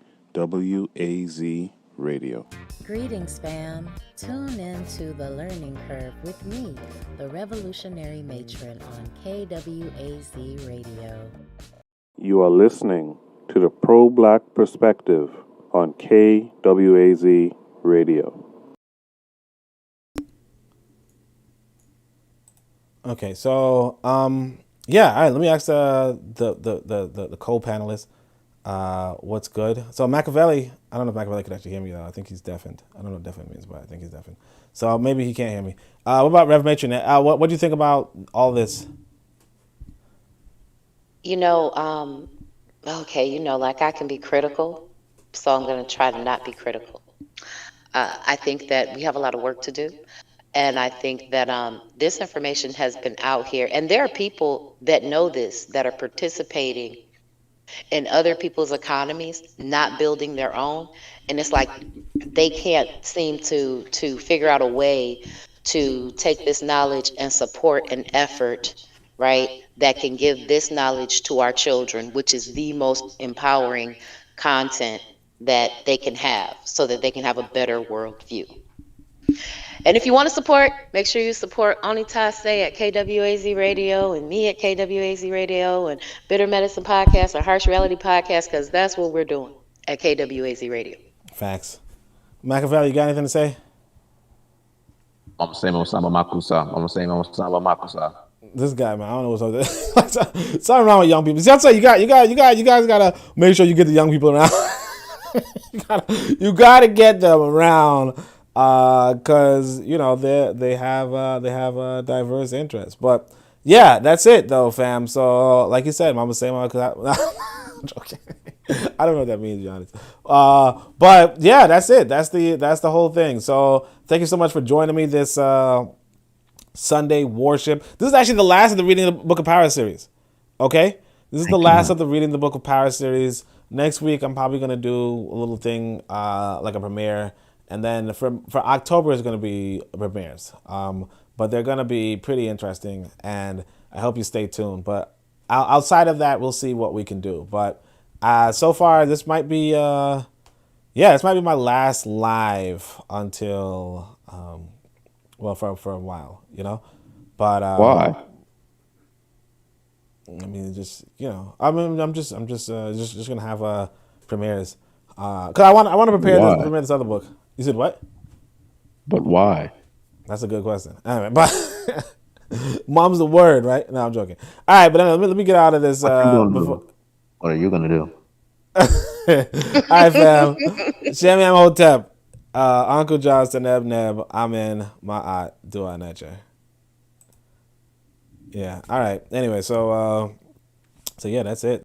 Radio. Greetings, fam. Tune in to The Learning Curve with me, the revolutionary matron on KWAZ Radio. You are listening to the Pro-Black Perspective on KWAZ Radio. Okay, so yeah, all right. Let me ask the co-panelists what's good. So Machiavelli, I don't know if Machiavelli could actually hear me though. I think he's deafened. I don't know what deafened means, but I think he's deafened. So maybe he can't hear me. What about Rev Matron? What do you think about all this? Like I can be critical, so I'm going to try to not be critical. I think that we have a lot of work to do. And I think that this information has been out here. And there are people that know this, that are participating in other people's economies, not building their own. And it's like they can't seem to figure out a way to take this knowledge and support an effort, right, that can give this knowledge to our children, which is the most empowering content that they can have so that they can have a better worldview. And if you want to support, make sure you support Onitaset at KWAZ Radio and me at KWAZ Radio and Bitter Medicine Podcast or Harsh Reality Podcast, because that's what we're doing at KWAZ Radio. Facts. Machiavelli, you got anything to say? I'm saying Makusa. This guy, man, I don't know what's up with this. Something wrong with young people. See, I'll tell you, you guys gotta make sure you get the young people around. you gotta get them around, cause they have diverse interests. But yeah, that's it though, fam. So like you said, Mama say Mama. I'm joking. I don't know what that means, to be honest. But yeah, that's it. That's the whole thing. So thank you so much for joining me this Sunday worship. This is actually the last of the Reading the Book of Power series. Okay? This is the last of the Reading the Book of Power series. Next week, I'm probably going to do a little thing like a premiere. And then for October is going to be premieres. But they're going to be pretty interesting. And I hope you stay tuned. But outside of that, we'll see what we can do. But so far, this might be this might be my last live until for a while, but Why? I mean, I'm just gonna have premieres, cause I want to prepare to premiere this other book. You said what? But why? That's a good question. Anyway, but mom's the word, right? No, I'm joking. All right, but anyway, let me get out of this. What are you gonna do? All right, fam. Shami Hotep. Uncle Johnston Neb, I'm in my aunt, do I nature. Yeah, all right. Anyway, so yeah, that's it.